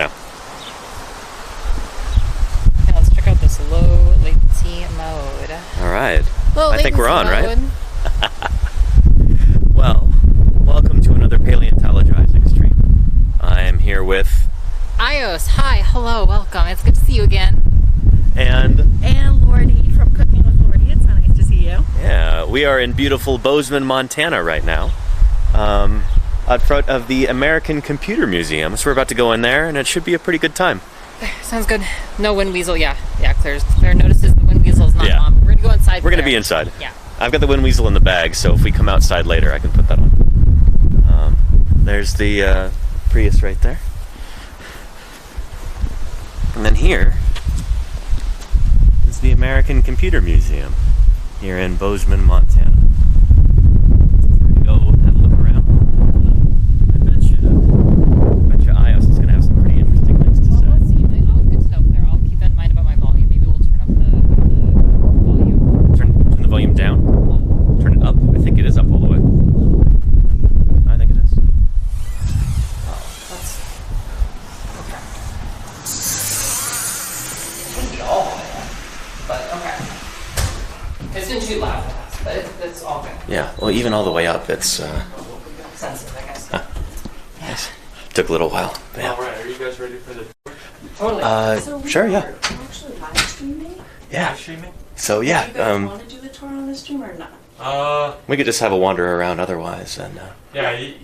Yeah. Okay, let's check out this low latency mode. All right. Low I think we're on, latency right? Well, welcome to another Paleontologizing stream. I am here with iios. Hi, hello, welcome. It's good to see you again. and Laurdee from Cooking with Laurdee. It's so nice to see you. yeah, we are in beautiful Bozeman, Montana right now. Out front of the American Computer Museum. So we're about to go in there and it should be a pretty good time. Sounds good. No wind weasel, yeah. Claire notices the wind weasel is not Yeah. on. We're gonna go inside. We're gonna Claire. be inside. Yeah. I've got the wind weasel in the bag, so if we come outside later, I can put that on. There's the Prius right there. And then here is the American Computer Museum here in Bozeman, Montana. We're gonna go have a look around. I bet you iios is gonna have some pretty interesting things to Well, say. let's see. Oh, good to know, Claire. I'll keep that in mind about my volume. Maybe we'll turn up the volume. Turn the volume down. Turn it up. I think it is up all the way. I think it is. Let's. But okay. It's been too loud for us, but it's all good. Yeah. Well, even all the way up, it's Sensitive, I guess. nice. Took a little while. But yeah. Alright, are you guys ready for the Totally. Sure. Yeah. We're actually live streaming. Yeah. live streaming? So Do you yeah. guys want to do the tour on the stream or not? We could just have a wander around otherwise, and I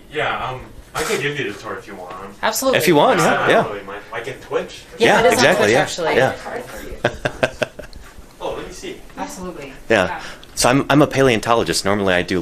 can give you the tour if you want. Absolutely. if you want, I yeah. don't really mind. Like in Twitch? Yeah, it is on exactly, Twitch, yeah. actually. Yeah. Card for you. Oh, let me see. Absolutely. Yeah. So I'm a paleontologist. Normally I do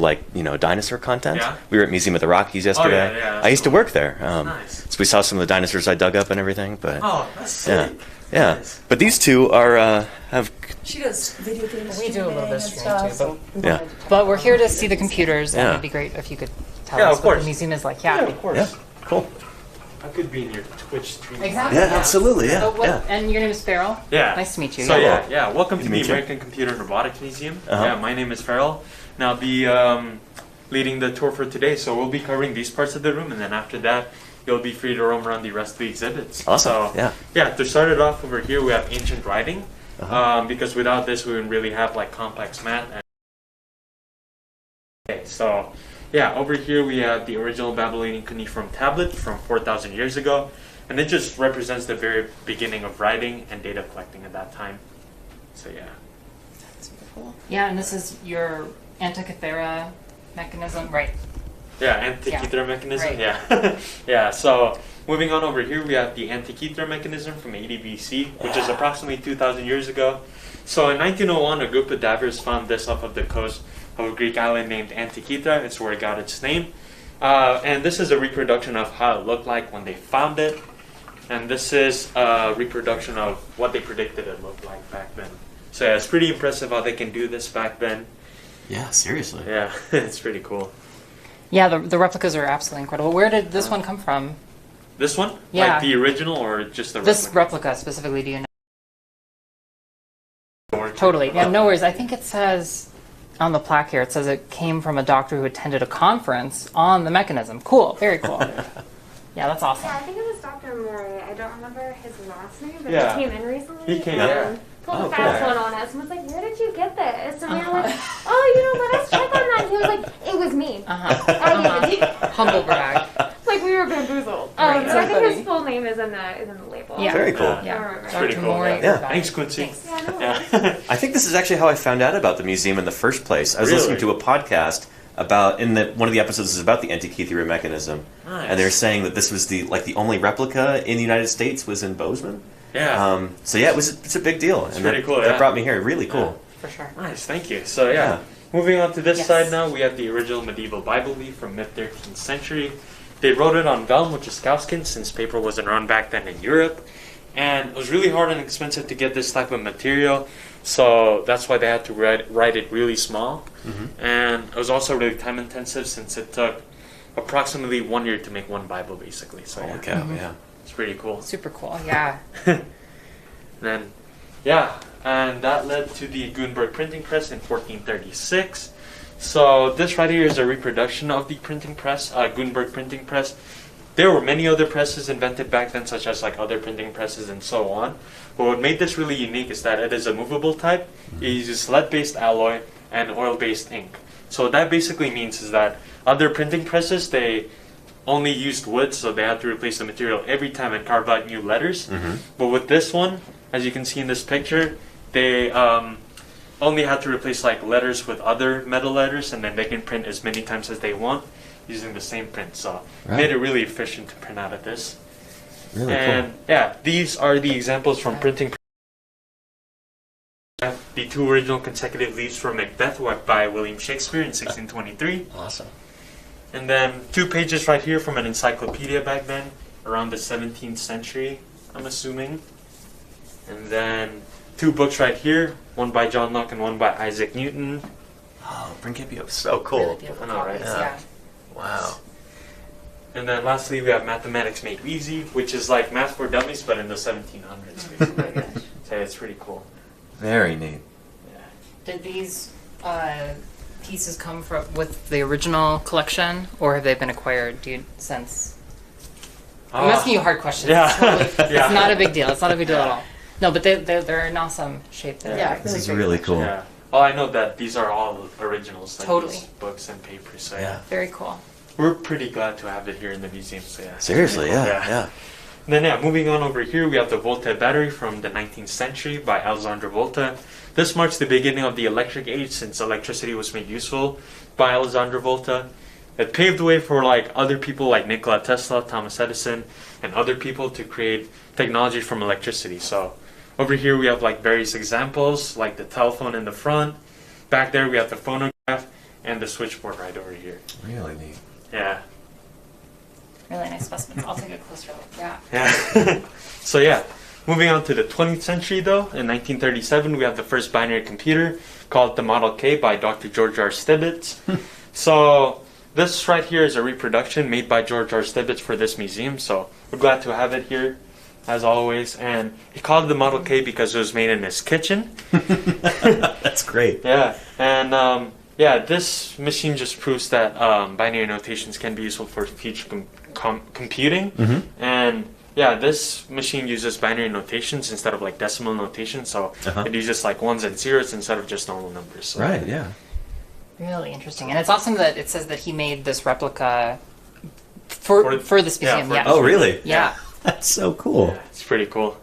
dinosaur content. Yeah? We were at Museum of the Rockies yesterday. yeah, I used to work there. Nice. So we saw some of the dinosaurs I dug up and everything. But Oh, that's yeah, sick. yeah. Nice. But these two are have She does video games. We do a little bit of streaming too, yeah. But we're here to see the computers, and Yeah. it'd be great if you could tell Yeah, us of what course. the museum is like. Yeah, Yeah. of course. Yeah. Cool. I could be in your Twitch stream. Exactly. Yeah, absolutely. Yeah. So what, Yeah. And your name is Farrell? Yeah. Nice to meet you. So Yeah. welcome Good to to the meet you. American Computer and Robotics Museum. Uh-huh. Yeah, my name is Farrell, and I'll be leading the tour for today. So we'll be covering these parts of the room, and then after that, you'll be free to roam around the rest of the exhibits. Awesome. So, Yeah. to start it off over here, we have ancient writing, Uh-huh. because without this, we wouldn't really have like complex math. Okay, so over here we have the original Babylonian cuneiform tablet from 4,000 years ago, and it just represents the very beginning of writing and data collecting at that time. So yeah. Yeah, and this is your Antikythera mechanism, right? Yeah, Antikythera mechanism. right. Yeah, yeah. So moving on over here, we have the Antikythera mechanism from 80 BC, which is approximately 2,000 years ago. So in 1901, a group of divers found this off of the coast of a Greek island named Antikythera. It's where it got its name. And this is a reproduction of how it looked like when they found it, and this is a reproduction of what they predicted it looked like back then. So yeah, it's pretty impressive how they can do this back then. Yeah. Seriously. Yeah, it's pretty cool. Yeah, the replicas are absolutely incredible. Where did this one come from? This one? Yeah. Like the original or just the This replica? replica specifically, do you know? Totally. Yeah, no worries. I think it says on the plaque here, it says it came from a doctor who attended a conference on the mechanism. Cool. Very cool. Yeah, that's awesome. Yeah, I think it was Dr. Murray. I don't remember his last name, but Yeah. he came in recently. He came, and yeah. Pulled Oh, a fast cool. one on us and was like, "Where did you get this?" And we were like, "Oh, let us check on that." And he was like, "It was me. I gave it to you." Humble brag. Like we were bamboozled. Right, So I think funny. his full name is in the label. Yeah. Very cool. I Yeah. remember. Dr. Pretty cool. Maury. Yeah. Thanks, Quincy. Thanks. Yeah, no Yeah. worries. I think this is actually how I found out about the museum in the first place. I was Really? listening to a podcast about one of the episodes is about the Antikythera mechanism, Nice. and they were saying that this was the only replica in the United States was in Bozeman. Yeah. So yeah, it's a big deal. It's and pretty that, cool, That yeah. brought me here. Really cool. For sure. Nice, thank you. So Yeah. moving on to this Yes. side now, we have the original medieval Bible leaf from mid-13th century. They wrote it on vellum, which is cowskin, since paper wasn't around back then in Europe. And it was really hard and expensive to get this type of material, so that's why they had to write it really small. And it was also really time intensive since it took approximately 1 year to make one Bible, basically. So Holy yeah, cow! Yeah. it's pretty cool. Super cool. Yeah. Then, and that led to the Gutenberg printing press in 1436. So this right here is a reproduction of the printing press, Gutenberg printing press. there were many other presses invented back then, such as like other printing presses and so on. But what made this really unique is that it is a movable type. It uses lead-based alloy and oil-based ink. So what that basically means is that other printing presses, they only used wood, so they had to replace the material every time and carve out new letters. But with this one, as you can see in this picture, they only had to replace like letters with other metal letters, and then they can print as many times as they want using the same print. So made it really efficient to print out of this. Really And yeah, these are the examples from printing. The two original consecutive leaves from Macbeth by William Shakespeare in 1623. cool. Awesome. And then 2 pages right here from an encyclopedia back then, around the 17th century, I'm assuming. And then 2 books right here, one by John Locke and one by Isaac Newton. Oh, Principia, so cool. Really beautiful I know, right? copies, Yeah. yeah. Wow. And then lastly, we have Mathematics Made Easy, which is like math for dummies, but in the 1700s. Basically. So it's pretty cool. Very neat. Did these pieces come from with the original collection, or have they been acquired since? I'm asking you hard questions. Yeah. It's, totally, Yeah. it's not a big deal. It's not a big deal at all. No, but they're an awesome shape. They're Yeah, very This is great really collection. cool. Yeah. Well, I know that these are all originals, like Totally. these books and papers. So Yeah. Very cool. we're pretty glad to have it here in the museum. So yeah. Seriously, yeah, Yeah. yeah. Then yeah, moving on over here, we have the Volta battery from the 19th century by Alessandro Volta. This marks the beginning of the electric age, since electricity was made useful by Alessandro Volta. It paved the way for like other people like Nikola Tesla, Thomas Edison, and other people to create technology from electricity. So over here we have like various examples, like the telephone in the front. Back there we have the phonograph and the switchboard right over here. Really neat. Yeah. Really nice specimens. I'll take a closer look. Yeah. Yeah. So yeah, moving on to the 20th century though, in 1937 we have the first binary computer called the Model K by Dr. George R. Stibitz. So this right here is a reproduction made by George R. Stibitz for this museum, so we're glad to have it here as always. And he called it the Model K because it was made in his kitchen. That's great. Yeah, and yeah, this machine just proves that binary notations can be useful for future computing. And yeah, this machine uses binary notations instead of like decimal notation, so it uses like ones and zeros instead of just normal numbers. So. Right, yeah. Really interesting. And it's awesome that it says that he made this replica for this museum. for Yeah. this Oh, really? Yeah. That's so cool. Yeah, it's pretty cool.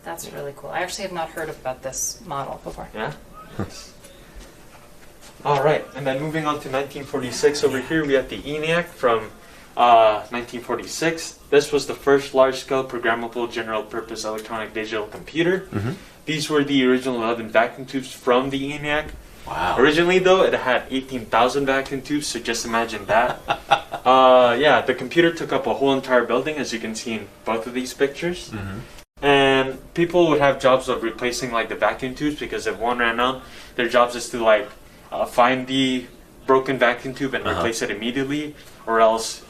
That's really cool. I actually have not heard about this model before. Yeah. All right, and then moving on to 1946, over here we have the ENIAC from 1946. This was the first large-scale programmable general-purpose electronic digital computer. These were the original 11 vacuum tubes from the ENIAC. Wow. Originally, though, it had 18,000 vacuum tubes, so just imagine that. Yeah, the computer took up a whole entire building, as you can see in both of these pictures. And people would have jobs of replacing like the vacuum tubes, because if one ran out, their jobs is to like find the broken vacuum tube and replace it immediately, or else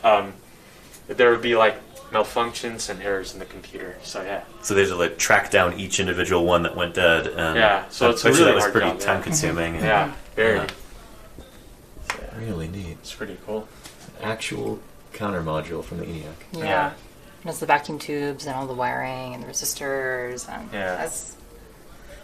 there would be like malfunctions and errors in the computer. So yeah. So they had to like track down each individual one that went dead. And Yeah, so it's a actually, really that was hard pretty job, yeah. time consuming. Yeah, very. Yeah. So, yeah, Really neat. it's pretty cool. Actual counter module from the ENIAC. Yeah. And it's the vacuum tubes and all the wiring and the resistors. And Yeah. That's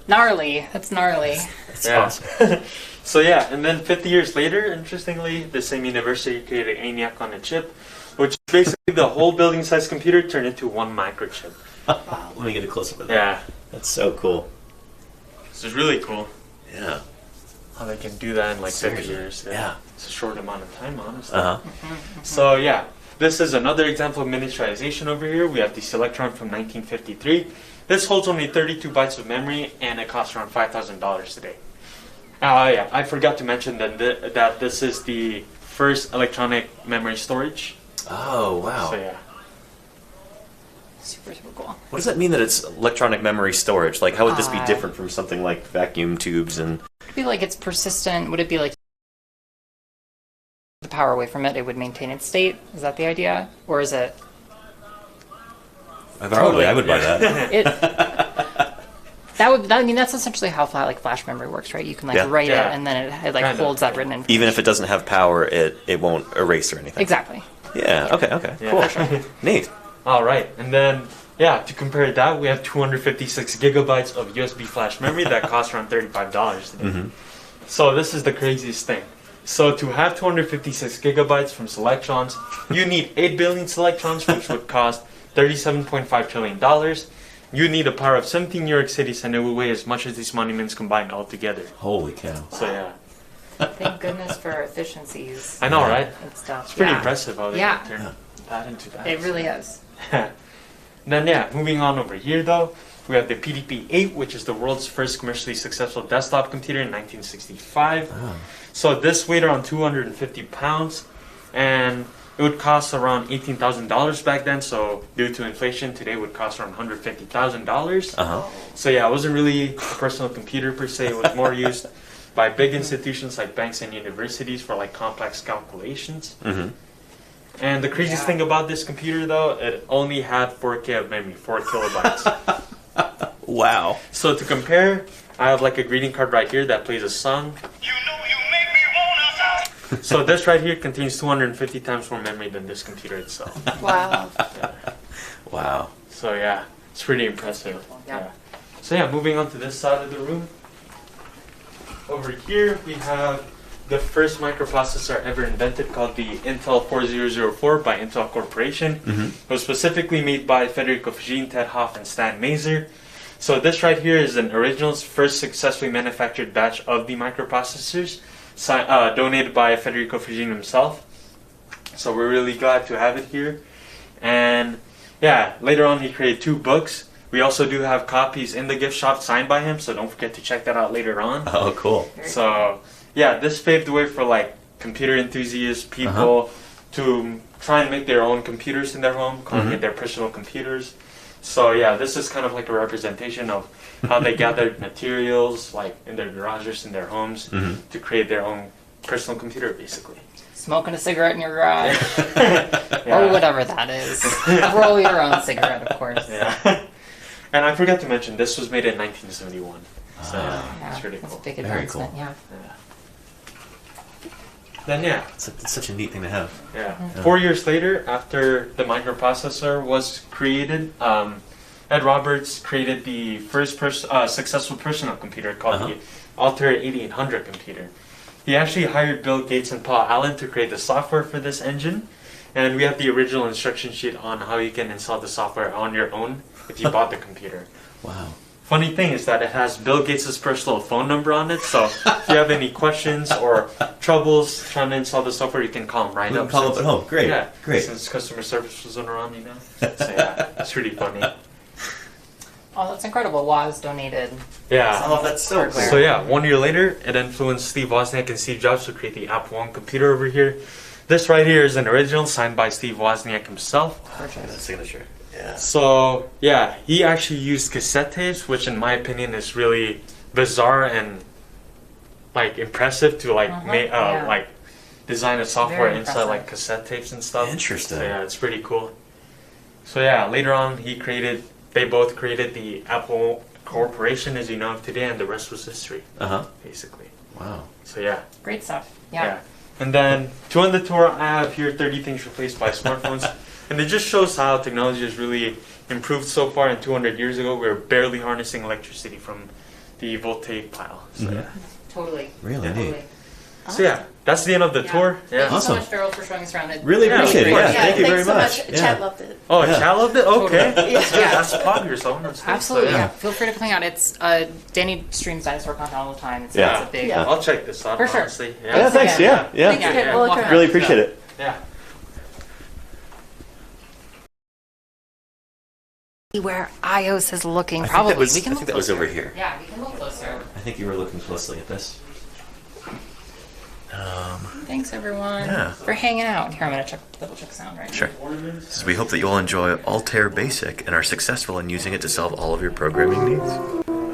gnarly. That's gnarly. That's Yeah. awesome. So yeah, and then 50 years later, interestingly, the same university created ENIAC on a chip, which is basically the whole building-sized computer turned into one microchip. Let me get a close up of that. Yeah, That's so cool. this is really cool Yeah. how they can do that in like 50 Seriously. years. Yeah. It's a short amount of time, honestly. Uh-huh. So yeah, this is another example of miniaturization over here. We have the Selectron from 1953. This holds only 32 bytes of memory, and it costs around $5,000 today. Yeah, I forgot to mention that that this is the first electronic memory storage. Oh, wow. So yeah. Super, super cool. What does that mean that it's electronic memory storage? Like, how would this be Uh, different from something like vacuum tubes and... Would it be like it's persistent? Would it be like the power away from it, it would maintain its state? Is that the idea? Or is it... Probably, I would buy that. it I mean, that's essentially how flash memory works, right? You can like Yeah. write Yeah. it and then it like Kinda, holds that yeah. written information. Even if it doesn't have power, it won't erase or anything. Exactly. Yeah. Okay. Yeah. Cool. Neat. All right, and then to compare that, we have 256 gigabytes of USB flash memory that costs around $35 today. Mm-hmm. So this is the craziest thing. So to have 256 gigabytes from Selectrons, you need 8 billion Selectrons, which would cost $37.5 trillion. You need a power of 17 New York cities, and it would weigh as much as these monuments combined all together. Holy cow. So yeah. Thank goodness for efficiencies. I know, right? And stuff. It's pretty impressive how they Yeah. can turn that into that. It really is. Then moving on over here though, we have the PDP-8, which is the world's first commercially successful desktop computer in 1965. Oh. So this weighed around 250 pounds, and it would cost around $18,000 back then. So due to inflation, today would cost around $150,000. Uh-huh. So yeah, it wasn't really a personal computer per se. It was more used by big institutions like banks and universities for like complex calculations. Mm-hmm. And the craziest thing about this computer though, it only had 4K of memory, 4 kilobytes. Wow. So to compare, I have like a greeting card right here that plays a song. You know you make me wanna. So this right here contains 250 times more memory than this computer itself. Wow. Wow. So yeah, it's pretty impressive. Beautiful, yeah. So yeah, moving on to this side of the room. Over here we have the first microprocessor ever invented, called the Intel 4004 by Intel Corporation. Mm-hmm. It was specifically made by Federico Fujin, Ted Hoff, and Stan Mazer. So this right here is an original's first successfully manufactured batch of the microprocessors, donated by Federico Fujin himself. So we're really glad to have it here. And yeah, later on he created 2 books. We also do have copies in the gift shop signed by him, so don't forget to check that out later on. Oh, cool. So yeah, this paved the way for like computer enthusiasts, people to try and make their own computers in their home, calling it their personal computers. So yeah, this is kind of like a representation of how they gathered materials, like in their garages, in their homes, to create their own personal computer, basically. Smoking a cigarette in your garage. Yeah. Or whatever that is. Roll your own cigarette, of course. Yeah. And I forgot to mention, this was made in 1971. So Yeah, it's really that's a cool. big Very advancement, cool. yeah. Yeah. Then yeah, It's such a neat thing to have. yeah. 4 years later, after the microprocessor was created, Ed Roberts created the first successful personal computer called the Altair 8800 computer. He actually hired Bill Gates and Paul Allen to create the software for this engine, and we have the original instruction sheet on how you can install the software on your own if you bought the computer. Wow. Funny thing is that it has Bill Gates' personal phone number on it, so if you have any questions or troubles trying to install the software, you can call him right We up. can call up at home. Great. Yeah, Great. since customer service wasn't around, you know. So yeah, it's pretty funny. Oh, that's incredible. Woz donated. Yeah. Oh, that's so cool. So yeah, 1 year later, it influenced Steve Wozniak and Steve Jobs to create the Apple I computer over here. This right here is an original signed by Steve Wozniak himself. That signature. Yeah. So yeah, he actually used cassette tapes, which in my opinion is really bizarre and like impressive to like yeah. like design a software Very inside impressive. like cassette tapes and stuff. Interesting. So yeah, it's pretty cool. So yeah, later on they both created the Apple Corporation as you know of today, and the rest was history, basically. Wow. So yeah. Great stuff. Yeah. And then to end the tour, I have here 30 things replaced by smartphones. And it just shows how technology has really improved so far. And 200 years ago, we were barely harnessing electricity from the voltaic pile. So yeah. Totally. Really neat. Totally. So yeah, that's the end of the tour. Thank you Yeah. so Awesome. much, Farrell, for showing us around. Really Yeah, appreciate it. of Yeah, course. thank you very thanks so much. much. Yeah. Chad loved it. Oh, Yeah. Chad loved it? Okay. Totally. That's good. That's plug yourself. That's good. Absolutely, So, yeah. Feel free to come out. It's Danny streams dinosaur content all the time. It's, Yeah. it's a big. Yeah. I'll check this out, For sure. honestly. Yeah, thanks. Yeah, yeah. Thank you. Okay, we'll look around. Really appreciate it. Yeah. Where iOS is looking, I think probably. that was, we can I look think that was closer. over here. Yeah, we can look closer. I think you were looking closely at this. Thanks, everyone, Yeah. for hanging out. Here, I'm going to double check sound right Sure. So we hope that you'll enjoy Altair Basic and are successful in using it to solve all of your programming needs.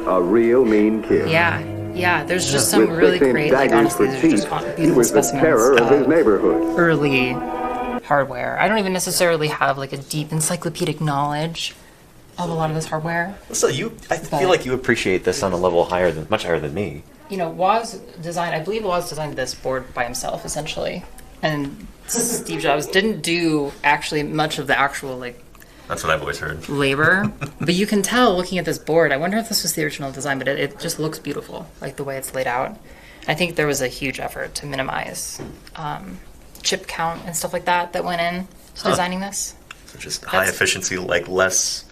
A real mean kid. Yeah, there's just some With really 6-inch great, like, daggers honestly, for these are just teeth, he beautiful was the specimens terror of his neighborhood. early hardware. I don't even necessarily have, like, a deep encyclopedic knowledge of a lot of this hardware. So I feel like you appreciate this on a level much higher than me. You know, Woz designed, I believe Woz designed this board by himself, essentially. And Steve Jobs didn't do actually much of the actual like That's what I've always heard. labor, but you can tell looking at this board. I wonder if this was the original design, but it just looks beautiful, like the way it's laid out. I think there was a huge effort to minimize chip count and stuff like that went in to designing this. So just high efficiency, like less,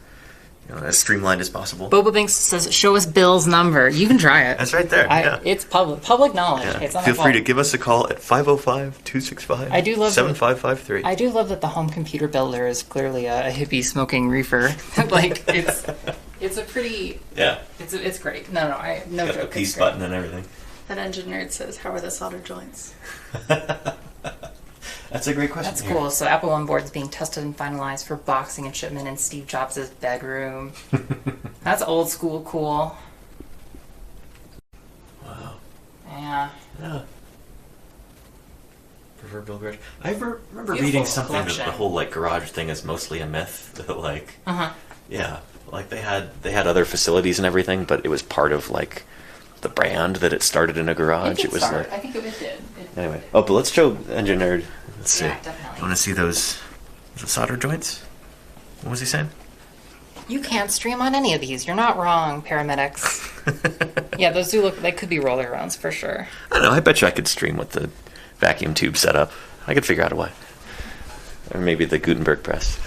as streamlined as possible. Boba Binks says, "Show us Bill's number." You can try it. That's right there. Yeah. It's public knowledge. Yeah. It's not Feel my free to fault. give us a call at 505-265 I do love 7553. I do love that the home computer builder is clearly a hippie smoking reefer. Like it's a pretty Yeah. it's great. No, no Got joke. the peace it's great. button and everything. That engineer says, how are the solder joints? That's a great question. That's cool. So Apple One board is being tested and finalized for boxing and shipment in Steve Jobs' bedroom. That's old school cool. Wow. Yeah. Yeah. Proverbial garage. I remember Beautiful reading something that collection. the whole like garage thing is mostly a myth. That like, yeah, like they had other facilities and everything, but it was part of like the brand that it started in a garage. It was like I think it did. anyway. Oh, but let's show Engine Nerd. Let's see. Yeah, definitely. I want to see those the solder joints. What was he saying? You can't stream on any of these. You're not wrong, paramedics. Yeah, those do look. They could be roller runs for sure. I don't know. I bet you I could stream with the vacuum tube setup. I could figure out a way. Or maybe the Gutenberg press.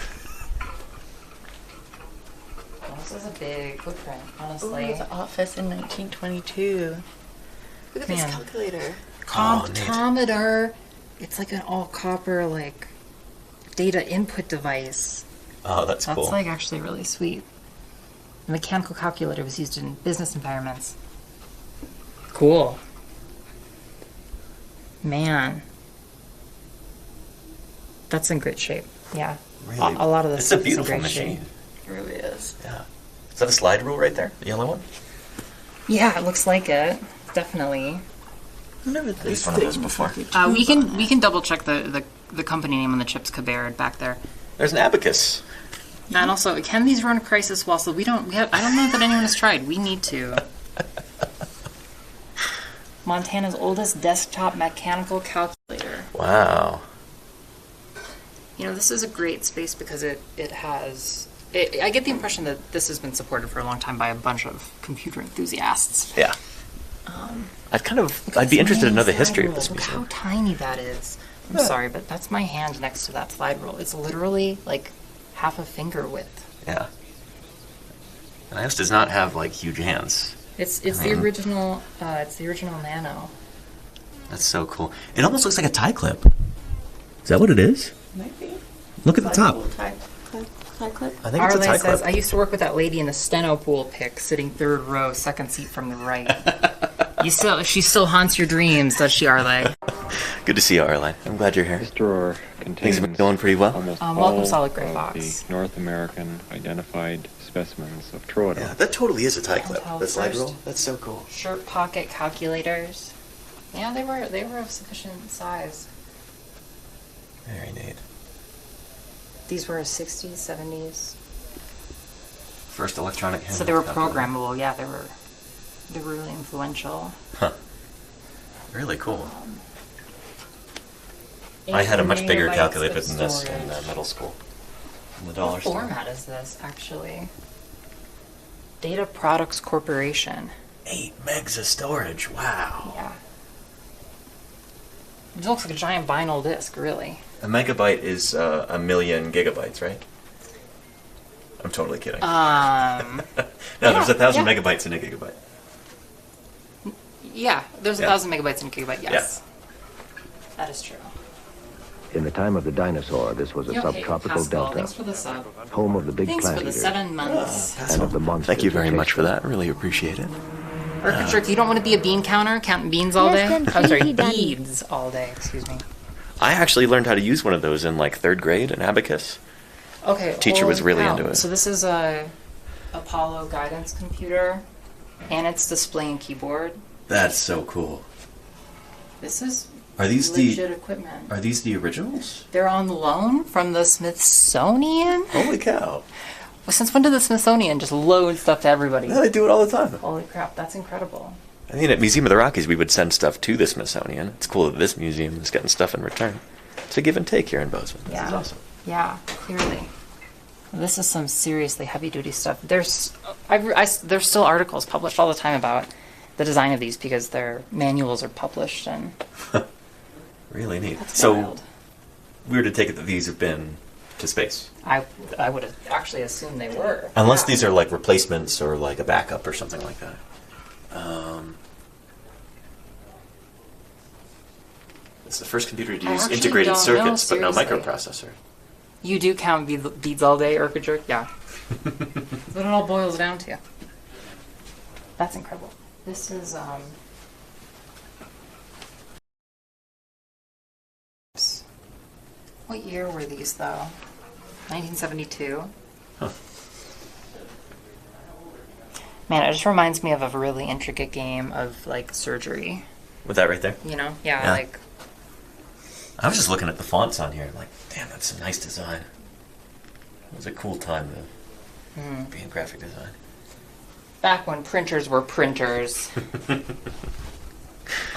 This is a big footprint, Oh, honestly. the office in 1922. Look at Man. this calculator. Comptometer. It's like an all copper like data input device. Oh, that's That's cool. like actually really sweet. The mechanical calculator was used in business environments. Cool. Man. That's in great shape. Yeah. Really, A lot of this It's a stuff is in beautiful great machine. shape. It really is. Yeah. Is that a slide rule right there? The yellow one? Yeah, it looks like it. Definitely. I never Used this one of those thing. before. We can double check the company name on the chips Cabaret back there. There's an abacus. And also, can these run crisis while so I don't know that anyone has tried. We need to. Montana's oldest desktop mechanical calculator. Wow. This is a great space because it has. I get the impression that this has been supported for a long time by a bunch of computer enthusiasts. Yeah. I'd be interested to know the history of this Look museum. how tiny that is. I'm sorry, but that's my hand next to that slide rule. It's literally like half a finger width. Yeah. iios does not have like huge hands. It's the original. It's the original Nano. That's so cool. It almost looks like a tie clip. Is that what it is? Might be. Look at the top. Tie clip. I think it's a tie Arlene says, clip. I used to work with that lady in the steno pool pic, sitting third row, second seat from the right. She still haunts your dreams, does she, Arlene? Good to see you, Arline. I'm glad you're here. This drawer Things contains have been going pretty well. almost welcome, all Solid Gray of Fox. the North American identified specimens of Troodon. Yeah, that totally is a tie clip. Tell The slide first. rule. That's so cool. Shirt pocket calculators. Yeah, they were of sufficient size. Very neat. These were 60s, 70s. First electronic So they were calculator. programmable. Yeah, they were really influential. Huh. Really cool. I had a much bigger 8 calculator megabytes than of this in storage. middle school. In the dollar What store. format is this, actually? Data Products Corporation. 8 megs of storage. Wow. Yeah. It looks like a giant vinyl disc, really. A megabyte is a million gigabytes, right? I'm totally kidding. Um, no, there's 1,000 yeah. megabytes in a gigabyte. yeah, there's Yeah. 1,000 megabytes in a gigabyte, yes. That is true. In the time of the dinosaur, this was a Yeah, okay, subtropical Pascal, delta, thanks for the sub. home of the big Thanks plant for the eaters 7 months. and of the monsters. Thank you very that much chased for them. that. Really appreciate it. Patrick, you don't want to be a bean counter, counting beans all Yes, day? then I'm sorry, thank you, Daddy. beads all day, excuse me. I actually learned how to use one of those in like 3rd grade, an abacus. Okay. Teacher was holy really cow. into it. So this is a Apollo guidance computer, and it's display and keyboard. That's so cool. This is Are these legit equipment. Are these the originals? They're on loan from the Smithsonian. Holy cow. Well, since when did the Smithsonian just load stuff to everybody? Yeah, they do it all the time. Holy crap, that's incredible. I mean, at Museum of the Rockies, we would send stuff to the Smithsonian. It's cool that this museum is getting stuff in return. It's a give and take here in Bozeman. This is awesome. Yeah, clearly. This is some seriously heavy-duty stuff. There's still articles published all the time about the design of these because their manuals are published and. Really neat. That's So, wild. we were to take it that these have been to space. I would have actually assumed they were. Unless these are like replacements or like a backup or something like that. It's the first computer to I use actually integrated don't know, circuits, but no seriously. microprocessor. You do count beads all day, Orchid Jerk? Yeah. That's what it all boils down to. That's incredible. This is, what year were these, though? 1972? Huh. Man, it just reminds me of a really intricate game of, like, surgery. With that right there? You know? Yeah, Yeah. like... I was just looking at the fonts on here. I'm like, damn, that's a nice design. It was a cool time to be in graphic design. Back when printers were printers.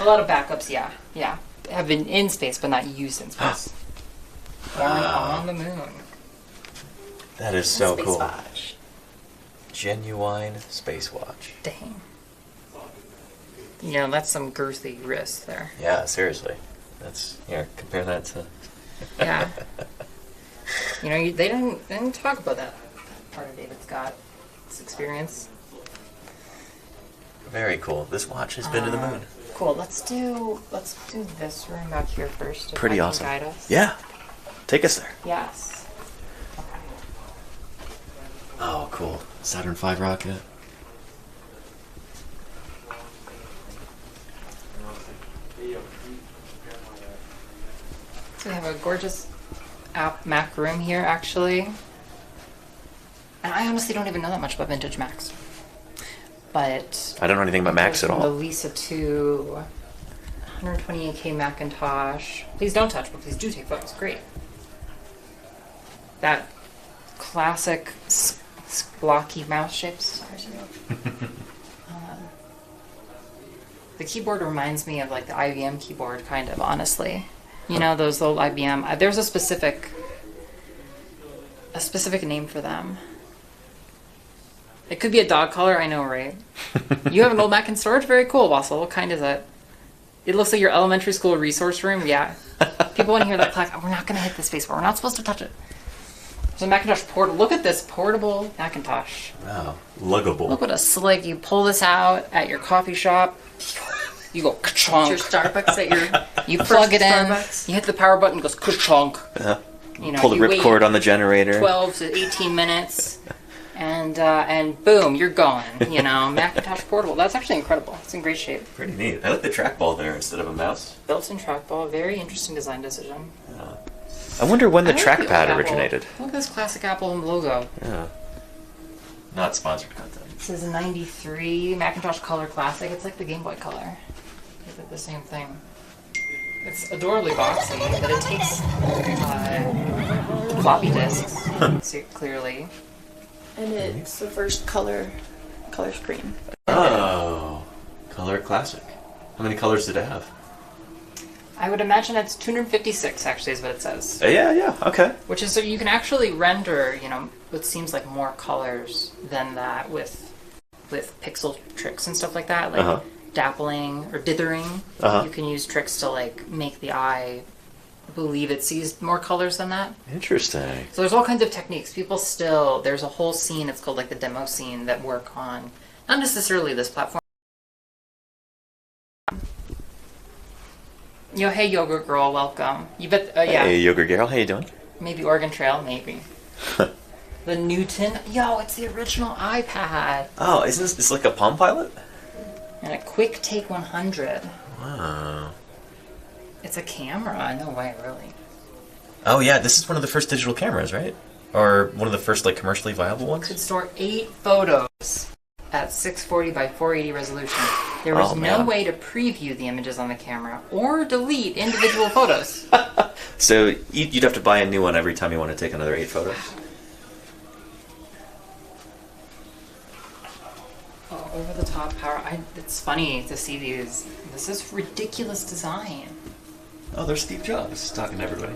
A lot of backups, yeah. Have been in space, but not used in space. Or on the moon. That is so Space cool. watch. Genuine space watch. Dang. You know, that's some girthy wrist there. Yeah, seriously. That's, here, compare that to... Yeah. You know, they didn't talk about that part of David Scott's experience. Very cool. This watch has been to the moon. Cool. Let's do this room back here first. If Pretty I can awesome. Guide us. Yeah. Take us there. Yes. Okay. Oh, cool. Saturn V rocket. So we have a gorgeous Mac room here, actually. And I honestly don't even know that much about vintage Macs. But I don't know anything about Macs at the all. Lisa 2, 128K Macintosh. Please don't touch, but please do take photos. Great. That classic blocky mouse shapes. The keyboard reminds me of like the IBM keyboard, kind of, honestly. You know, those old IBM. There's a specific name for them. It could be a dog collar, I know, right? You have an old Mac in storage? Very cool, Wassel. What kind is it? It looks like your elementary school resource room. Yeah. People want to hear that clack. We're not going to hit the space bar. We're not supposed to touch it. There's a Macintosh portable. Look at this portable Macintosh. Wow. Luggable. Look what a slick. You pull this out at your coffee shop. You go ka-chonk. Your Starbucks at your You plug it in. Starbucks. You hit the power button. It goes ka-chonk. You know, Pull the you wait ripcord on the generator. 12 to 18 minutes. And boom, you're going. You know, Macintosh portable. That's actually incredible. It's in great shape. Pretty neat. I like the trackball there instead of a mouse. Built-in trackball. Very interesting design decision. I wonder when the I like old trackpad Apple. originated. Look at this classic Apple logo. Yeah. Not sponsored content. This is a 93 Macintosh Color Classic. It's like the Game Boy Color. They did the same thing. It's adorably boxy, but it takes floppy disks, clearly. And it's the first color screen. Oh. Color classic. How many colors did it have? I would imagine it's 256, actually, is what it says. Yeah, okay. Which is so you can actually render, you know, what seems like more colors than that with pixel tricks and stuff like that, like dappling or dithering. You can use tricks to like make the eye believe it sees more colors than that. Interesting. So there's all kinds of techniques. There's a whole scene, it's called like the demo scene, that work on not necessarily this platform. Yo, hey yogurt girl, welcome. You bet, yeah. Hey, Yogurt Girl, how you doing? Maybe Oregon Trail, maybe. The Newton, yo, it's the original iPad. Oh, isn't this like a Palm Pilot? And a Quick Take 100. Wow. It's a camera, no way, really. Oh yeah, this is one of the first digital cameras, right? Or one of the first like commercially viable ones? Could store 8 photos at 640 by 480 resolution. There was no way to preview the images on the camera or delete individual photos. So you'd have to buy a new one every time you want to take another 8 photos? Oh, over the top power. It's funny to see these. This is ridiculous design. Oh, there's Steve Jobs talking to everybody.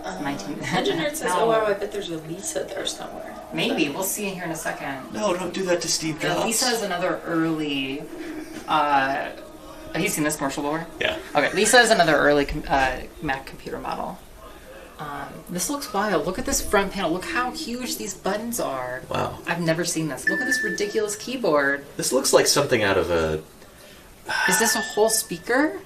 19. Engineer says, oh wow, I bet there's a Lisa there somewhere. Maybe. We'll see here in a second. No, don't do that to Steve Jobs. Lisa is another early... have you seen this commercial before? Yeah. Okay, Lisa is another early Mac computer model. This looks wild. Look at this front panel. Look how huge these buttons are. Wow. I've never seen this. Look at this ridiculous keyboard. This looks like something out of a... Is this a whole speaker?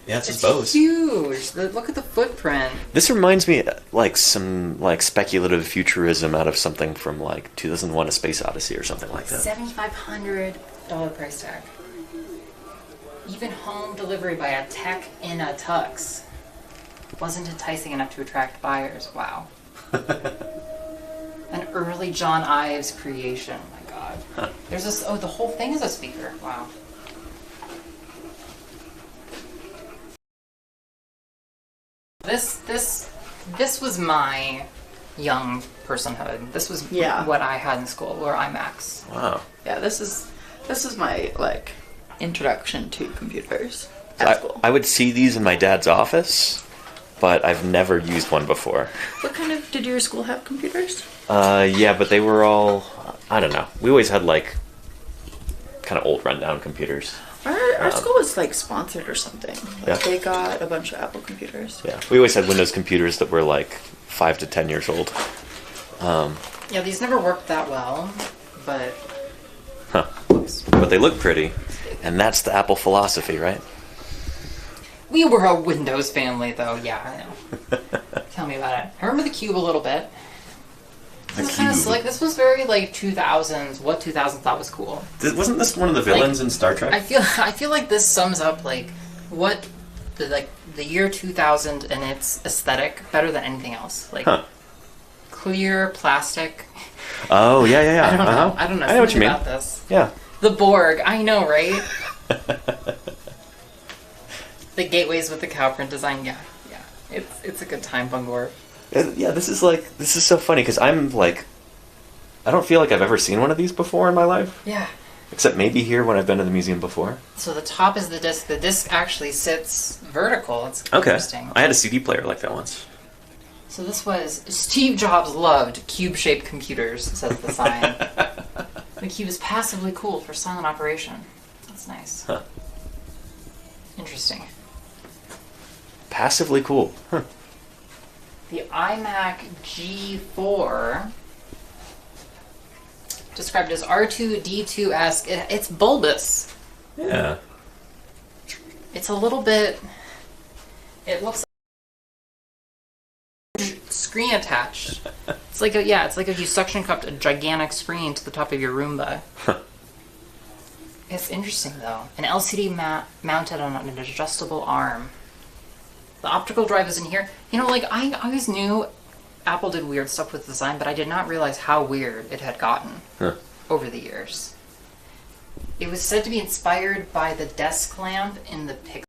Yeah, it's It's Bose. huge. Look at the footprint. This reminds me like some like speculative futurism out of something from like 2001: A Space Odyssey or something like that. $7,500 price tag. Even home delivery by a tech in a tux wasn't enticing enough to attract buyers. Wow. An early John Ives creation. Oh my god. Huh. There's this. Oh, the whole thing is a speaker. Wow. This was my young personhood. This was what I had in school, were iMacs. Wow. Yeah, this is my like introduction to computers at school. I would see these in my dad's office, but I've never used one before. What kind of did your school have computers? Yeah, but they were all, I don't know. We always had like kind of old rundown computers. Our school was like sponsored or something. Like, Yeah. they got a bunch of Apple computers. Yeah, we always had Windows computers that were like 5 to 10 years old. Yeah, these never worked that well, but But they look pretty, and that's the Apple philosophy, right? we were a Windows family, though. Yeah, I know. Tell me about it. I remember the Cube a little bit. The This was kind of Cube. slick. This was very like 2000s. What 2000s thought was cool. Wasn't this one of the villains in Star Trek? I feel like this sums up like what the year 2000 and its aesthetic better than anything else. Like clear plastic. Oh, yeah. I don't know. Uh-huh. I don't know. I know what you Something mean. about this. Yeah. The Borg. I know, right? The gateways with the cow print design. Yeah. It's a good time, Bungor. Yeah, this is so funny, because I'm like, I don't feel like I've ever seen one of these before in my life. Yeah. Except maybe here when I've been to the museum before. So the top is the disc. The disc actually sits vertical. It's Okay. interesting. I had a CD player like that once. So this was Steve Jobs loved cube-shaped computers, says the sign. The cube is passively cool for silent operation. That's nice. Huh. Interesting. Passively cool. Huh. The iMac G4, described as R2-D2-esque, it's bulbous. Yeah. It's a little bit. It looks like a screen attached. It's like if you suction cupped a gigantic screen to the top of your Roomba. It's interesting though. An LCD mounted on an adjustable arm. The optical drive is in here. You know, like I always knew Apple did weird stuff with design, but I did not realize how weird it had gotten over the years. It was said to be inspired by the desk lamp in the Pixel.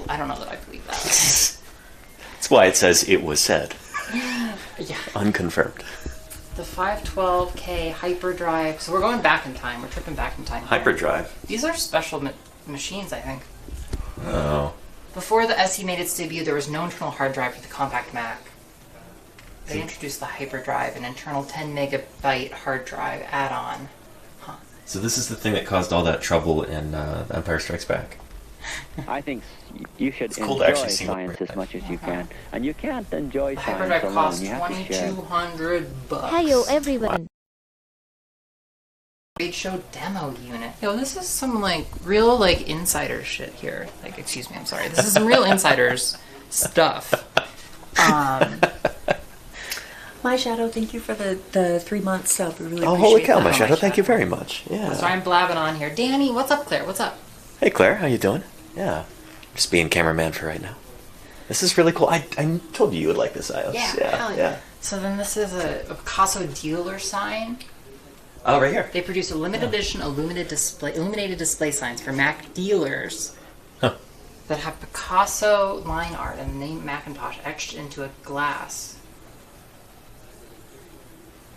I don't know that I believe that. That's why it says it was said. Yeah. Unconfirmed. The 512K hyperdrive. So we're going back in time. We're tripping back in time. Here. Hyperdrive. These are special machines, I think. Oh. Before the SE made its debut, there was no internal hard drive for the compact Mac. They introduced the hyperdrive, an internal 10 megabyte hard drive add-on. So this is the thing that caused all that trouble in Empire Strikes Back. I think you should cool to enjoy actually see what science we're as much as you can, and you can't enjoy The science hyperdrive alone. costs You have to share. $2,200. Hello, everyone. Trade show demo unit. Yo, this is some like real like insider shit here. Like, excuse me, I'm sorry. This is some real insiders stuff. My Shadow, thank you for the 3 months sub. We really Oh, appreciate holy cow, that. my my shadow! Thank you Shadow. very much. Yeah. So I'm blabbing on here. Danny, what's up, Claire? What's up? Hey, Claire, how you doing? Yeah. Just being cameraman for right now. This is really cool. I told you would like this, iOS. Hell yeah. So then this is a Picasso dealer sign. Oh, right here. They produce a limited edition illuminated display signs for Mac dealers that have Picasso line art and the name Macintosh etched into a glass.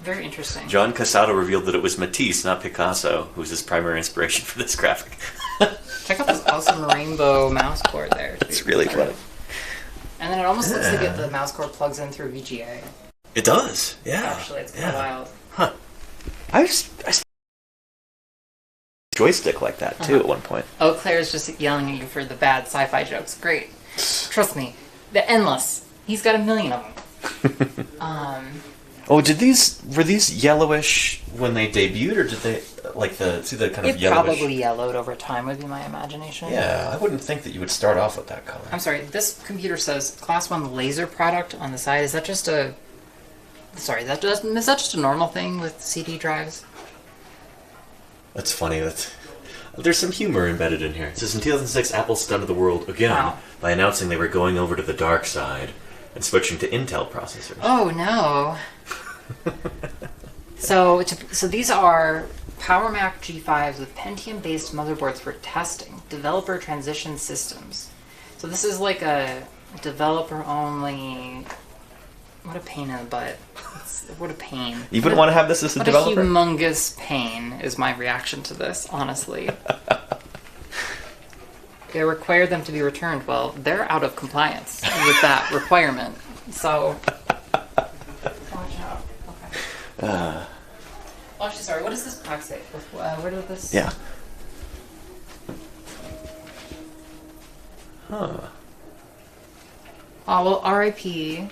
Very interesting. John Casado revealed that it was Matisse, not Picasso, who was his primary inspiration for this graphic. Check out this awesome rainbow mouse cord there. It's really funny. And then it almost looks like the mouse cord plugs in through VGA. It does, yeah. Actually, it's kind of wild. Huh. I joystick like that too at one point. Oh, Claire's just yelling at you for the bad sci-fi jokes. Great. Trust me. They're endless. He's got a million of them. Oh, were these yellowish when they debuted, or did they see the kind of it yellowish? probably yellowed over time would be my imagination. Yeah, I wouldn't think that you would start off with that color. I'm sorry, this computer says Class 1 laser product on the side. Is that just a... Sorry, is that just a normal thing with CD drives? That's funny. There's some humor embedded in here. It says, in 2006, Apple stunned the world again by announcing they were going over to the dark side and switching to Intel processors. Oh, no. So these are Power Mac G5s with Pentium-based motherboards for testing. Developer transition systems. So this is like a developer-only... What a pain in the butt. What a pain. You wouldn't want to have this as a developer? What a humongous pain is my reaction to this, honestly. They require them to be returned. Well, they're out of compliance with that requirement. So... Watch out. Okay. Oh, actually, sorry. What does this pack say? Where did this... Yeah. Huh. Oh, well, R.I.P.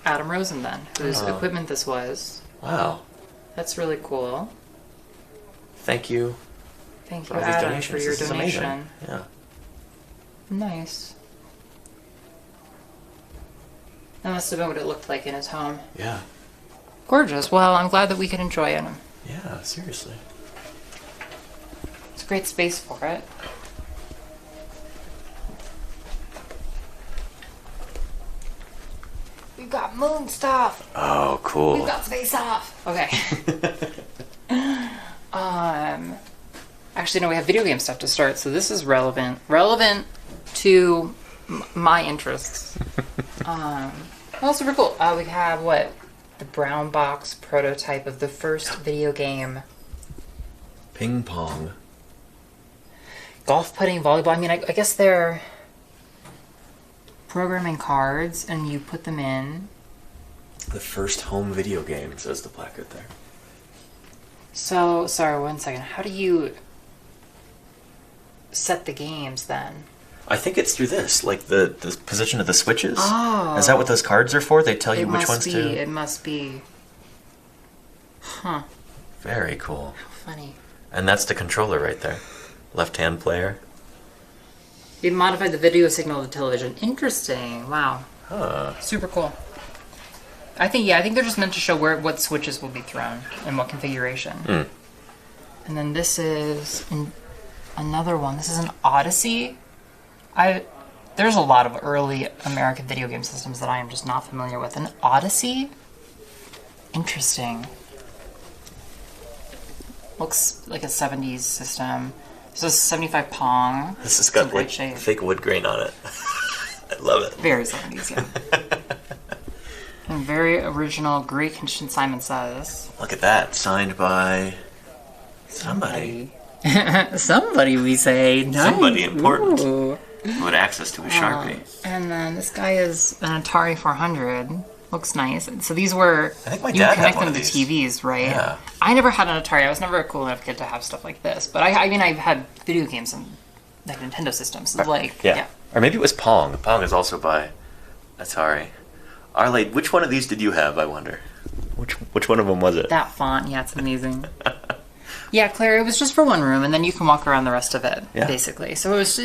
Adam Rosen, then, whose equipment this was. Wow. That's really cool. Thank you. Thank for you, all these Adam, donations. for your This is amazing. donation. Yeah. Nice. That must have been what it looked like in his home. Yeah. Gorgeous. Well, I'm glad that we could enjoy it. Yeah, seriously. It's a great space for it. We've got moon stuff. Oh, cool. We've got space stuff. Okay. Actually, no, we have video game stuff to start, so this is relevant to my interests. Well, super cool. We have what? The brown box prototype of the first video game. Ping pong. Golf, putting, volleyball. I mean, I guess they're programming cards, and you put them in. The first home video game, says the placard there. So, sorry, 1 second. How do you set the games, then? I think it's through this, like the position of the switches. Oh. Is that what those cards are for? They tell you which ones to... It must be. Huh. Very cool. How funny. And that's the controller right there. Left-hand player. They modified the video signal of the television. Interesting. Wow. Huh. Super cool. I think they're just meant to show what switches will be thrown and what configuration. Mm. And then this is another one. This is an Odyssey. There's a lot of early American video game systems that I am just not familiar with. An Odyssey? Interesting. Looks like a 70s system. This is 75 Pong. This has got like fake wood grain on it. I love it. Very 70s, yeah. And very original, great condition, Simon says. Look at that, signed by somebody. Somebody, we say. Nice. Somebody important. Ooh. Who had access to a Sharpie. And then this guy is an Atari 400. Looks nice. So these were... I think my you dad connect had one them of to these. TVs, right? Yeah. I never had an Atari. I was never a cool enough kid to have stuff like this. But I mean, I've had video games and like Nintendo systems. Like, yeah. Or maybe it was Pong. Pong is also by Atari. Arlade, which one of these did you have, I wonder? Which one of them was it? That font, yeah, it's amazing. Yeah, Claire, it was just for one room, and then you can walk around the rest of it, basically. So it was,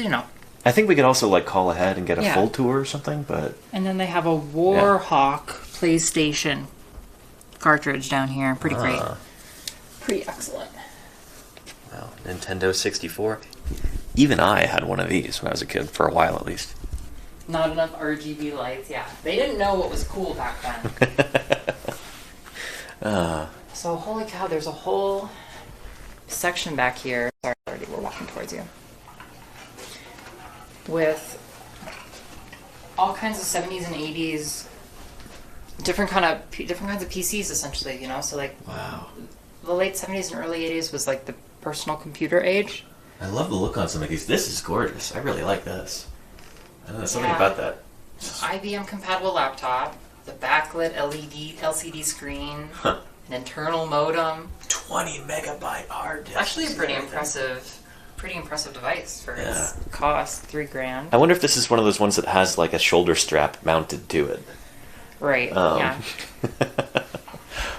I think we could also like call ahead and get a full tour or something, but... And then they have a Warhawk PlayStation cartridge down here. Pretty great. Pretty excellent. Wow, Nintendo 64. Even I had one of these when I was a kid, for a while at least. Not enough RGB lights, yeah. They didn't know what was cool back then. So, holy cow, there's a whole section back here. Sorry, already, we're walking towards you. With all kinds of 70s and 80s different kinds of PCs essentially, you know. So like, Wow. the late 70s and early 80s was like the personal computer age. I love the look on some of these. This is gorgeous. I really like this. I don't know, something Yeah. about that. IBM compatible laptop, the backlit LCD screen, an internal modem. 20 megabyte hard disk. Actually, a pretty impressive device for its cost, $3,000. I wonder if this is one of those ones that has like a shoulder strap mounted to it. Right. Yeah.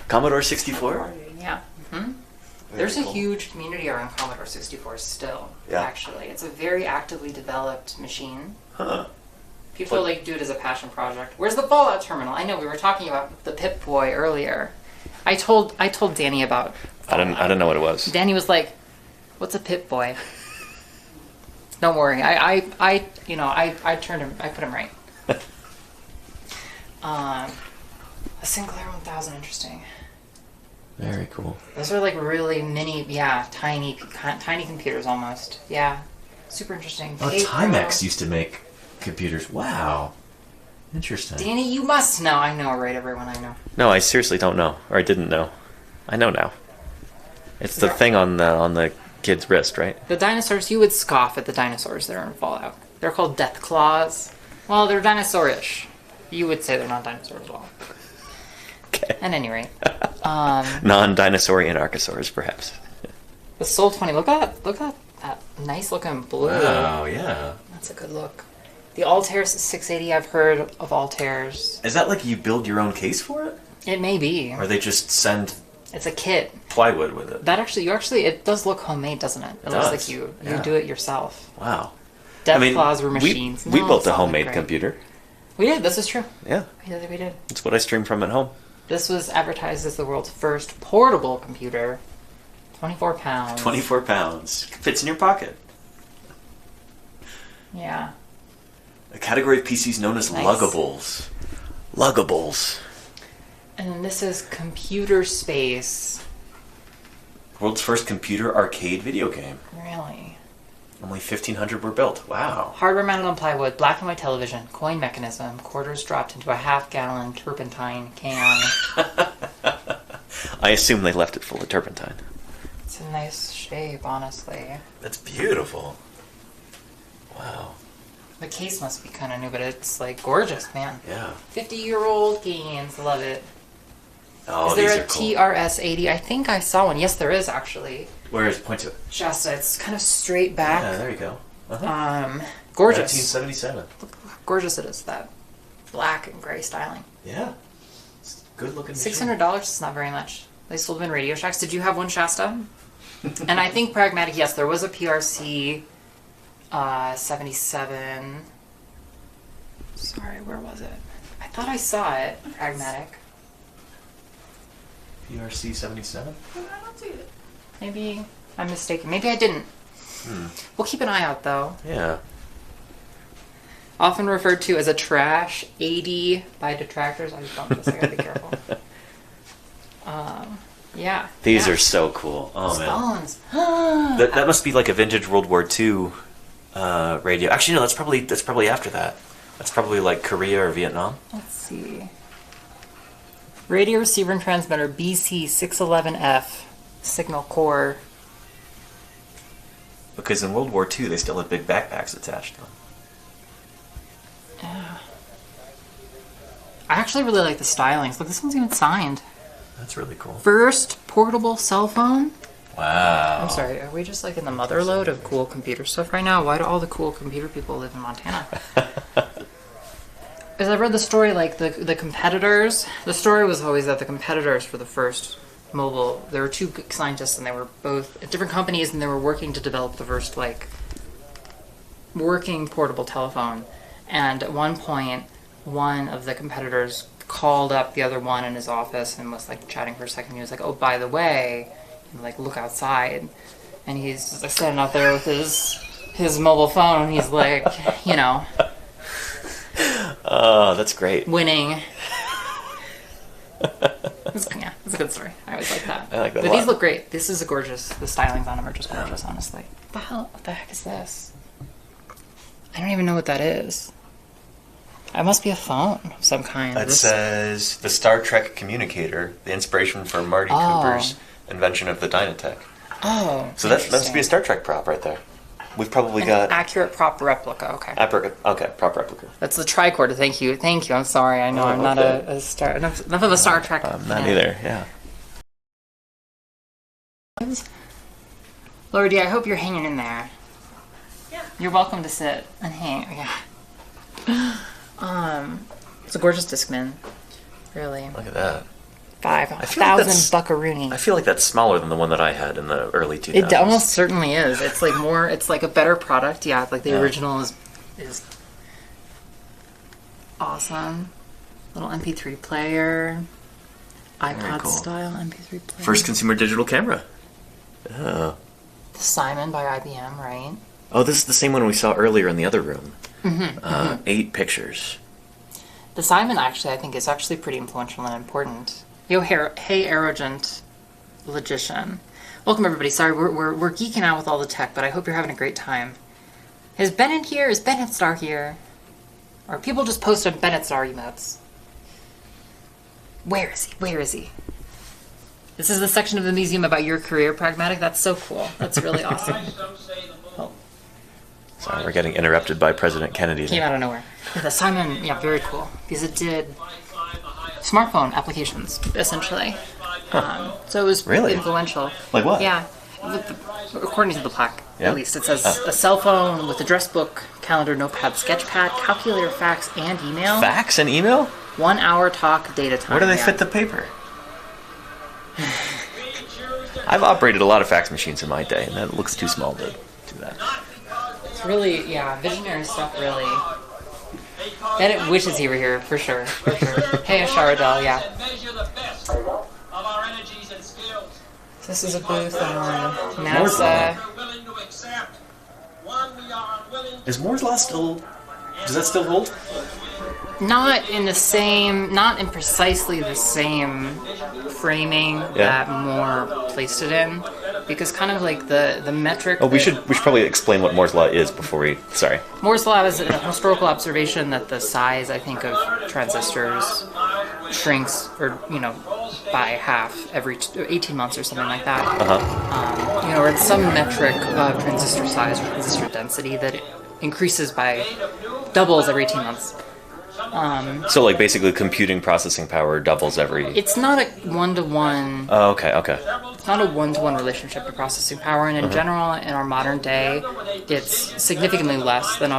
Commodore 64. Yeah. Mm-hmm. There's a huge community around Commodore 64 still. Yeah. Actually, it's a very actively developed machine. Huh. People like do it as a passion project. Where's the Fallout terminal? I know we were talking about the Pip-Boy earlier. I told Danny about. I don't know what it was. Danny was like, "What's a Pip-Boy?" Don't worry, I turned him. I put him right. A Sinclair 1000, interesting. Very cool. Those are like really mini, tiny computers almost. Yeah, super interesting. Oh, Hey, Timex bro. used to make computers. Wow. Interesting. Danny, you must know. I know, right? Everyone I know. No, I seriously don't know, or I didn't know. I know now. It's the thing on the kid's wrist, right? The dinosaurs, you would scoff at the dinosaurs that are in Fallout. They're called death claws. Well, they're dinosaurish. You would say they're not dinosaurs as well. Okay. At any rate. Non-dinosaurian archosaurs, perhaps. The Soul 20, look at that nice looking blue. Wow, yeah. That's a good look. The Altair 680, I've heard of Altairs. Is that like you build your own case for it? It may be. Or they just send It's a kit. plywood with it? That actually, it does look homemade, doesn't it? It looks does. like you Yeah. do it yourself. Wow. Death claws were machines. We No, built it's a not that homemade great. computer. We did, this is true. Yeah. We did. That's what I stream from at home. This was advertised as the world's first portable computer. 24 pounds. 24 pounds. Fits in your pocket. Yeah. A category of PCs known as Nice. luggables. Luggables. And then this is Computer Space. World's first computer arcade video game. Really? Only 1,500 were built. Wow. Hardware mounted on plywood, black and white television, coin mechanism, quarters dropped into a half-gallon turpentine can. I assume they left it full of turpentine. It's a nice shape, honestly. That's beautiful. Wow. The case must be kind of new, but it's like gorgeous, man. Yeah. 50-year-old games, love it. Oh, is there these a are cool. TRS-80? I think I saw one. Yes, there is actually. Where is it? Point to it. Shasta, it's kind of straight back. Yeah, there you go. Uh-huh. Gorgeous. 1977. Look how gorgeous it is, that black and gray styling. Yeah. It's a good looking machine. $600 is not very much. They sold them in Radio Shacks. Did you have one, Shasta? And I think Pragmatic, yes, there was a PRC 77. Sorry, where was it? I thought I saw it. Pragmatic. PRC 77? I don't see it. Maybe I'm mistaken. Maybe I didn't. We'll keep an eye out, though. Yeah. Often referred to as a trash 80 by detractors. I just don't just I gotta be careful. Yeah. These yeah. are so cool. Oh, man. Stones. That must be like a vintage World War II radio. Actually, no, that's probably after that. That's probably like Korea or Vietnam. Let's see. Radio receiver and transmitter BC611F signal core. Because in World War II, they still had big backpacks attached to them. Yeah. I actually really like the stylings. Look, this one's even signed. That's really cool. First portable cell phone. Wow. I'm sorry, are we just like in the mother lode of cool computer stuff right now? Why do all the cool computer people live in Montana? As I read the story, like the competitors, the story was always that the competitors for the first mobile, there were two scientists and they were both at different companies and they were working to develop the first like working portable telephone. And at one point, one of the competitors called up the other one in his office and was like chatting for a second. He was like, "Oh, by the way," and, like, look outside, and he's just, like, standing out there with his mobile phone. And he's like, you know, oh, that's great. winning. It's a good story. I always like that. I like that But a lot. these look great. This is a gorgeous. The stylings on them are just gorgeous, honestly. What the heck is this? I don't even know what that is. It must be a phone of some kind. It says the Star Trek communicator, the inspiration for Marty Cooper's invention of the Dynatech. Oh, so that must be a Star Trek prop right there. We've probably got accurate prop replica. Okay. Okay, prop replica. That's the tricorder. Thank you. I'm sorry. I know I'm not a star enough of a Star Trek. Not either. Yeah. Laurdee, I hope you're hanging in there. Yeah. You're welcome to sit and hang. Yeah. It's a gorgeous Discman. Really. Look at that. 5,000 buckaroony. I feel like that's smaller than the one that I had in the early 2000s. It almost certainly is. It's like more. It's like a better product. Yeah, like the original is awesome. Little MP3 player, iPod style MP3 player. First consumer digital camera. Oh. The Simon by IBM, right? Oh, this is the same one we saw earlier in the other room. 8 pictures. The Simon actually, I think, is actually pretty influential and important. Yo, hey, arrogant logician. Welcome, everybody. Sorry, we're geeking out with all the tech, but I hope you're having a great time. Is Bennett here? Is Bennett Star here? Or people just posted Bennett Star emotes. Where is he? Where is he? This is the section of the museum about your career, Pragmatic. That's so cool. That's really awesome. Oh. Sorry, we're getting interrupted by President Kennedy. Came out of nowhere. Yeah, the Simon, yeah, very cool. Because it did smartphone applications, essentially. So it was really influential. Like what? Yeah. According to the plaque, at least. It says a cell phone with address book, calendar, notepad, sketchpad, calculator, fax, and email. Fax and email? 1 hour talk, data time. Where do they fit the paper? I've operated a lot of fax machines in my day, and that looks too small to do that. It's really, visionary stuff, really. Bennett wishes he were here, for sure, for sure. Hey, Asharadel, yeah. This is a booth on NASA. Is Moore's Law still... Does that still hold? Not in precisely the same framing that Moore placed it in, because kind of like the metric. Oh, we should probably explain what Moore's Law is before we. Sorry. Moore's Law is a historical observation that the size, I think, of transistors shrinks, or by half every 18 months or something like that. Or it's some metric of transistor size or transistor density that increases by doubles every 18 months. So, like, basically computing processing power doubles every... It's not a one-to-one... Oh, okay. It's not a one-to-one relationship to processing power, and in general, in our modern day, it's significantly less than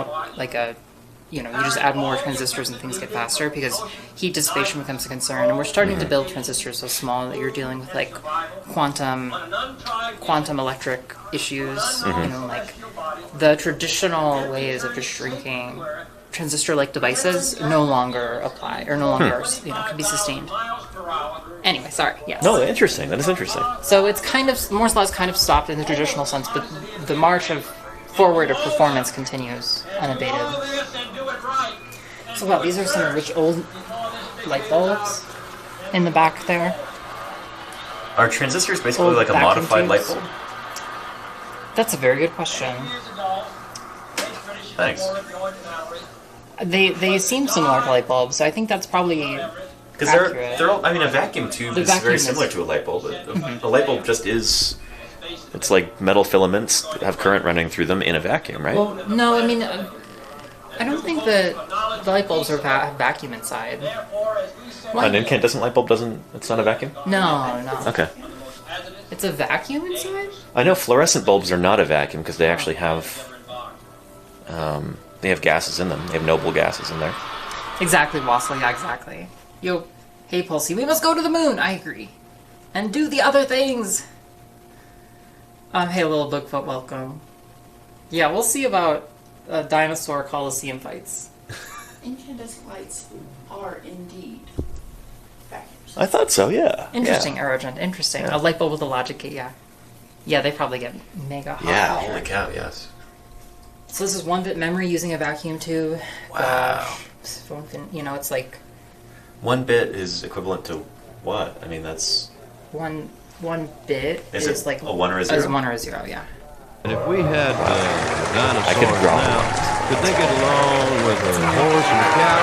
you just add more transistors and things get faster, because heat dissipation becomes a concern, and we're starting to build transistors so small that you're dealing with, like, quantum electric issues, like, the traditional ways of just shrinking transistor-like devices no longer apply, or no longer, can be sustained. Anyway, sorry, yes. No, interesting. That is interesting. So it's Moore's Law is kind of stopped in the traditional sense, but the march forward of performance continues unabated. So these are some rich old light bulbs in the back there. Are transistors basically like a modified light bulb? That's a very good question. Thanks. They seem similar to light bulbs, so I think that's probably because they're all, a vacuum tube is very similar to a light bulb. A light bulb just is. It's like metal filaments that have current running through them in a vacuum, right? Well, no, I don't think that the light bulbs have vacuum inside. An incandescent light bulb it's not a vacuum? No. Okay. It's a vacuum inside? I know fluorescent bulbs are not a vacuum because they actually have they have gases in them. They have noble gases in there. Exactly, Wassel. Yeah, exactly. Yo, hey, Pulsey, we must go to the moon. I agree. And do the other things. Hey, little Bigfoot, welcome. Yeah, we'll see about dinosaur Coliseum fights. Incandescent lights are indeed vacuums. I thought so, yeah. Interesting, Arrogant. Interesting. A light bulb with a logic gate, yeah. Yeah, they probably get mega hot. Yeah, holy cow, yes. So this is 1-bit memory using a vacuum tube. Wow. It's like... 1 bit is equivalent to what? I mean, that's... One bit is like... a 1 or a 0? Is 1 or a 0, yeah. And if we had dinosaurs I could draw now, Could they get along with a horse and a cow?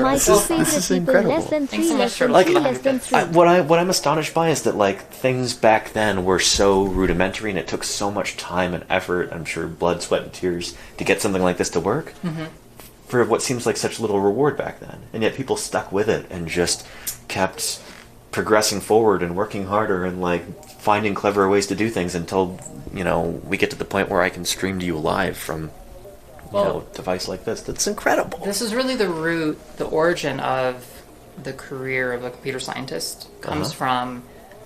My This is favorite people incredible. less than Thanks 3, so much less for than like 2, less than 3. what I'm astonished by is that like things back then were so rudimentary and it took so much time and effort, I'm sure blood, sweat, and tears to get something like this to work for what seems like such little reward back then, and yet people stuck with it and just kept progressing forward and working harder and like finding cleverer ways to do things until we get to the point where I can stream to you live from a device like this. That's incredible. This is really the origin of the career of a computer scientist comes from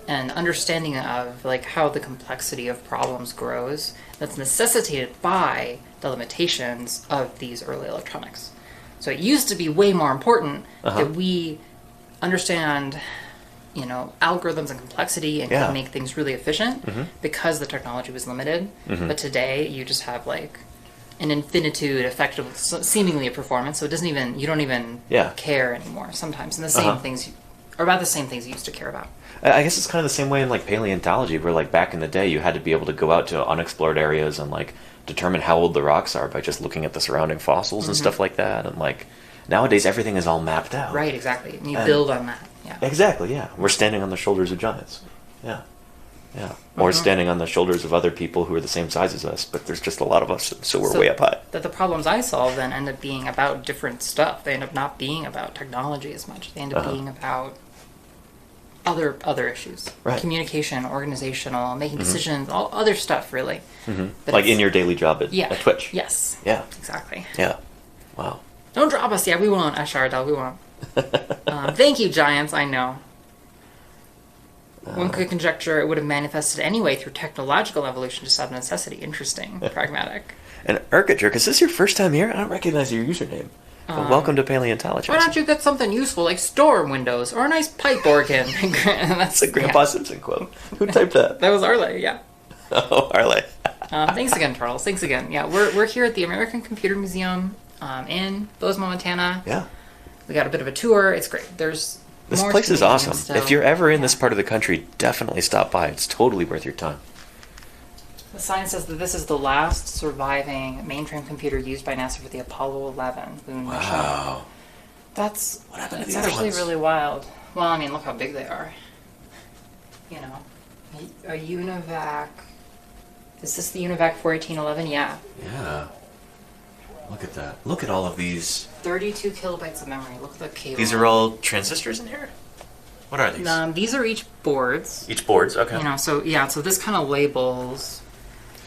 an understanding of like how the complexity of problems grows that's necessitated by the limitations of these early electronics. So it used to be way more important that we understand algorithms and complexity and can make things really efficient because the technology was limited. But today you just have like an infinitude effect of seemingly a performance, so you don't even care anymore sometimes. And the same things are about the same things you used to care about. I guess it's kind of the same way in like paleontology, where like back in the day you had to be able to go out to unexplored areas and like determine how old the rocks are by just looking at the surrounding fossils and stuff like that. And like nowadays everything is all mapped out. Right, exactly. And you build on that. Yeah. Exactly, yeah. We're standing on the shoulders of giants. Yeah. Yeah. Or standing on the shoulders of other people who are the same size as us, but there's just a lot of us, so we're way up high. That the problems I solve then end up being about different stuff. They end up not being about technology as much. They end up being about other issues. Right. Communication, organizational, making decisions, all other stuff, really. But Like in your daily job at Twitch. Yes. Yeah. Exactly. Yeah. Wow. Don't drop us. Yeah, we won't, Ashardal, we won't. Thank you, Giants, I know. One could conjecture it would have manifested anyway through technological evolution just out of necessity. Interesting. Pragmatic. And Urkajerk, is this your first time here? I don't recognize your username. But welcome to Paleontologizing. Why don't you get something useful like storm windows or a nice pipe organ? That's a Grandpa Simpson quote. Who typed that? That was Arle, yeah. Oh, Arle. Thanks again, Charles. Thanks again. Yeah, we're here at the American Computer Museum in Bozeman, Montana. Yeah. We got a bit of a tour. It's great. This place is awesome. If you're ever in this part of the country, definitely stop by. It's totally worth your time. The sign says that this is the last surviving mainframe computer used by NASA for the Apollo 11 moon mission. Wow. That's the actually really wild. Well, I mean, look how big they are. A UNIVAC. Is this the UNIVAC 41811? Yeah. Yeah. Look at that. Look at all of these. 32 kilobytes of memory. Look at the cable. These are all transistors in here? What are these? These are each boards. Each boards, okay. So this kind of labels.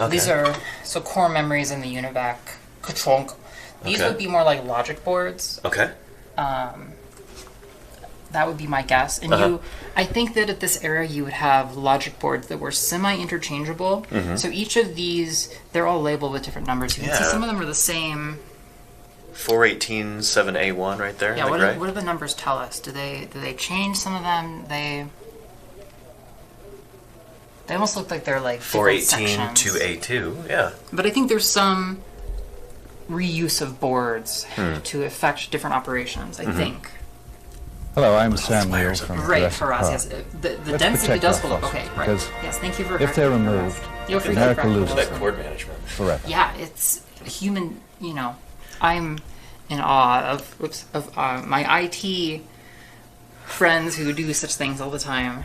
Okay. These are core memories in the UNIVAC Kachonk. These would be more like logic boards. Okay. That would be my guess. And I think that at this era you would have logic boards that were semi-interchangeable. So each of these, they're all labeled with different numbers. You can see some of them are the same. 4187A1 right there. Yeah, what do the numbers tell us? Do they change some of them? They almost look like they're like 418 to A2, yeah. But I think there's some reuse of boards to affect different operations, I think. Hello, I'm Sam Neill from Right, Faraz, yes. The density does hold up. Okay, right. Yes, thank you for if they're removed, America loses that cord management forever. Yeah, it's human, I'm in awe of my IT friends who do such things all the time.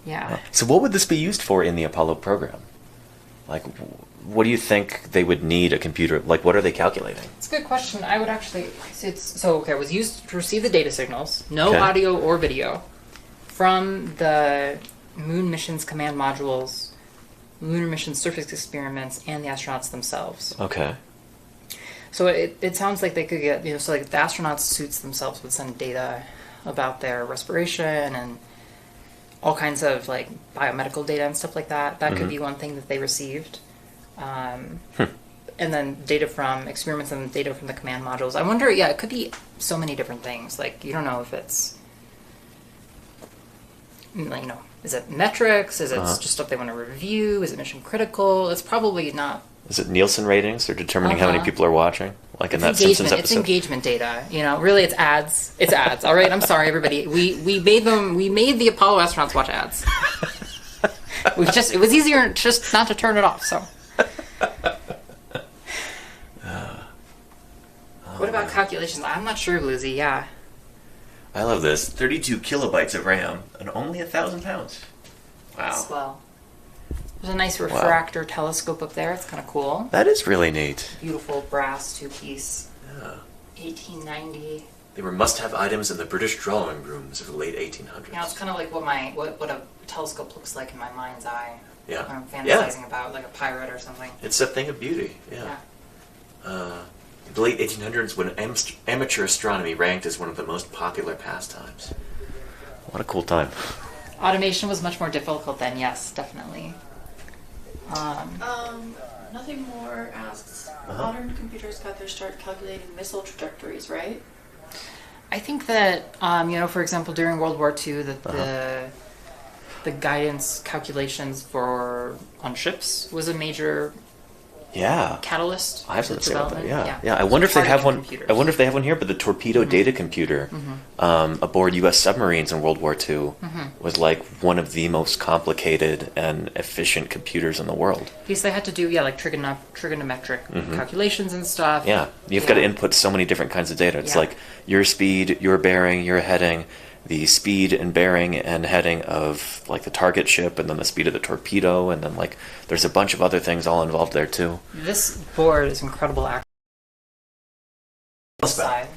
Yeah. So what would this be used for in the Apollo program? Like, what do you think they would need a computer? Like, what are they calculating? It's a good question. I would actually... it was used to receive the data signals, no audio or video, from the moon mission's command modules, lunar mission surface experiments, and the astronauts themselves. Okay. So it sounds like they could get... so like the astronauts' suits themselves would send data about their respiration and all kinds of like biomedical data and stuff like that. That could be one thing that they received. And then data from experiments and data from the command modules. I wonder, it could be so many different things. Like, you don't know if it's, is it metrics? Is it just stuff they want to review? Is it mission critical? It's probably not. Is it Nielsen ratings? They're determining how many people are watching? Like in that Simpsons episode? It's engagement data. Really, it's ads. It's ads. All right, I'm sorry, everybody. We made the Apollo astronauts watch ads. It was easier just not to turn it off, so. What about calculations? I'm not sure, Bluesy. Yeah. I love this. 32 kilobytes of RAM and only 1,000 pounds. Wow. Swell. There's a nice refractor telescope up there. It's kind of cool. That is really neat. Beautiful brass two-piece. Yeah. 1890. They were must-have items in the British drawing rooms of the late 1800s. You know, it's kind of like what a telescope looks like in my mind's eye. Yeah. When I'm fantasizing about like a pirate or something. It's a thing of beauty. Yeah. The late 1800s, when amateur astronomy ranked as one of the most popular pastimes. What a cool time. Automation was much more difficult then. Yes, definitely. Nothing more asks. Modern computers got their start calculating missile trajectories, right? I think that for example, during World War II, that the guidance calculations on ships was a major catalyst. I have something to say about that. Yeah. I wonder if they have one. Computers. I wonder if they have one here. But the torpedo data computer aboard U.S. submarines in World War II was like one of the most complicated and efficient computers in the world. Because they had to do like trigonometric calculations and stuff. Yeah, you've got to input so many different kinds of data. It's like your speed, your bearing, your heading, the speed and bearing and heading of like the target ship, and then the speed of the torpedo, and then like there's a bunch of other things all involved there too. This board is incredible. Side,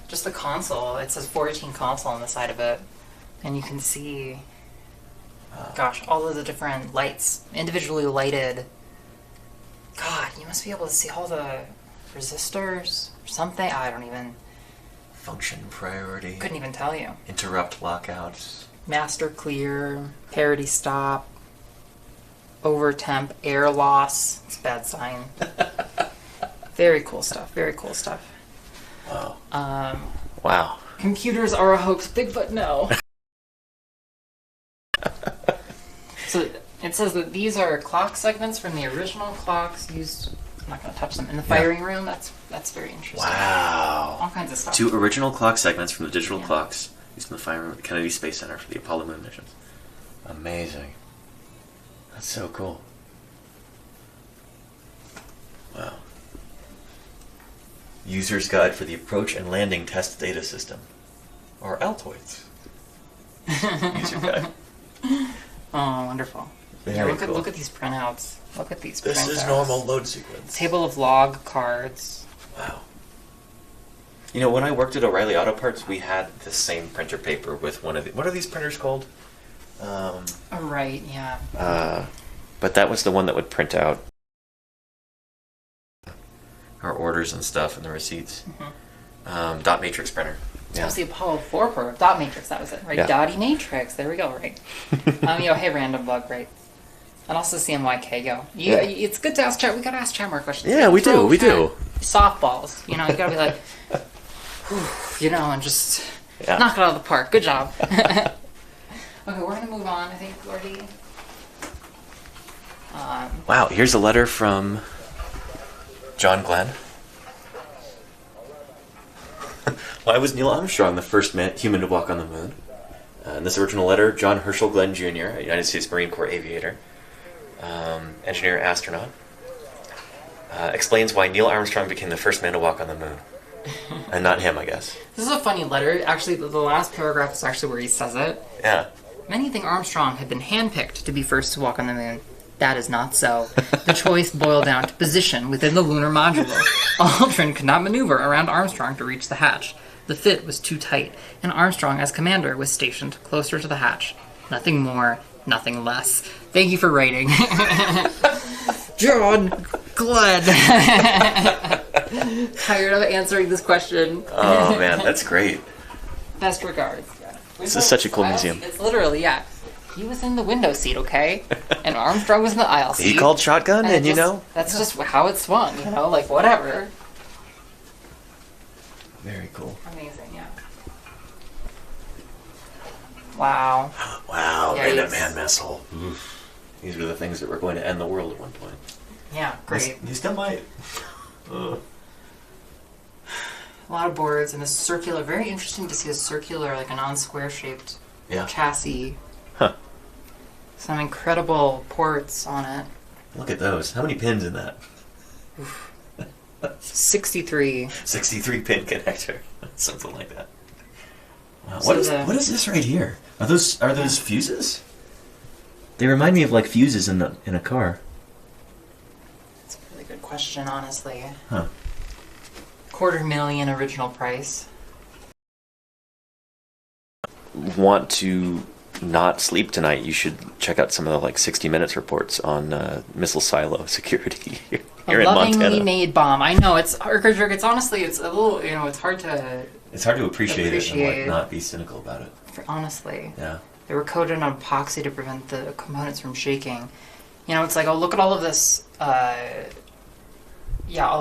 just the console. It says 418 console on the side of it, and you can see, all of the different lights, individually lighted. God, you must be able to see all the resistors or something. I don't even. Function priority. Couldn't even tell you. Interrupt lockout. Master clear, parity stop, over temp, air loss. It's a bad sign. Very cool stuff. Very cool stuff. Wow. Wow. Computers are a hoax. Bigfoot, no. So it says that these are clock segments from the original clocks used. I'm not going to touch them. In the firing room, that's very interesting. Wow. All kinds of stuff. 2 original clock segments from the digital clocks used in the firing room at the Kennedy Space Center for the Apollo moon missions. Amazing. That's so cool. Wow. User's Guide for the Approach and Landing Test Data System. Or Altoids. User Guide. Oh, wonderful. Very cool. Look at these printouts. Look at these printouts. This is normal load sequence. Table of log cards. Wow. You know, when I worked at O'Reilly Auto Parts, we had the same printer paper with one of the... What are these printers called? Right, yeah. But that was the one that would print out our orders and stuff and the receipts. Dot matrix printer. That was the Apollo 4 program. Dot matrix, that was it, right? Yeah. Dotty matrix, there we go, right? Hey, random bug, right? And also CMYK, It's good to ask chat. We gotta ask chat more questions. Yeah, we do. Softballs, you gotta be like, and just knock it out of the park. Good job. Okay, we're gonna move on, I think, laurdee. Wow, here's a letter from John Glenn. Why was Neil Armstrong the first human to walk on the moon? In this original letter, John Herschel Glenn Jr., a United States Marine Corps aviator, engineer, astronaut, explains why Neil Armstrong became the first man to walk on the moon. And not him, I guess. This is a funny letter. Actually, the last paragraph is actually where he says it. Yeah. Many think Armstrong had been handpicked to be first to walk on the moon. That is not so. The choice boiled down to position within the lunar module. Aldrin could not maneuver around Armstrong to reach the hatch. The fit was too tight, and Armstrong, as commander, was stationed closer to the hatch. Nothing more, nothing less. Thank you for writing. John Glenn. Tired of answering this question. Oh, man, that's great. Best regards. This is such a cool museum. It's literally, he was in the window seat, okay? And Armstrong was in the aisle seat. He called shotgun, and That's just how it swung, like whatever. Very cool. Amazing, yeah. Wow. Wow, Minuteman Man missile. These were the things that were going to end the world at one point. Yeah, great. You still might. A lot of boards and a circular, very interesting to see a circular, like a non-square shaped chassis. Huh. Some incredible ports on it. Look at those. How many pins in that? 63. 63 pin connector. Something like that. Wow. So What is this right here? Are those fuses? They remind me of like fuses in a car. That's a really good question, honestly. Huh. $250,000 original price. Want to not sleep tonight, you should check out some of the like 60 Minutes reports on missile silo security here in Lovingly Montana. made bomb. I know it's honestly it's a little it's hard to appreciate it and like not be cynical about it. Honestly. Yeah. They were coated in epoxy to prevent the components from shaking. It's like, oh, look at all of this all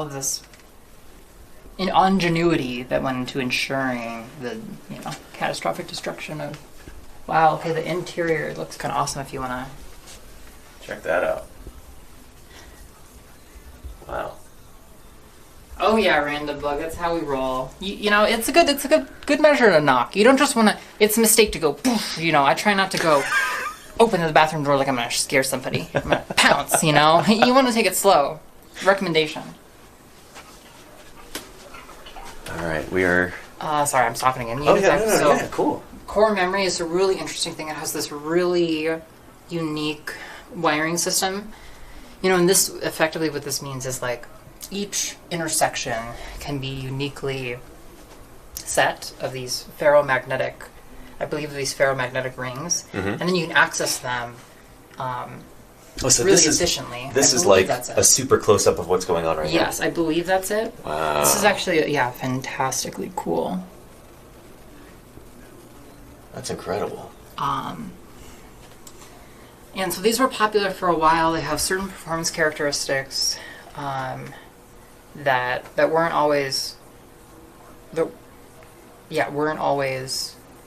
of this ingenuity that went into ensuring the catastrophic destruction of. Wow, okay, the interior looks kind of awesome if you want to check that out. Wow. Oh yeah, random bug. That's how we roll. It's a good measure to knock. You don't just want to. It's a mistake to go. Poof, I try not to go. Open the bathroom door like I'm gonna scare somebody. I'm gonna pounce. You want to take it slow. Recommendation. All right, we are. Sorry, I'm stopping again. Yeah, cool. Core memory is a really interesting thing. It has this really unique wiring system. And this effectively what this means is like each intersection can be uniquely set of these ferromagnetic rings, and then you can access them really efficiently. This is like a super close up of what's going on right now. Yes, I believe that's it. Wow. This is actually fantastically cool. That's incredible. And so these were popular for a while. They have certain performance characteristics that weren't always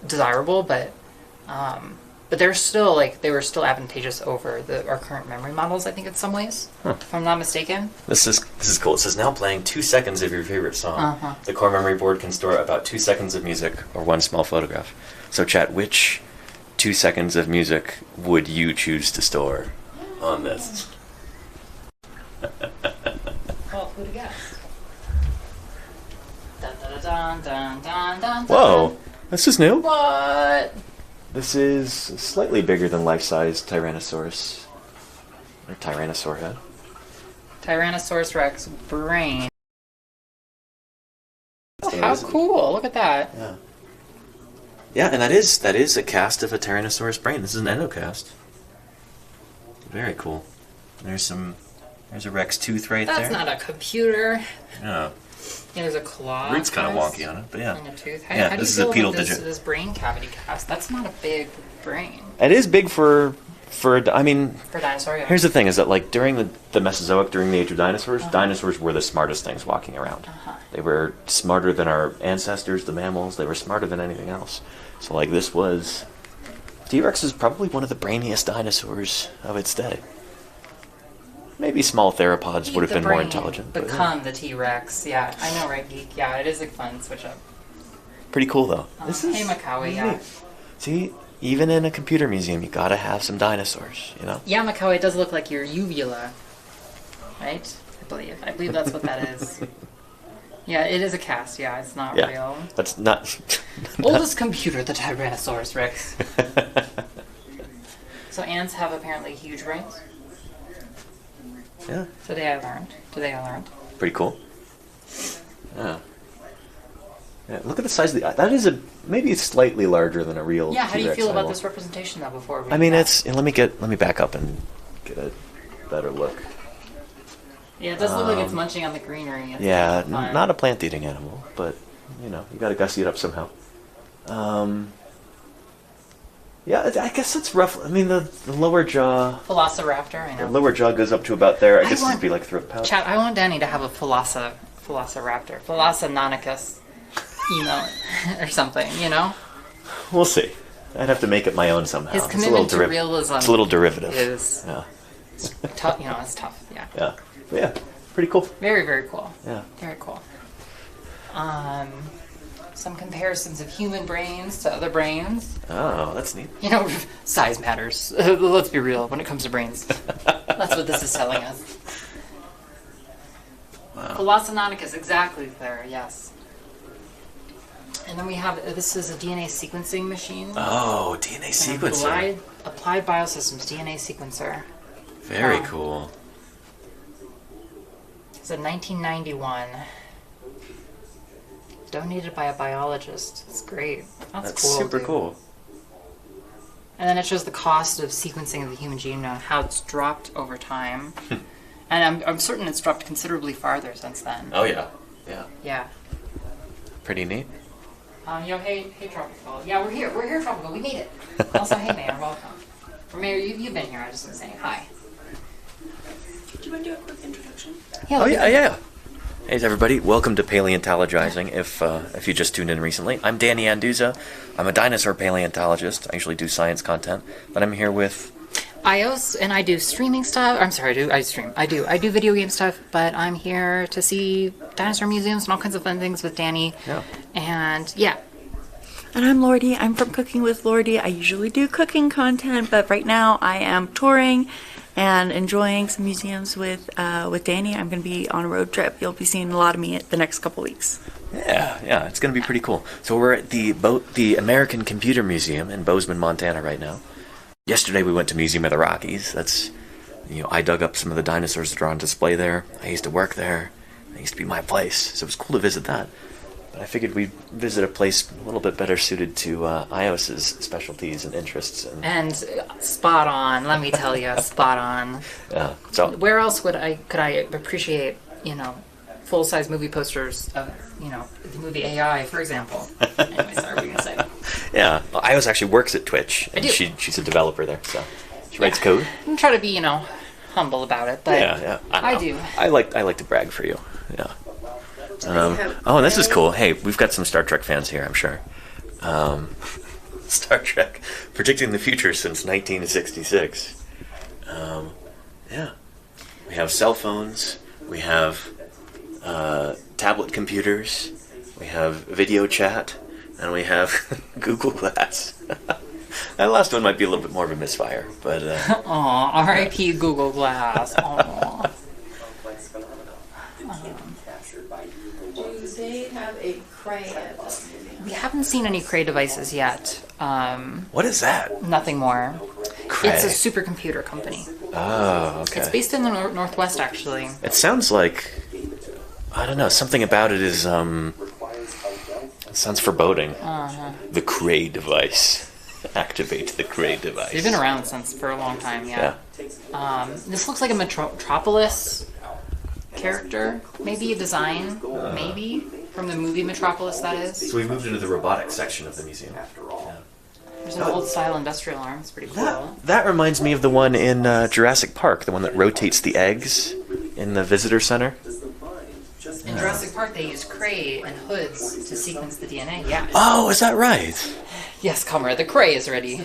desirable, but they're still they were still advantageous over our current memory models. I think in some ways, if I'm not mistaken. This is cool. It says now playing 2 seconds of your favorite song. The core memory board can store about 2 seconds of music or one small photograph. So, chat, which 2 seconds of music would you choose to store on this? Well, who'd have guessed? Dun, dun, dun, dun, dun, dun, Whoa, this is new. What? This is slightly bigger than life-size Tyrannosaurus. Or Tyrannosaur head. Tyrannosaurus Rex brain. Oh, how cool! Look at that. Yeah. Yeah, and that is a cast of a Tyrannosaurus brain. This is an endocast. Very cool. There's a Rex tooth right there. That's not a computer. No. Yeah, there's a claw. Root's kind of wonky on it, but yeah. And a tooth. How this is a pedal digit. This brain cavity cast. That's not a big brain. It is big for dinosaur, yeah. Here's the thing, is that like during the Mesozoic, during the age of dinosaurs, dinosaurs were the smartest things walking around. They were smarter than our ancestors, the mammals. They were smarter than anything else. So like this was... T-Rex is probably one of the brainiest dinosaurs of its day. Maybe small theropods would have been more intelligent. Become the T-Rex, yeah. I know, right, Geek? Yeah, it is a fun switch up. Pretty cool, though. Hey, Macaulay, yeah. See, even in a computer museum, you gotta have some dinosaurs, Yeah, Macaulay, it does look like your uvula, right? I believe that's what that is. Yeah, it is a cast, yeah, it's not real. That's not... Oldest computer, the Tyrannosaurus Rex. So ants have apparently huge brains. Yeah. Today I learned. Pretty cool. Yeah. Yeah, look at the size of the... That is maybe slightly larger than a real Yeah, how do you T-Rex feel about eyeball. this representation, though, before we... I mean, it's... Let me back up and get a better look. Yeah, it does look like it's munching on the greenery. It's Yeah, fun. not a plant-eating animal, but, you gotta gussy it up somehow. Yeah, I guess it's rough. I mean, the lower jaw... Velociraptor, I know. The lower jaw goes up to about there. I guess it'd be like throat pouch. Chat, I want Danny to have a Velociraptor. Velocinonicus emote. Or something, We'll see. I'd have to make it my own somehow. His commitment to realism it's a little derivative. Is yeah. Tough, it's tough, yeah. Yeah. But yeah, pretty cool. Very, very cool. Yeah. Very cool. Some comparisons of human brains to other brains. Oh, that's neat. Size matters. Let's be real when it comes to brains. That's what this is telling us. Wow. Velocinonicus, exactly there, yes. And then we have, this is a DNA sequencing machine. Oh, DNA sequencer. Applied Biosystems DNA sequencer. Very cool. It's a 1991. Donated by a biologist. That's great. That's cool. Super dude. cool. And then it shows the cost of sequencing of the human genome, how it's dropped over time. And I'm certain it's dropped considerably farther since then. Oh yeah, yeah. Yeah. Pretty neat. Hey Tropical. Yeah, we're here, Tropical. We made it. Also, hey Mayor, welcome. Or Mayor, you've been here. I just was saying hi. Do you want to do a quick introduction? Yeah. Yeah. Hey everybody, welcome to Paleontologizing. If you just tuned in recently, I'm Danny Anduza. I'm a dinosaur paleontologist. I usually do science content, but I'm here with iios, and I do streaming stuff. I'm sorry, I stream. I do video game stuff, but I'm here to see dinosaur museums and all kinds of fun things with Danny. Yeah. And yeah. And I'm Laurdee. I'm from Cooking with Laurdee. I usually do cooking content, but right now I am touring and enjoying some museums with Danny. I'm going to be on a road trip. You'll be seeing a lot of me the next couple weeks. Yeah, it's going to be pretty cool. So we're at the American Computer Museum in Bozeman, Montana right now. Yesterday we went to Museum of the Rockies. That's, I dug up some of the dinosaurs that are on display there. I used to work there. It used to be my place, so it was cool to visit that. But I figured we'd visit a place a little bit better suited to iios's specialties and interests. And spot on, let me tell you, spot on. So where else could I appreciate, full-size movie posters of, the movie AI, for example. Anyway, sorry, what were you going to say? Yeah, well, iios actually works at Twitch, and she's a developer there, so she writes code. I'm trying to be, humble about it, but yeah, I do. I like to brag for you. Yeah. And this is cool. Hey, we've got some Star Trek fans here, I'm sure. Star Trek, predicting the future since 1966. Yeah. We have cell phones. We have tablet computers. We have video chat. And we have Google Glass. That last one might be a little bit more of a misfire, but... Aw, R.I.P. Google Glass. Aw. Do they have a Cray at this museum? We haven't seen any Cray devices yet. What is that? Nothing more. Cray. It's a supercomputer company. Oh, okay. It's based in the Northwest, actually. It sounds like... I don't know, something about it is, it sounds foreboding. The Cray device. Activate the Cray device. They've been around for a long time, yeah. This looks like a Metropolis character, maybe a design, maybe, from the movie Metropolis, that is. So we moved into the robotics section of the museum. Yeah. There's an old-style industrial arm, it's pretty cool. That reminds me of the one in Jurassic Park, the one that rotates the eggs in the visitor center. In Jurassic Park, they use Cray and hoods to sequence the DNA, yeah. Oh, is that right? Yes, comrade, the Cray is ready.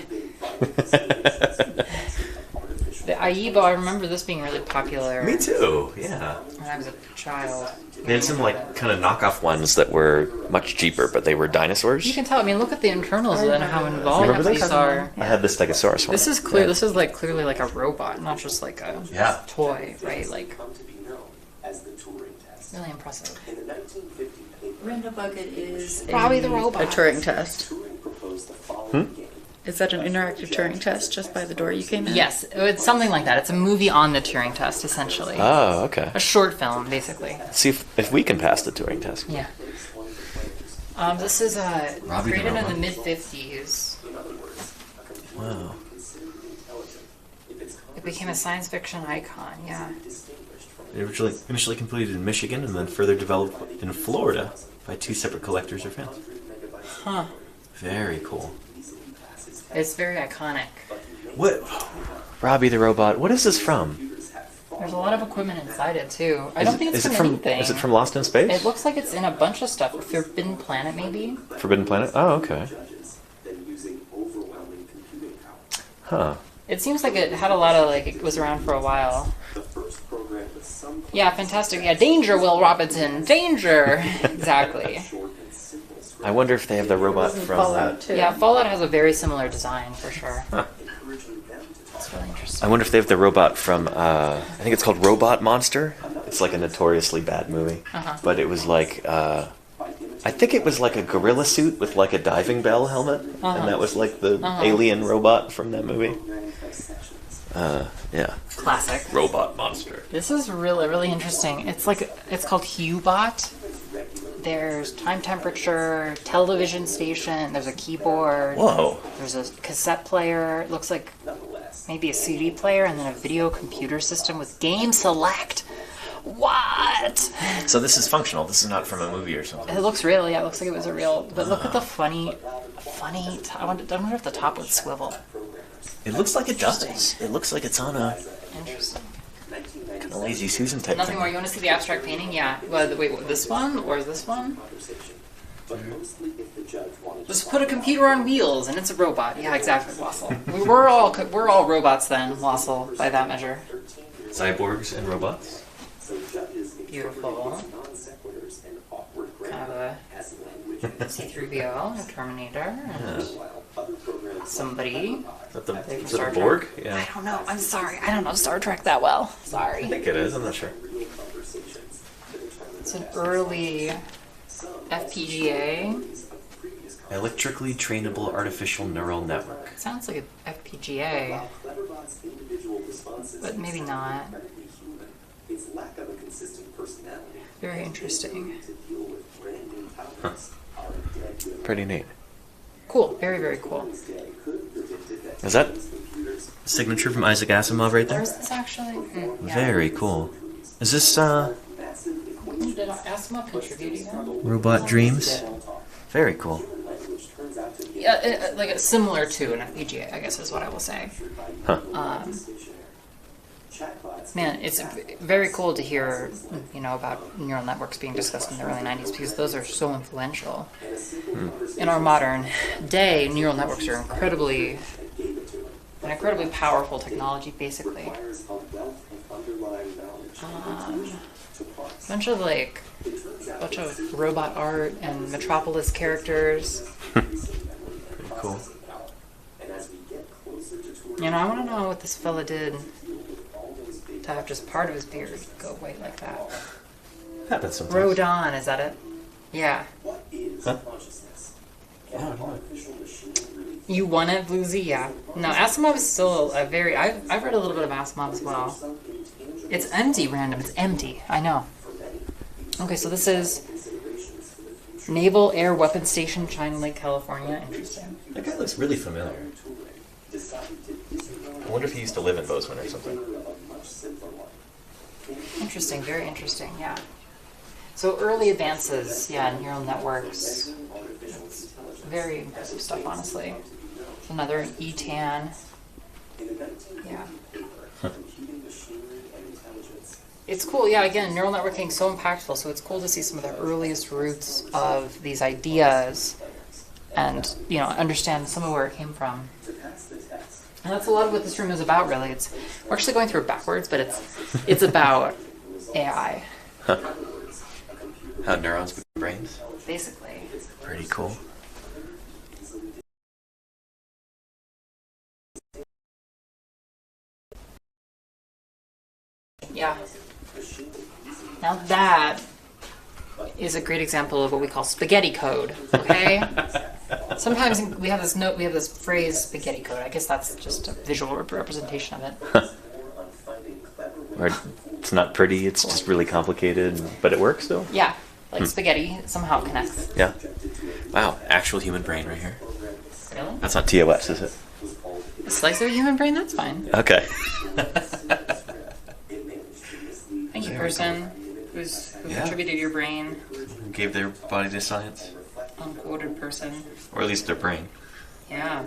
The Aibo, I remember this being really popular. Me too, yeah. When I was a child. They had some, kind of knockoff ones that were much cheaper, but they were dinosaurs. You can tell, look at the internals and how involved these are. I had the Stegosaurus one. This is clear. Yeah. This is, clearly like a robot, not just like a toy, right? Really impressive. Random Bucket is Robbie the robot. A Turing test. Hmm? Is that an interactive Turing test just by the door you came in? Yes, it's something like that. It's a movie on the Turing test, essentially. Oh, okay. A short film, basically. Let's see if we can pass the Turing test. Yeah. This is created in the mid-50s. Wow. It became a science fiction icon, yeah. It initially completed in Michigan and then further developed in Florida by two separate collectors or fans. Huh. Very cool. It's very iconic. What? Robbie the robot. What is this from? There's a lot of equipment inside it too. I don't think it's from anything. Is it from Lost in Space? It looks like it's in a bunch of stuff. Forbidden Planet, maybe? Forbidden Planet? Oh, okay. Huh. It seems like it had a lot of, it was around for a while. Yeah, fantastic. Yeah, danger, Will Robinson. Danger! Exactly. I wonder if they have the robot from Fallout too. Yeah, Fallout has a very similar design, for sure. Huh. It's really interesting. interesting. I wonder if they have the robot from, I think it's called Robot Monster. It's like a notoriously bad movie. But it was like, I think it was like a gorilla suit with like a diving bell helmet. And that was like the alien robot from that movie. Yeah. Classic. Robot Monster. This is really, really interesting. It's called Hubot. There's time temperature, television station, there's a keyboard. Whoa. There's a cassette player. It looks like maybe a CD player, and then a video computer system with game select. What? So this is functional. This is not from a movie or something. It looks real. Yeah, it looks like it was a real. But look at the funny. I wonder if the top would swivel. It looks like it does. It looks like it's on a Interesting. kind of Lazy Susan type Nothing thing. more. You want to see the abstract painting? Yeah. Well, wait, this one or this one? Just put a computer on wheels and it's a robot. Yeah, exactly, Wassel. We're all robots then, Wassel, by that measure. Cyborgs and robots. Beautiful. Kind of a C-3PO, a Terminator, and somebody. Is that the Borg? Yeah. I don't know. I'm sorry. I don't know Star Trek that well. Sorry. I think it is. I'm not sure. It's an early FPGA. Electrically trainable artificial neural network. It sounds like an FPGA, but maybe not. Very interesting. Huh. Pretty neat. Cool. Very, very cool. Is that a signature from Isaac Asimov right there? Where's this actually? Yeah. Very cool. Is this Did Asimov contribute even? Robot Dreams? Very cool. Yeah, like similar to an FPGA, I guess is what I will say. Huh. Man, it's very cool to hear, about neural networks being discussed in the early 90s because those are so influential. In our modern day, neural networks are an incredibly powerful technology, basically. Bunch of robot art and Metropolis characters. Pretty cool. I want to know what this fella did to have just part of his beard go white like that. Happens sometimes. Rodon, is that it? Yeah. Huh? You won it, Bluesy? Yeah. No, Asimov is still a very... I've read a little bit of Asimov as well. It's empty, random. It's empty. I know. Okay, so this is Naval Air Weapons Station, China Lake, California. Interesting. That guy looks really familiar. I wonder if he used to live in Bozeman or something. Interesting, very interesting, yeah. So early advances, in neural networks. It's very impressive stuff, honestly. Another ETAN. Yeah. It's cool, again, neural networking is so impactful, so it's cool to see some of the earliest roots of these ideas and, understand some of where it came from. And that's a lot of what this room is about, really. We're actually going through it backwards, but it's about AI. Huh. How neurons become brains? Basically. Pretty cool. Yeah. Now that is a great example of what we call spaghetti code, okay? Sometimes we have this phrase spaghetti code. I guess that's just a visual representation of it. Or it's not pretty, it's just really complicated, but it works though? Yeah, like spaghetti somehow connects. Yeah. Wow, actual human brain right here. Really? That's not TOS, is it? A slice of a human brain, that's fine. Okay. Thank you, person who contributed your brain. Gave their body to science. Unquoted person. Or at least their brain. Yeah.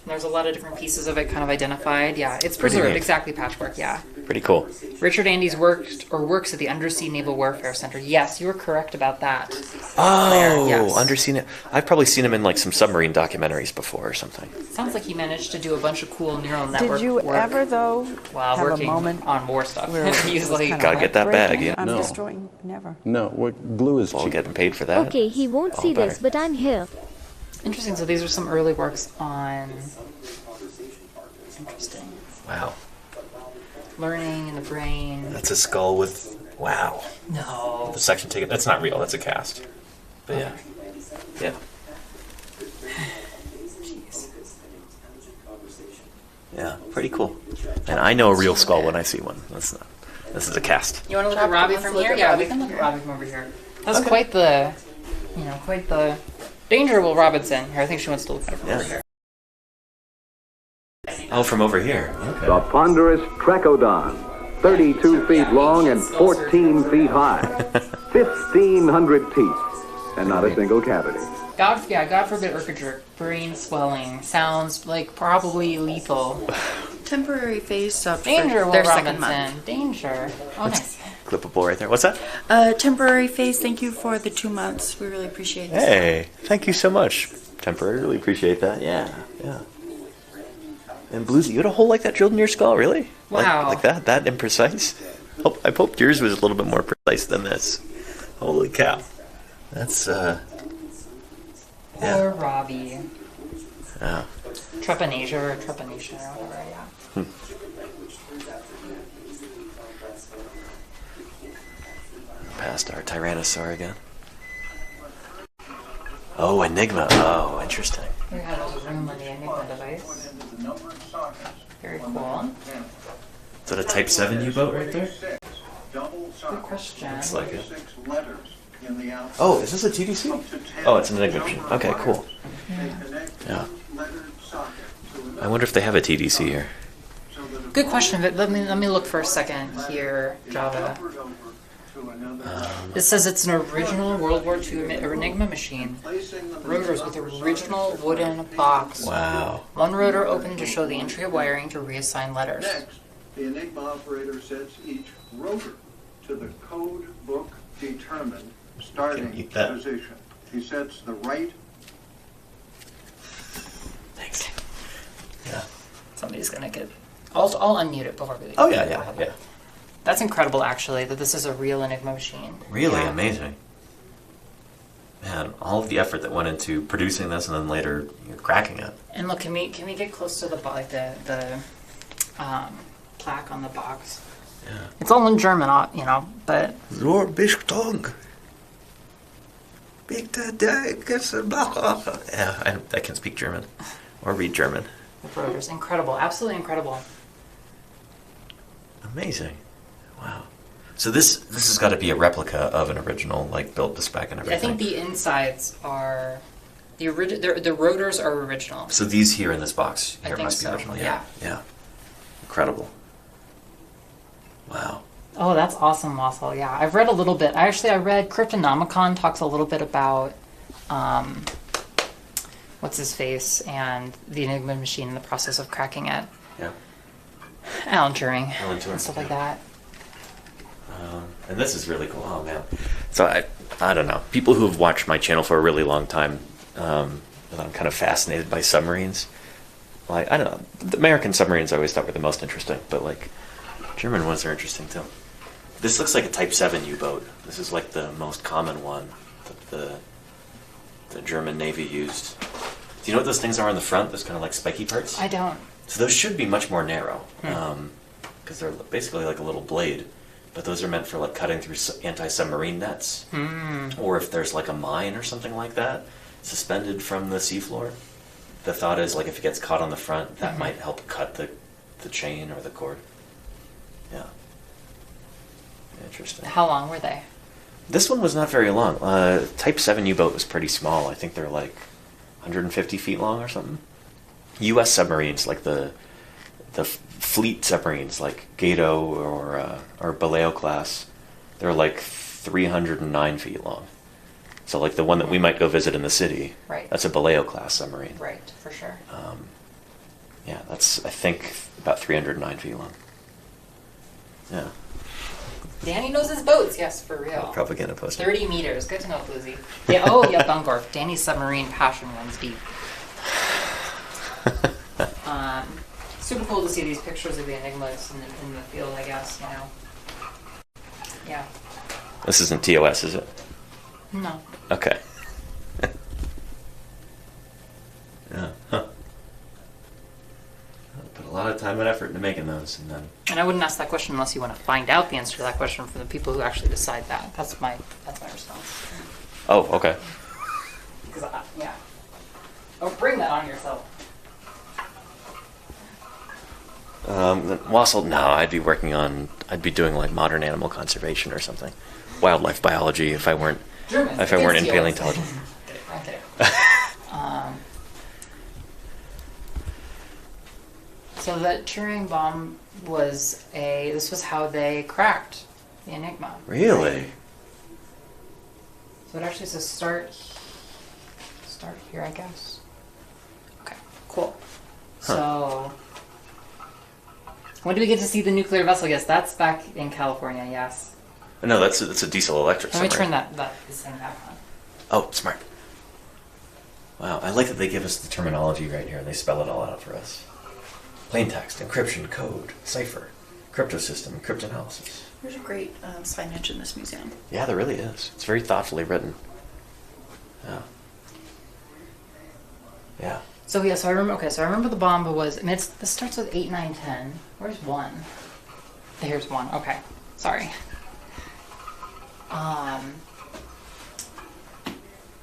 There's a lot of different pieces of it kind of identified. Yeah, it's preserved. Exactly, patchwork. Yeah. Pretty cool. Richard Andes works at the Undersea Naval Warfare Center. Yes, you were correct about that. Oh, yes. Undersea. I've probably seen him in like some submarine documentaries before or something. Sounds like he managed to do a bunch of cool neural network Did you work ever, though, while have working a moment on war stuff? where it was Usually, kind of gotta get that bag. heartbreaking? Yeah. I'm No. destroying. Never. No, what glue is Well, cheap. getting paid for that. Okay, he won't see better. this, but I'm here. interesting. So these are some early works on Interesting. Wow. Learning in the brain. That's a skull with... Wow. No. The section taken... That's not real. That's a cast. But yeah. Yeah. Yeah, pretty cool. And I know a real skull when I see one. That's not... This is a cast. You want to look at Robbie from here? Yeah, we can look at Robbie from over here. That's quite the... quite the... Danger, Will Robinson. Here, I think she wants to look at it from over here. Oh, from over here. Okay. The ponderous Trachodon, 32 feet long and 14 feet high, 1,500 teeth, and not a single cavity. God forbid Urkadrick, brain swelling. Sounds like probably lethal. Temporary phase sub Danger, for Will their Robinson. second month. Danger. Oh, nice. Clippable right there. What's that? Temporary phase, thank you for the 2 months. We really appreciate it. Hey, thank you so much. Temporary, really appreciate that. Yeah. And Bluesy, you had a hole like that drilled in your skull, really? Wow. Like that? That imprecise? I hoped yours was a little bit more precise than this. Holy cow. That's, Poor Robbie. Yeah. Trepanation or whatever, yeah. Past our Tyrannosaur again. Oh, Enigma. Oh, interesting. We have a room on the Enigma device. Very cool. Is that a Type 7 U-boat right there? Good question. Looks like it. Oh, is this a TDC? Oh, it's an Enigma machine. Okay, cool. Yeah. I wonder if they have a TDC here. Good question, but let me look for a second here, Java. It says it's an original World War II Enigma machine. Rotors with original wooden box. Wow. One rotor open to show the entry of wiring to reassign letters. Next, the Enigma operator sets each rotor to the code book determined starting position. He sets the right. Thanks. Yeah. Somebody's gonna get. I'll unmute it before we leave. Oh yeah. That's incredible, actually, that this is a real Enigma machine. Really amazing. Man, all of the effort that went into producing this and then later cracking it. And look, can we get close to the plaque on the box? Yeah. It's all in German, but. Your big tongue. Yeah, I can speak German or read German. The rotors, incredible, absolutely incredible. Amazing. Wow. So this has got to be a replica of an original, like built to spec and everything. I think the insides are the original. The rotors are original. So these here in this box I here think must be so, original. yeah. Yeah. Incredible. Wow. Oh, that's awesome, Wassel. Yeah, I've read a little bit. I read Cryptonomicon talks a little bit about what's his face and the Enigma machine and the process of cracking it. Yeah. Alan Turing. And stuff like that. And this is really cool. Oh man. So I don't know. People who have watched my channel for a really long time, and I'm kind of fascinated by submarines. Like I don't know, the American submarines I always thought were the most interesting, but like German ones are interesting too. This looks like a Type 7 U-boat. This is like the most common one that the German Navy used. Do you know what those things are on the front? Those kind of like spiky parts? I don't. So those should be much more narrow, because they're basically like a little blade. But those are meant for like cutting through anti-submarine nets, or if there's like a mine or something like that suspended from the seafloor. The thought is like if it gets caught on the front, that might help cut the chain or the cord. Yeah. Interesting. How long were they? This one was not very long. Type 7 U-boat was pretty small. I think they're like 150 feet long or something. U.S. submarines, like the fleet submarines, like Gato or Baleo class, they're like 309 feet long. So like the one that we might go visit in the city, right? That's a Baleo class submarine. Right, for sure. Yeah, that's I think about 309 feet long. Yeah. Danny knows his boats, yes, for real. I'll probably get a poster. 30 meters, good to know, Bluesy. Yeah, oh, yeah, Bungorf. Danny's submarine passion runs deep. Super cool to see these pictures of the Enigmas in the field, I guess, Yeah. This isn't TOS, is it? No. Okay. Yeah. Huh. Put a lot of time and effort into making those, and then. And I wouldn't ask that question unless you want to find out the answer to that question from the people who actually decide that. That's my response. Oh, okay. Because yeah. Oh, bring that on yourself. Also, no, I'd be doing like modern animal conservation or something, wildlife biology if I weren't in paleontology. Okay. So the Turing bomb this was how they cracked the Enigma. Really? So it actually says start here, I guess. Okay, cool. Huh. So when do we get to see the nuclear vessel? Yes, that's back in California, yes. No, that's a diesel electric Let me turn submarine. this thing back on. Oh, smart. Wow, I like that they give us the terminology right here. They spell it all out for us. Plain text, encryption, code, cipher, cryptosystem, cryptanalysis. There's a great signage in this museum. Yeah, there really is. It's very thoughtfully written. Yeah. Yeah. So yeah, so I remember the bomb was, this starts with 8, 9, 10. Where's 1? Here's 1. Okay. Sorry.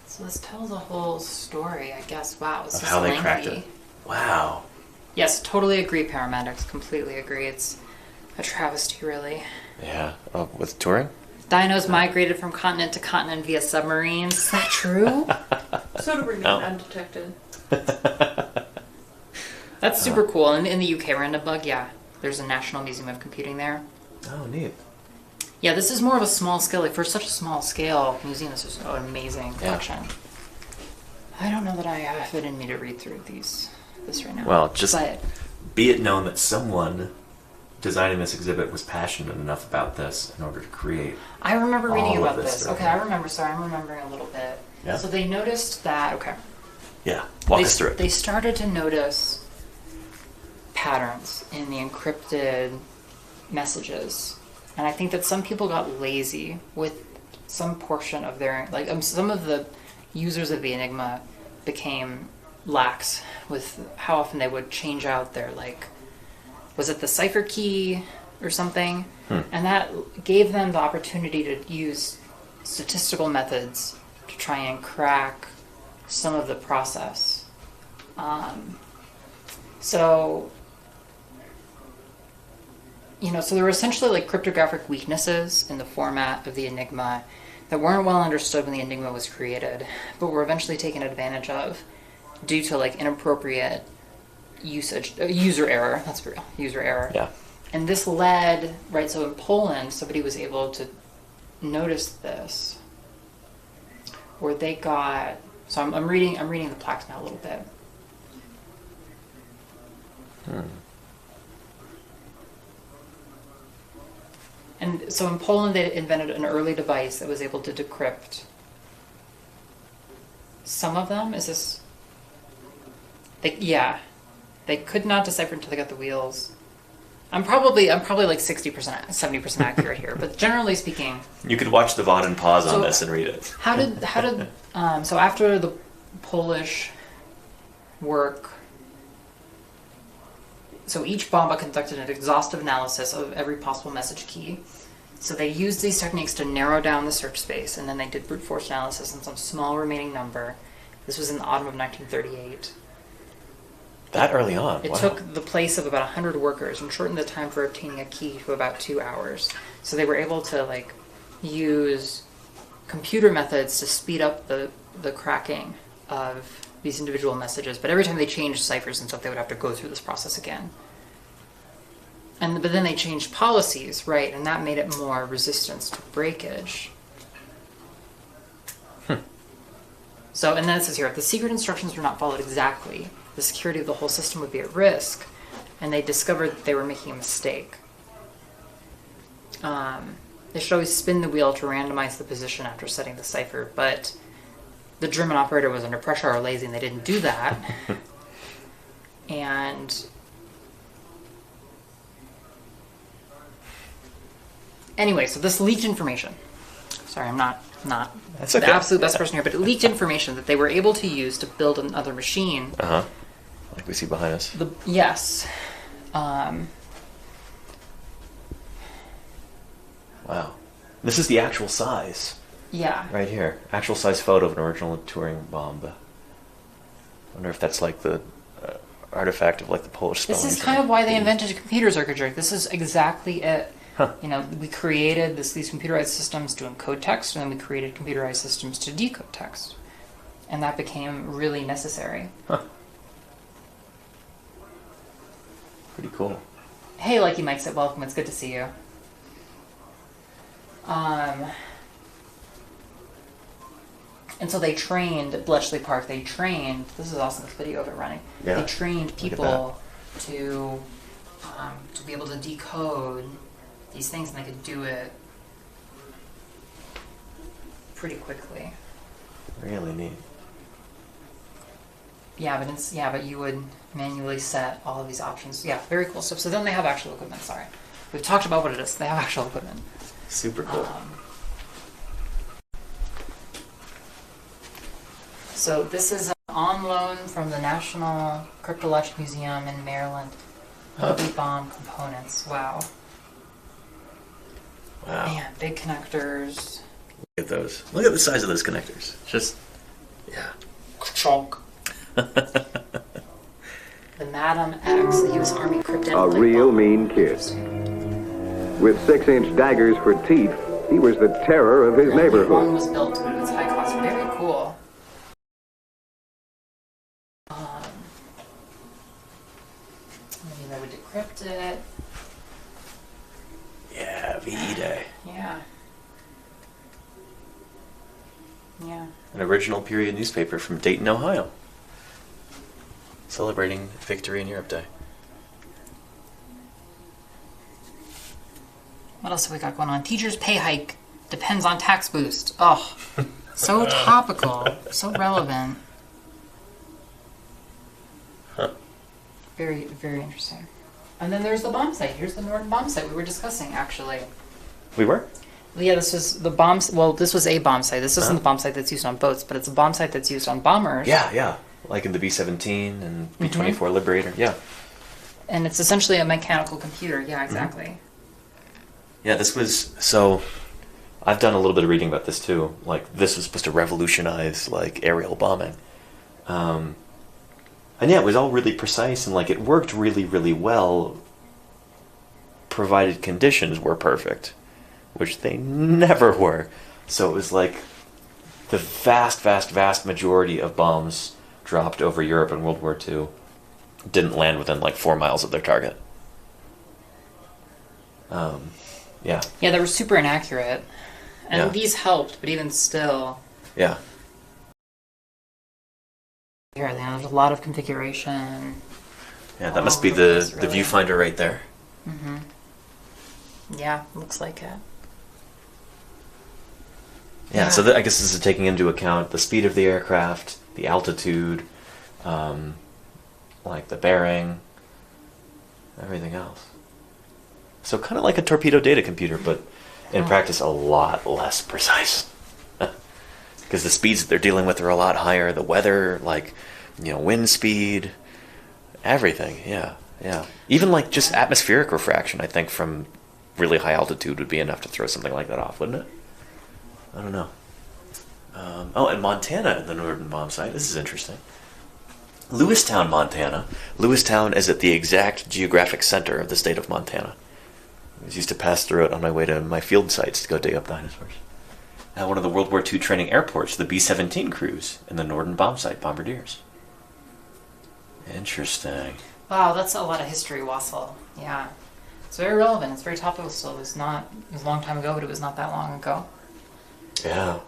So this tells a whole story, I guess. Wow. Of how they cracked it. Wow. Yes, totally agree, paramedics. Completely agree. It's a travesty, really. Yeah. Oh, with Turing? Dinos migrated from continent to continent via submarines. Is that true? So to remain undetected. That's super cool. And in the UK, Random Bug, yeah. There's a National Museum of Computing there. Oh, neat. Yeah, this is more of a small scale. Like, for such a small scale museum, this is an amazing collection. Yeah. I don't know that I have it in me to read through this right now. Well, just be it known that someone designing this exhibit was passionate enough about this in order to create. I remember reading about this. Story. Okay, I remember. Sorry, I'm remembering a little bit. Yeah. So they noticed that. Okay. Yeah. Walk us through it. They started to notice patterns in the encrypted messages, and I think that some people got lazy with some portion of their some of the users of the Enigma became lax with how often they would change out their was it the cipher key or something? And that gave them the opportunity to use statistical methods to try and crack some of the process. So there were essentially cryptographic weaknesses in the format of the Enigma that weren't well understood when the Enigma was created, but were eventually taken advantage of due to inappropriate user error. That's real, user error. Yeah. And this led, right, so in Poland, somebody was able to notice this, where they got, so I'm reading the plaques now a little bit. And so in Poland, they invented an early device that was able to decrypt some of them. Is this? They could not decipher until they got the wheels. I'm probably 60%, 70% accurate here, but generally speaking, you could watch the VOD and pause on this and read it. How did so after the Polish work? So each bomba conducted an exhaustive analysis of every possible message key. So they used these techniques to narrow down the search space, and then they did brute force analysis on some small remaining number. This was in the autumn of 1938. That early on? It took the place of about 100 workers and shortened the time for obtaining a key to about 2 hours. So they were able to use computer methods to speed up the cracking of these individual messages, but every time they changed ciphers and stuff, they would have to go through this process again. But then they changed policies, right, and that made it more resistance to breakage. So, and then it says here, if the secret instructions were not followed exactly, the security of the whole system would be at risk, and they discovered that they were making a mistake. They should always spin the wheel to randomize the position after setting the cipher, but the German operator was under pressure or lazy, and they didn't do that. And anyway, so this leaked information. Sorry, I'm not That's okay. the absolute best person here, but it leaked information that they were able to use to build another machine. Like we see behind us. Yes. Wow. This is the actual size. Yeah. Right here. Actual size photo of an original Turing bomb. I wonder if that's like the artifact of like the Polish spelling. This is kind of why they invented computer circuitry. This is exactly it. Huh. You know, we created these computerized systems to encode text, and then we created computerized systems to decode text. And that became really necessary. Huh. Pretty cool. Hey, Lucky Mike said welcome. It's good to see you. And so they trained at Bletchley Park. They trained. This is awesome. This video of it running. Yeah. They trained people to be able to decode these things, and they could do it pretty quickly. Really neat. Yeah, but you would manually set all of these options. Yeah, very cool stuff. So then they have actual equipment. Sorry, we've talked about what it is. They have actual equipment. Super cool. So this is on loan from the National Cryptologic Museum in Maryland. Heavy bomb components. Wow. Wow. Man, big connectors. Look at those. Look at the size of those connectors. Just, yeah. Chonk. The Madam X, the U.S. Army cryptid. A real mean kid. With 6-inch daggers for teeth, he was the terror of his One neighborhood. was built to its high cost. Very cool. Maybe they would decrypt it. Yeah, VE Day. Yeah. Yeah. An original period newspaper from Dayton, Ohio. Celebrating Victory in Europe Day. What else have we got going on? Teachers' pay hike depends on tax boost. Oh, so topical, so relevant. Huh. Very, very interesting. And then there's the bomb site. Here's the Norden bomb site we were discussing, actually. We were? Yeah, this was the bomb. Well, this was a bomb site. This isn't the bomb site that's used on boats, but it's a bomb site that's used on bombers. Yeah. Like in the B-17 and B-24 Liberator. Yeah. And it's essentially a mechanical computer. Yeah, exactly. Mm-hmm. Yeah, this was, so I've done a little bit of reading about this too. Like, this was supposed to revolutionize, like, aerial bombing. And yeah, it was all really precise, and, like, it worked really, really well, provided conditions were perfect, which they never were. So it was like the vast majority of bombs dropped over Europe in World War II didn't land within, like, 4 miles of their target. Yeah. Yeah, they were super inaccurate. And these helped, but even still. Yeah. Here, there's a lot of configuration. Yeah, that must be the viewfinder right there. Mm-hmm. Yeah, looks like it. Yeah, so I guess this is taking into account the speed of the aircraft, the altitude, like the bearing, everything else. So kind of like a torpedo data computer, but in practice a lot less precise. Because the speeds that they're dealing with are a lot higher. The weather, like, wind speed, everything. Yeah. Even like just atmospheric refraction, I think, from really high altitude would be enough to throw something like that off, wouldn't it? I don't know. And Montana, the Norden bomb site. This is interesting. Lewistown, Montana. Lewistown is at the exact geographic center of the state of Montana. I used to pass through it on my way to my field sites to go dig up dinosaurs. One of the World War II training airports, the B-17 crews in the Norden bomb site bombardiers. Interesting. Wow, that's a lot of history, Wassel. Yeah. It's very relevant. It's very topical still. It was a long time ago, but it was not that long ago. Yeah.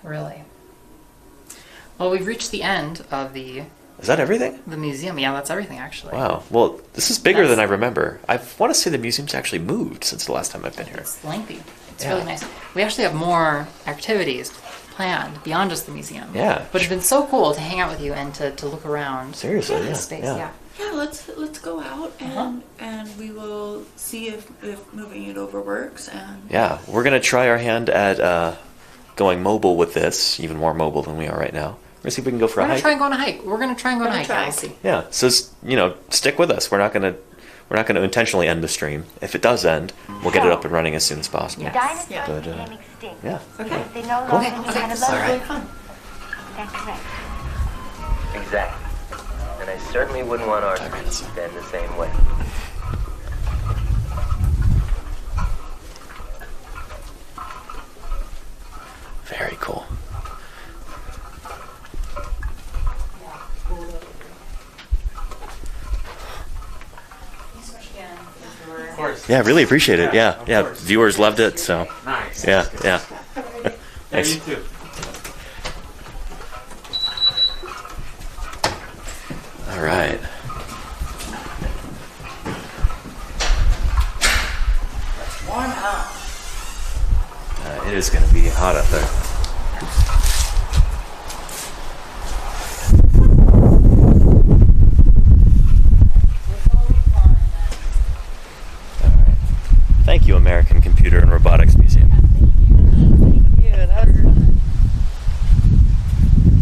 Really. Well, we've reached the end of the... Is that everything? The museum. Yeah, that's everything, actually. Wow. Well, this is bigger than I remember. I want to say the museum's actually moved since the last time I've been here. It's lengthy. It's really nice. We actually have more activities planned beyond just the museum. Yeah. But it's been so cool to hang out with you and to look around. Seriously, this space. Yeah. Yeah, let's go out and we will see if moving it over works. And yeah, we're gonna try our hand at going mobile with this, even more mobile than we are right now. We're gonna see if we can go for a hike. We're gonna try and go on a hike. Yeah, we'll see. Yeah, so stick with us. We're not gonna we're not going to intentionally end the stream. If it does end, we'll get it up and running as soon as possible. Dinosaurs But, became extinct. yeah. Okay. They no Cool. longer had a All right. fun. That's correct. Exactly. And I certainly wouldn't want our species to end the same way. Very cool. Of course. Yeah, really appreciate it. Yeah, yeah. Viewers loved it, so. Nice. Yeah, yeah. Yeah, Thanks. you too. All right. Warm up. It is going to be hot out there. Thank you, American Computer and Robotics Museum. Thank you. That was fun.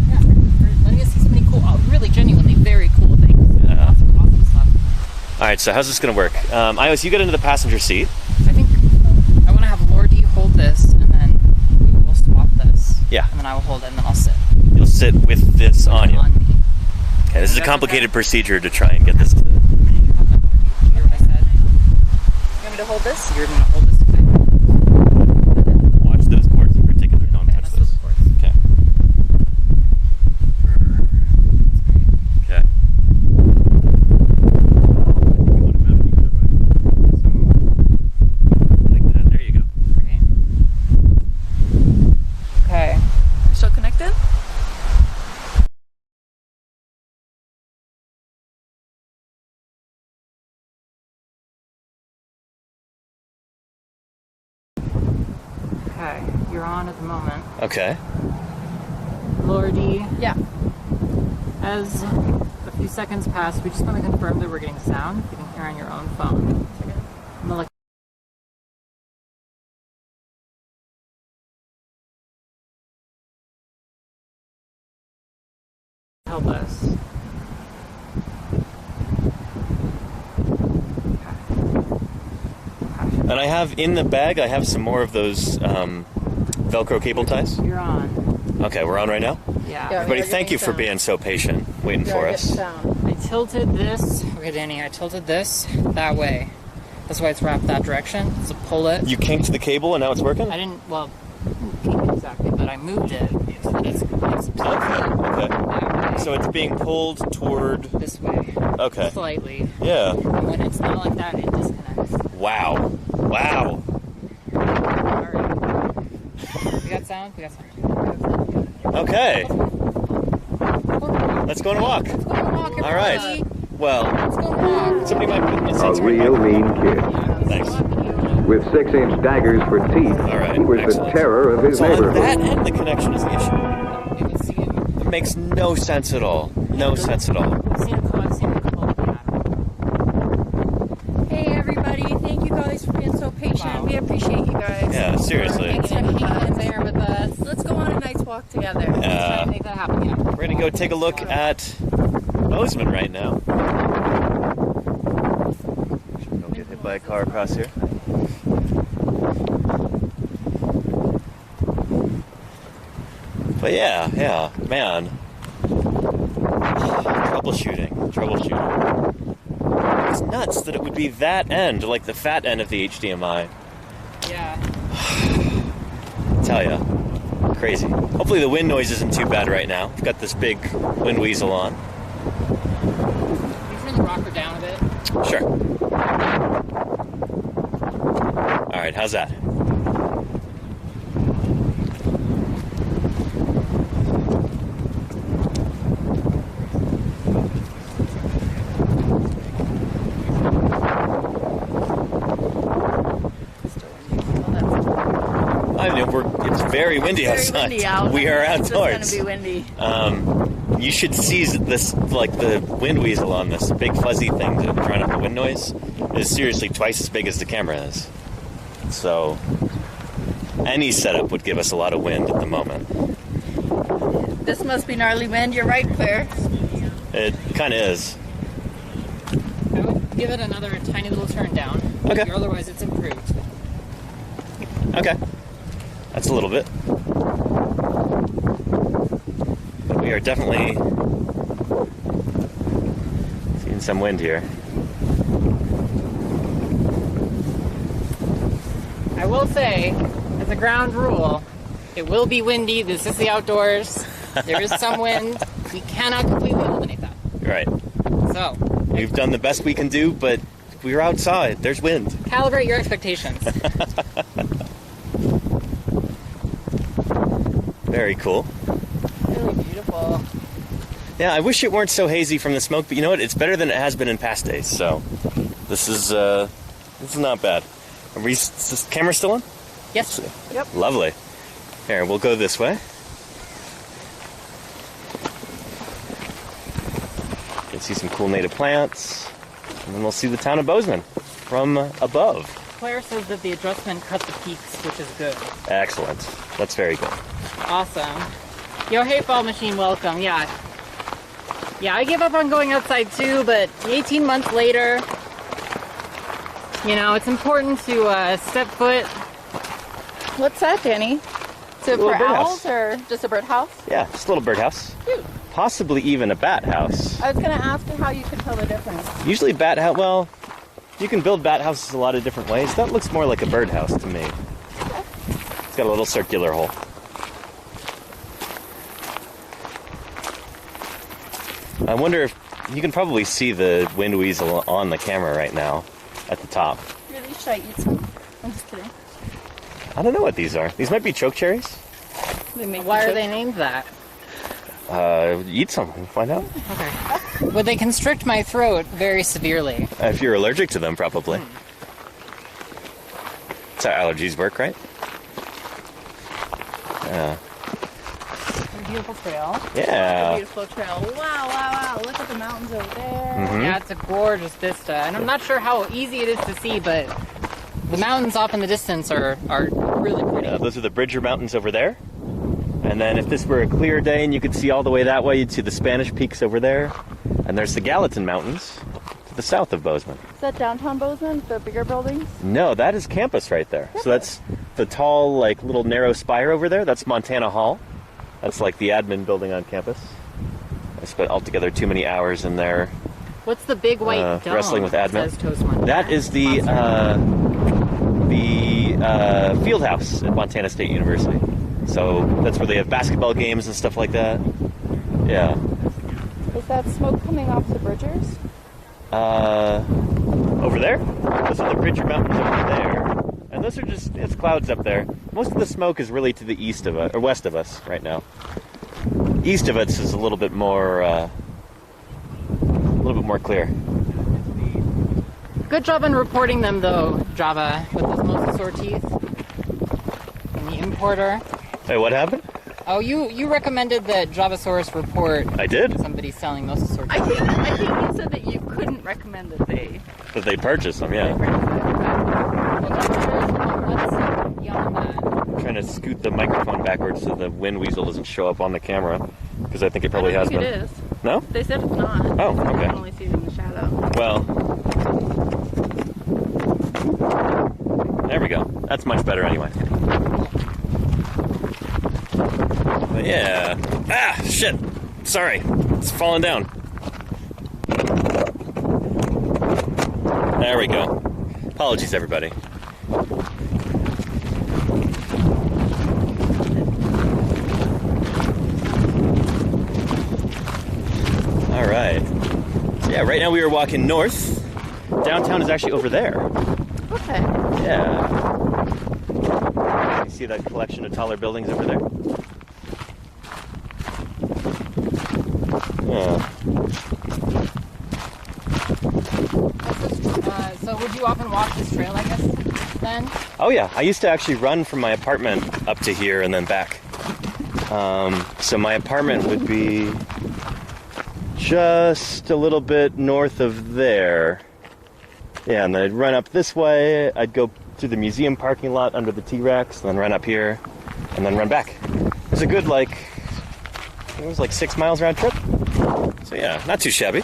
Yeah, for letting us see so many cool, really genuinely very cool things. Yeah. Awesome stuff. All right, so how's this going to work? iios, you get into the passenger seat. I think I want to have laurdee hold this, and then we will swap this. Yeah. And then I will hold it, and then I'll sit. You'll sit with this on you. On me. Okay, this is a complicated procedure to try and get this to... You hear what I said? You want me to hold this? You're going to hold this. Watch those cords in particular. Don't touch That's those. those cords. Okay. Okay. You want to mount it either way. So, like that. There you go. Okay. Still connected? Okay. You're on at the moment. Okay. laurdee. Yeah. As a few seconds pass, we just want to confirm that we're getting sound. You can hear on your own phone. I'm gonna look. Help us. And I have in the bag, I have some more of those Velcro cable ties. You're on. Okay, we're on right now? Yeah. Everybody, thank you for being so patient, waiting for us. I tilted this. Okay, Danny, I tilted this that way. That's why it's wrapped that direction. So pull it. You kinked the cable and now it's working? I didn't, well, kink exactly, but I moved it so that it's Okay. So it's being pulled toward... this way. Okay. Slightly. Yeah. And when it's not like that, it disconnects. Wow. Wow. Alright. We got sound? We got sound. Okay. Let's go on a walk. Let's go on a walk, everybody. All right. Well, Let's go on a walk. somebody might put this A real mean kid. Thanks. With 6-inch daggers for teeth, All right. he was Excellent. the terror of his So on neighborhood. that end, the connection is the issue. You can see it. It makes no sense at all. No sense at all. I've seen a couple of them. Hey everybody, thank you guys for being so patient. Wow. We appreciate you guys. Yeah, seriously. Hanging in there with us. Let's go on a nice walk together. Yeah. Make that happen, yeah. We're gonna go take a look at Bozeman right now. Don't get hit by a car across here. But yeah, man. Troubleshooting. It's nuts that it would be that end, like the fat end of the HDMI. Yeah. Tell ya. Crazy. Hopefully the wind noise isn't too bad right now. We've got this big wind weasel on. Can you turn the rocker down a bit? Sure. Alright, how's that? It's very windy outside. Windy out. We are It's outdoors. just gonna be windy. You should see this, like the wind weasel on this big fuzzy thing to drown out the wind noise is seriously twice as big as the camera is. So any setup would give us a lot of wind at the moment. This must be gnarly wind. You're right, Claire. It kind of is. give it another tiny little turn down. Okay. Otherwise, it's improved. Okay. That's a little bit. But we are definitely seeing some wind here. I will say, as a ground rule, it will be windy. This is the outdoors. There is some wind. We cannot completely eliminate that. Right. So, we've done the best we can do, but we're outside. There's wind. Calibrate your expectations. Very cool. Really beautiful. Yeah, I wish it weren't so hazy from the smoke, but you know what? It's better than it has been in past days. So, this is not bad. Is this camera still on? Yes. Yep. Lovely. Here, we'll go this way. You can see some cool native plants, and then we'll see the town of Bozeman from above. Claire says that the adjustment cut the peaks, which is good. Excellent. That's very good. Awesome. Yo, hey, Fall Machine, welcome. Yeah, I gave up on going outside too, but 18 months later, you know, it's important to step foot. What's that, Danny? Is it for owls or just a birdhouse? Yeah, just a little birdhouse. Cute. Possibly even a bat house. I was going to ask you how you could tell the difference. Usually bat house, well, you can build bat houses a lot of different ways. That looks more like a birdhouse to me. Okay. It's got a little circular hole. I wonder if you can probably see the wind weasel on the camera right now at the top. Really? Should I eat some? I'm just kidding. I don't know what these are. These might be choke cherries. Why are they named that? Eat some and find out. Okay. Would they constrict my throat very severely? If you're allergic to them, probably. That's how allergies work, right? Yeah. A beautiful trail. Yeah. A beautiful trail. Wow, wow, wow. Look at the mountains over there. Mm-hmm. Yeah, it's a gorgeous vista. And I'm not sure how easy it is to see, but the mountains off in the distance are really pretty. Those are the Bridger Mountains over there. And then if this were a clear day and you could see all the way that way, you'd see the Spanish Peaks over there. And there's the Gallatin Mountains to the south of Bozeman. Is that downtown Bozeman, the bigger buildings? No, that is campus right there. So that's the tall, like, little narrow spire over there. That's Montana Hall. That's like the admin building on campus. I spent altogether too many hours in there. What's the big white dome? Wrestling with admin. Says Toast Montana? That is the field house at Montana State University. So that's where they have basketball games and stuff like that. Yeah. Is that smoke coming off the Bridgers? Over there? Those are the Bridger Mountains over there. And those are just, it's clouds up there. Most of the smoke is really to the east of us, or west of us right now. East of us is a little bit more clear. Good job in reporting them, though, Java, with those mosasaur teeth. And the importer. Hey, what happened? Oh, you recommended that Javasaurus report. I did. Somebody selling mosasaur teeth. I think you said that you couldn't recommend that they... That they purchase them, yeah. I'm trying to scoot the microphone backwards so the wind weasel doesn't show up on the camera, because I think it probably has been. It is. No? They said it's not. Oh, okay. You can only see it in the shadow. Well, there we go. That's much better anyway. But yeah. Ah, shit. Sorry. It's falling down. There we go. Apologies, everybody. All right. So yeah, right now we are walking north. Downtown is actually over there. Okay. Yeah. You see that collection of taller buildings over there? Yeah. So would you often walk this trail, I guess, then? Oh yeah, I used to actually run from my apartment up to here and then back. So my apartment would be just a little bit north of there. Yeah, and then I'd run up this way, I'd go through the museum parking lot under the T-Rex, then run up here, and then run back. It was a good, it was like 6 miles round trip. So yeah, not too shabby.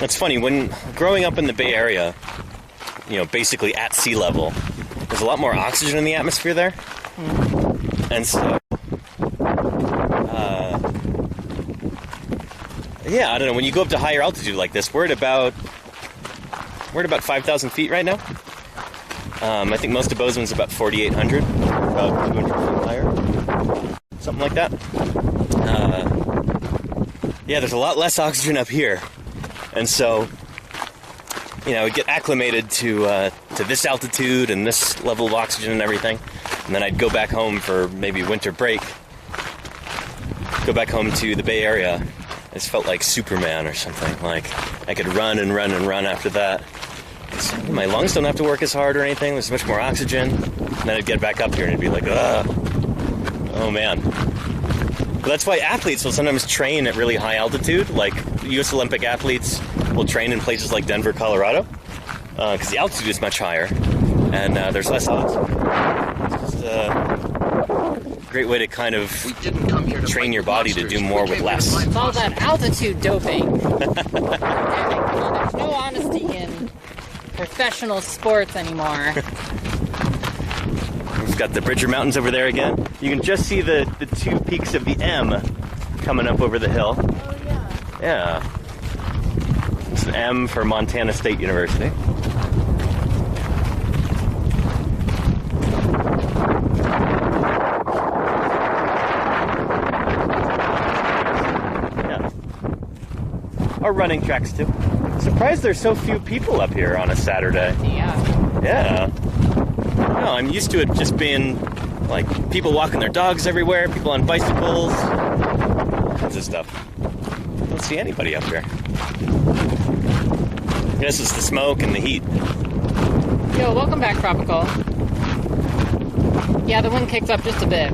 It's funny, when growing up in the Bay Area, you know, basically at sea level, there's a lot more oxygen in the atmosphere there. And so, yeah, I don't know, when you go up to higher altitude like this, we're at about 5,000 feet right now. I think most of Bozeman's about 4,800, about 200 feet higher, something like that. Yeah, there's a lot less oxygen up here. And so, you know, I'd get acclimated to this altitude and this level of oxygen and everything. And then I'd go back home for maybe winter break. Go back home to the Bay Area. I just felt like Superman or something. Like, I could run and run and run after that. My lungs don't have to work as hard or anything. There's much more oxygen. And then I'd get back up here and it'd be like, oh man. But that's why athletes will sometimes train at really high altitude. Like U.S. Olympic athletes will train in places like Denver, Colorado, because the altitude is much higher and there's less oxygen. It's just a great way to kind of train your body to do more with less. It's all that altitude doping. There's no honesty in professional sports anymore. We've got the Bridger Mountains over there again. You can just see the two peaks of the M coming up over the hill. Oh, yeah. Yeah. It's an M for Montana State University. Yeah. Or running tracks, too. Surprised there's so few people up here on a Saturday. Yeah. Yeah. No, I'm used to it just being like people walking their dogs everywhere, people on bicycles, all kinds of stuff. Don't see anybody up here. I guess it's the smoke and the heat. Yo, welcome back, Tropical. Yeah, the wind kicked up just a bit.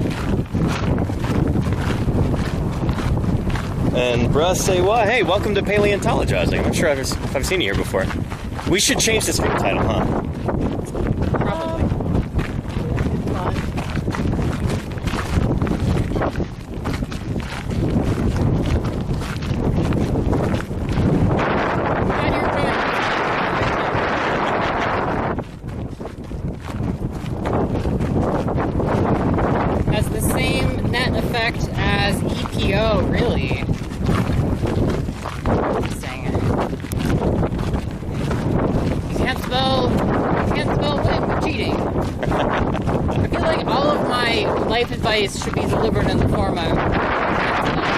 And bruh say what? Hey, welcome to Paleontologizing. I'm not sure if I've seen you here before. We should change the stream title, huh? Has the same net effect as EPO, really. Interesting. You can't spell win for cheating. I feel like all of my life advice should be delivered in the form of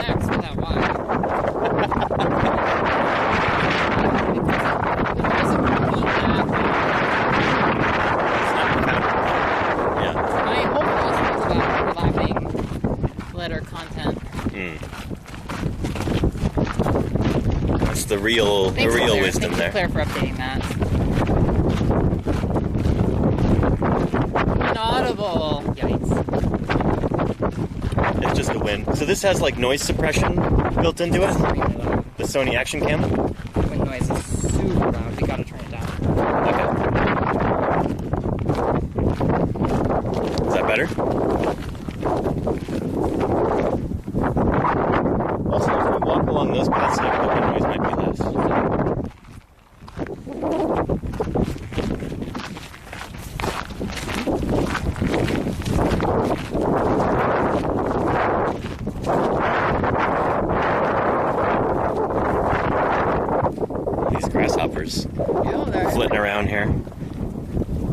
X without Y. My whole philosophy is about overlapping letter content. That's the real wisdom there. Thanks, Claire, for updating that. Inaudible. Yikes. It's just the wind. So this has like noise suppression built into it? The Sony Action Cam? Wind noise is super loud. We gotta turn it down. Okay. Is that better? Also, if we walk along those paths, maybe the wind noise might be less. These grasshoppers flitting around here.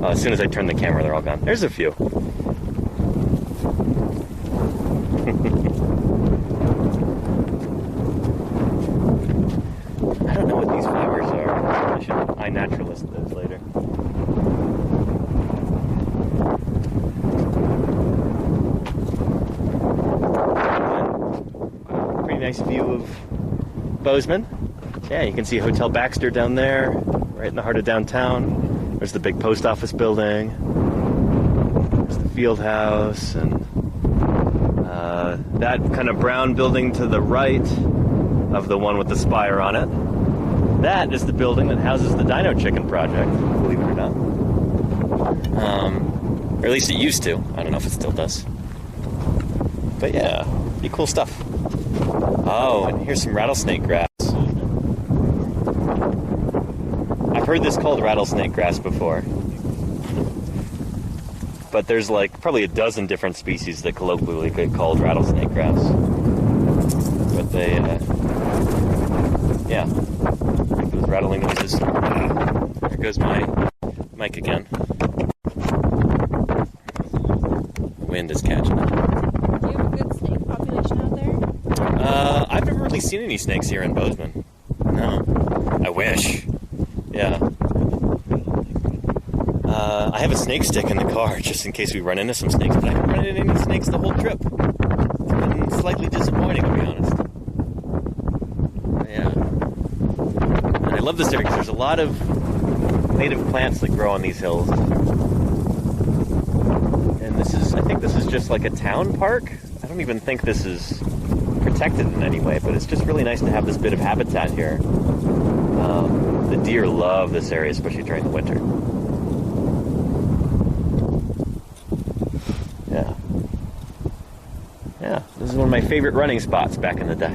Oh, as soon as I turn the camera, they're all gone. There's a few. I don't know what these flowers are. I should iNaturalist those later. Pretty nice view of Bozeman. Yeah, you can see Hotel Baxter down there, right in the heart of downtown. There's the big post office building. There's the field house, and that kind of brown building to the right of the one with the spire on it. That is the building that houses the Dino Chicken Project, believe it or not. Or at least it used to. I don't know if it still does. But yeah, pretty cool stuff. Oh, and here's some rattlesnake grass. I've heard this called rattlesnake grass before. But there's like probably a dozen different species that colloquially get called rattlesnake grass. But they, yeah. Those rattling noises. There goes my mic again. The wind is catching it. Do you have a good snake population out there? I've never really seen any snakes here in Bozeman. No. I wish. Yeah. I have a snake stick in the car just in case we run into some snakes, but I haven't run into any snakes the whole trip. It's been slightly disappointing, to be honest. Yeah. And I love this area because there's a lot of native plants that grow on these hills. And I think this is just like a town park. I don't even think this is protected in any way, but it's just really nice to have this bit of habitat here. The deer love this area, especially during the winter. Yeah. Yeah, this is one of my favorite running spots back in the day.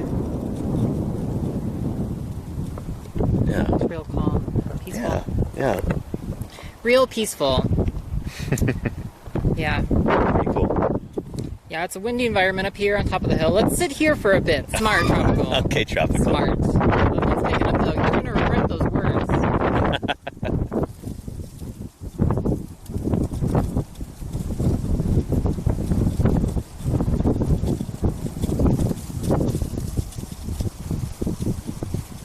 Yeah. It's real calm, peaceful. Yeah. Real peaceful. Yeah. Pretty cool. Yeah, it's a windy environment up here on top of the hill. Let's sit here for a bit. Smart, Tropical. Okay, Tropical. Smart. Let's take it up though. You're going to regret those words.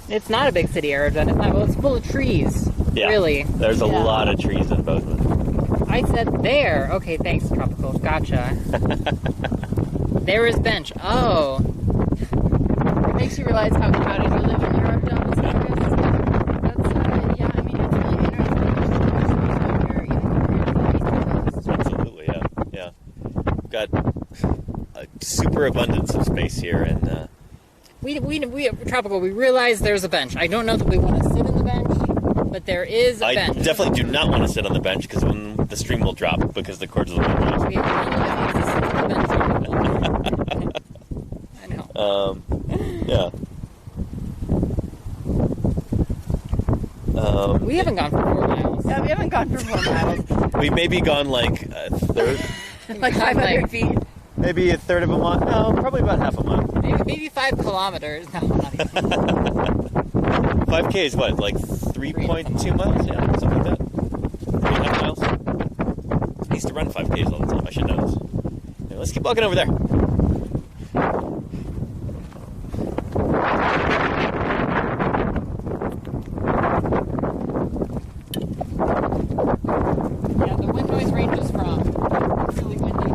It's not a big city area, then. It's not. Well, it's full of trees. Yeah. Really. There's a lot of trees in Bozeman. I said there. Okay, thanks, Tropical. Gotcha. There is bench. Oh. It makes you realize how crowded you live in Europe down this area. That's, yeah, I mean, it's really interesting. Absolutely, yeah. Yeah. We've got a super abundance of space here, and We Tropical, we realize there's a bench. I don't know that we want to sit in the bench, but there is a bench. I definitely do not want to sit on the bench because when the stream will drop because the cords will be rise. I know. Yeah. We haven't gone for 4 miles. Yeah, we haven't gone for 4 miles. We maybe gone like a third. Like 500 feet. Maybe a third of a mile. No, probably about half a mile. Maybe 5 kilometers. No, not even. 5K is what, like 3.2 miles? Yeah, something like that. 3.5 miles. I used to run 5Ks all the time. I should know this. Anyway, let's keep walking over there. Yeah, the wind noise ranges from really windy to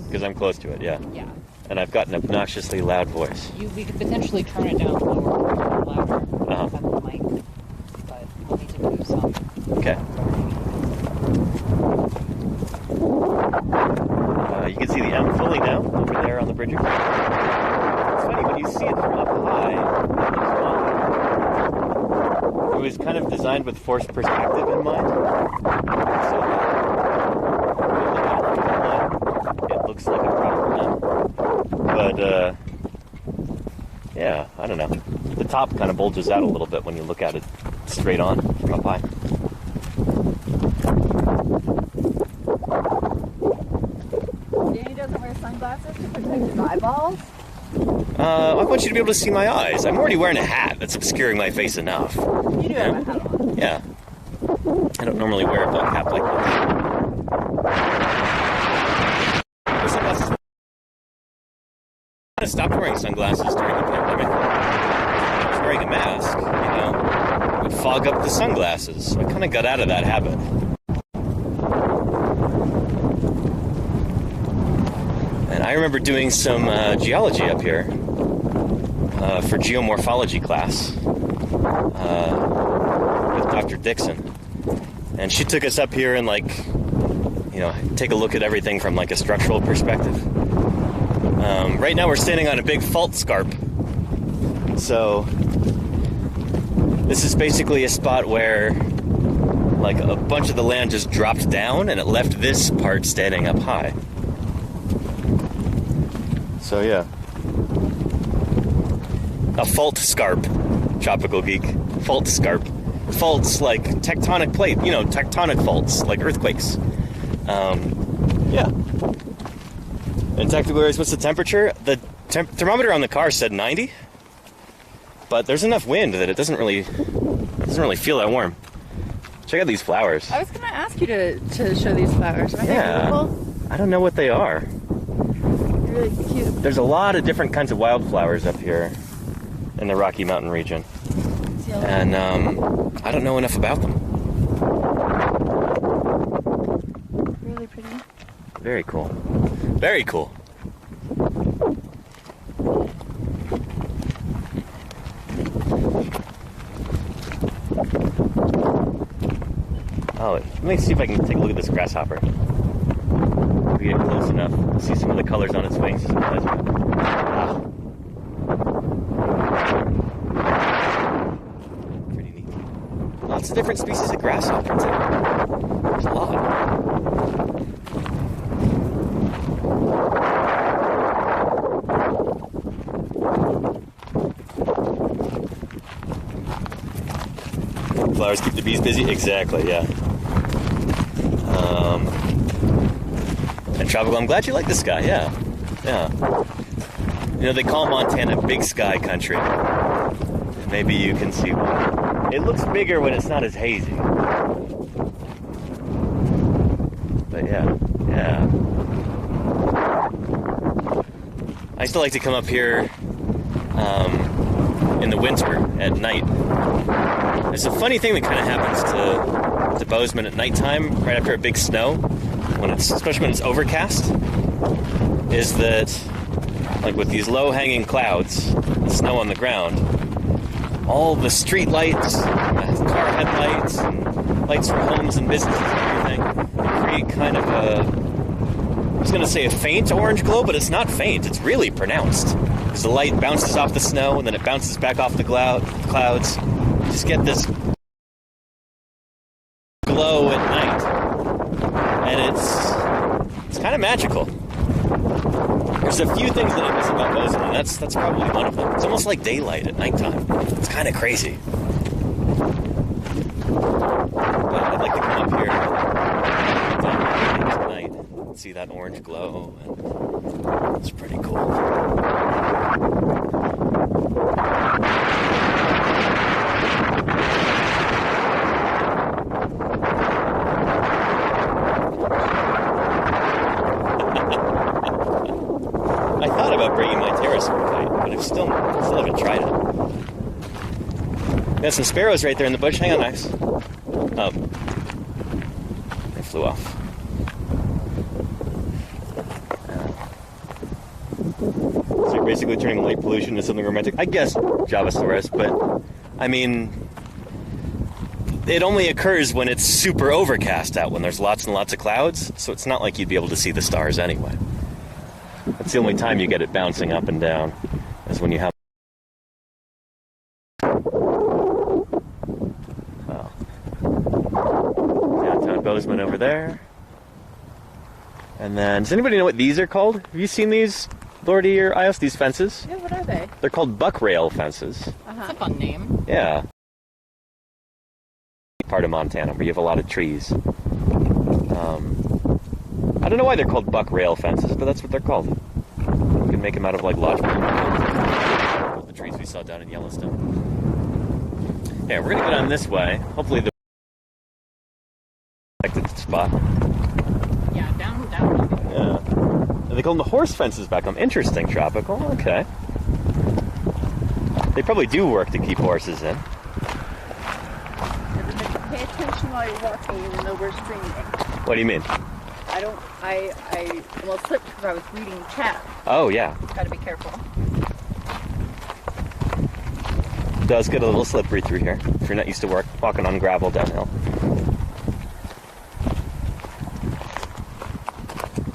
Because I'm close to it, yeah. Yeah. And I've got an obnoxiously loud voice. We could potentially turn it down lower, louder, Uh-huh. on the mic, but we'll need to move some. Okay. You can see the M fully now, over there on the bridge. It's funny, when you see it from up high, it was kind of designed with forced perspective in mind. So it looks like a proper M. But, yeah, I don't know. The top kind of bulges out a little bit when you look at it straight on from up high. Danny doesn't wear sunglasses to protect his eyeballs. I want you to be able to see my eyes. I'm already wearing a hat that's obscuring my face enough. You do have a hat on. Yeah. I don't normally wear a black hat like this. Sunglasses. I stopped wearing sunglasses during the pandemic. I was wearing a mask, it would fog up the sunglasses. So I kind of got out of that habit. And I remember doing some geology up here for geomorphology class with Dr. Dixon. And she took us up here and take a look at everything from like a structural perspective. Right now we're standing on a big fault scarp. So this is basically a spot where like a bunch of the land just dropped down and it left this part standing up high. So yeah. A fault scarp. tropical geek. Fault scarp. Faults like tectonic plate, tectonic faults, like earthquakes. Yeah. And technical areas, what's the temperature? The thermometer on the car said 90, but there's enough wind that it doesn't really feel that warm. Check out these flowers. I was going to ask you to show these flowers. Are they beautiful? I don't know what they are. They're really cute. There's a lot of different kinds of wildflowers up here in the Rocky Mountain region. And I don't know enough about them. Really pretty. Very cool. Very cool. Oh, let me see if I can take a look at this grasshopper. If we get close enough, see some of the colors on its wings. Ah. Pretty neat. Lots of different species of grasshoppers. There's a lot. Flowers keep the bees busy? Exactly, yeah. And tropical, I'm glad you like this guy, yeah. They call Montana big sky country. Maybe you can see why. It looks bigger when it's not as hazy. But yeah. I used to like to come up here in the winter at night. There's a funny thing that kind of happens to Bozeman at nighttime, right after a big snow, especially when it's overcast, is that, like with these low-hanging clouds, the snow on the ground, all the street lights, car headlights, and lights for homes and businesses and everything, they create kind of I was going to say a faint orange glow, but it's not faint, it's really pronounced. Because the light bounces off the snow, and then it bounces back off the clouds. You just get this glow at night. And it's kind of magical. There's a few things that I miss about Bozeman, and that's probably one of them. It's almost like daylight at nighttime. It's kind of crazy. But I'd like to come up here tonight and see that orange glow, and it's pretty cool. I thought about bringing my pterosaur kite, but I still haven't tried it. Got some sparrows right there in the bush. Hang on, Max. Oh, they flew off. So you're basically turning light pollution into something romantic. I guess Javasaurus, but I mean, it only occurs when it's super overcast out, when there's lots and lots of clouds. So it's not like you'd be able to see the stars anyway. That's the only time you get it bouncing up and down, is when you have. Oh. Downtown Bozeman over there. And then, does anybody know what these are called? Have you seen these, laurdee or iios, these fences? Yeah, what are they? They're called buck rail fences. That's a fun name. Yeah. Part of Montana where you have a lot of trees. I don't know why they're called buck rail fences, but that's what they're called. You can make them out of like lodgepole. The trees we saw down in Yellowstone. Yeah, we're gonna go down this way. Hopefully the spot. Yeah, down. Yeah. And they call them the horse fences back home. Interesting, tropical. Okay. They probably do work to keep horses in. Pay attention while you're walking, even though we're streaming. What do you mean? I almost slipped because I was reading chat. Oh, yeah. Gotta be careful. It does get a little slippery through here if you're not used to walking on gravel downhill.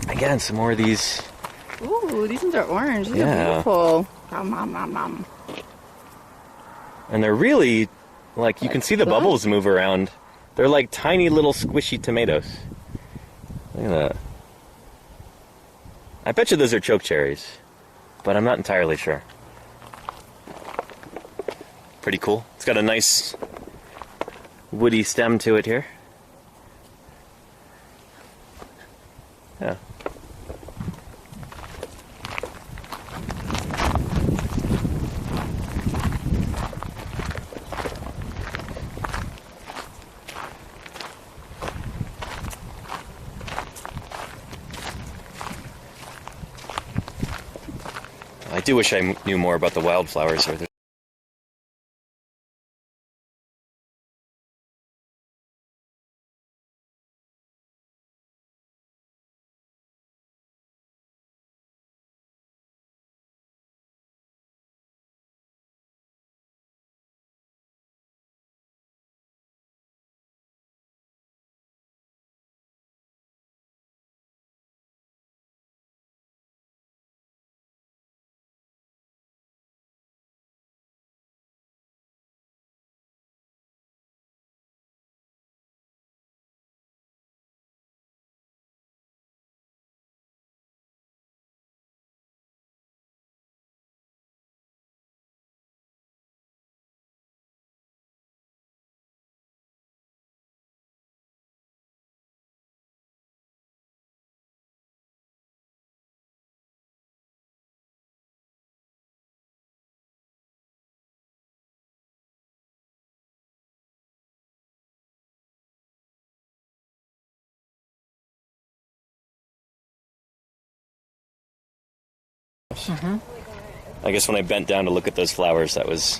Again, some more of these. Ooh, these ones are orange. These are beautiful. Nom. And they're really, like, you can see the bubbles move around. They're like tiny little squishy tomatoes. Look at that. I bet you those are choke cherries, but I'm not entirely sure. pretty cool. It's got a nice woody stem to it here. Yeah. I do wish I knew more about the wildflowers. I guess when I bent down to look at those flowers, that was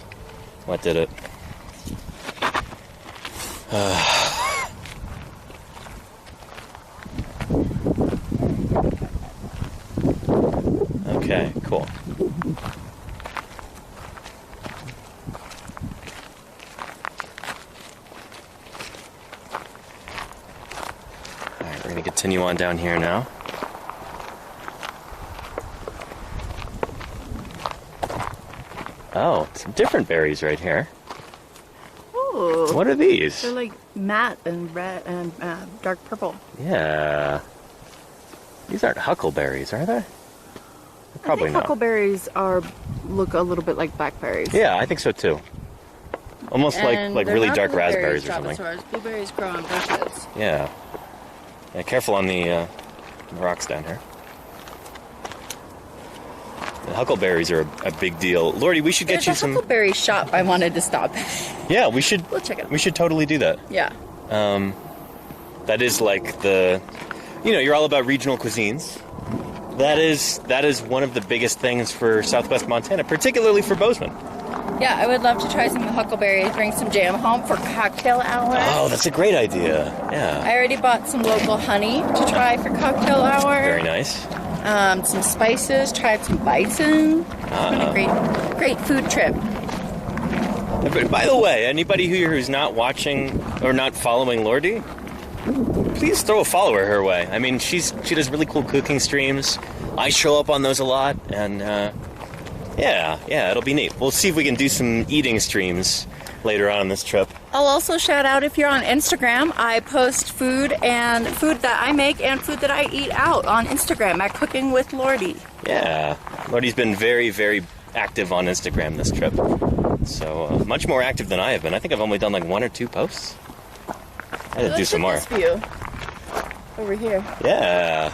what did it. Okay, cool. Alright, we're going to continue on down here now. Oh, some different berries right here. Ooh. What are these? They're like matte and red and dark purple. Yeah. These aren't huckleberries, are they? Probably not. Huckleberries look a little bit like blackberries. Yeah, I think so too. Almost And like they're really not dark blueberries, raspberries or something. Stratosaurus. Blueberries grow on bushes. Yeah. Yeah, careful on the rocks down here. The huckleberries are a big deal. Lourdee, we should get There's you a some. huckleberry shop I wanted to stop at. Yeah, we should. We'll check it out. We should totally do that. Yeah. That is like you're all about regional cuisines. That is one of the biggest things for Southwest Montana, particularly for Bozeman. Yeah, I would love to try some huckleberries, bring some jam home for cocktail hour. Oh, that's a great idea. Yeah. I already bought some local honey to try for cocktail hour. Very nice. Some spices, tried some bison. It's been a great food trip. By the way, anybody who's not watching or not following Lourdee, please throw a follower her way. I mean, she does really cool cooking streams. I show up on those a lot, and yeah, it'll be neat. We'll see if we can do some eating streams later on this trip. I'll also shout out if you're on Instagram. I post food that I make and food that I eat out on Instagram at Cooking with Lourdee. Yeah, Lourdee's been very, very active on Instagram this trip. So much more active than I have been. I think I've only done like 1 or 2 posts. I had to do some more. This view over here. Yeah.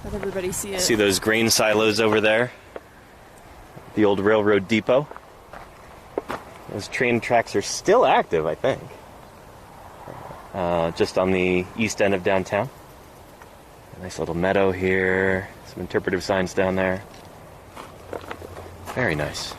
Let everybody see it. See those grain silos over there? The old railroad depot. Those train tracks are still active, I think. Just on the east end of downtown. A nice little meadow here. Some interpretive signs down there. Very nice.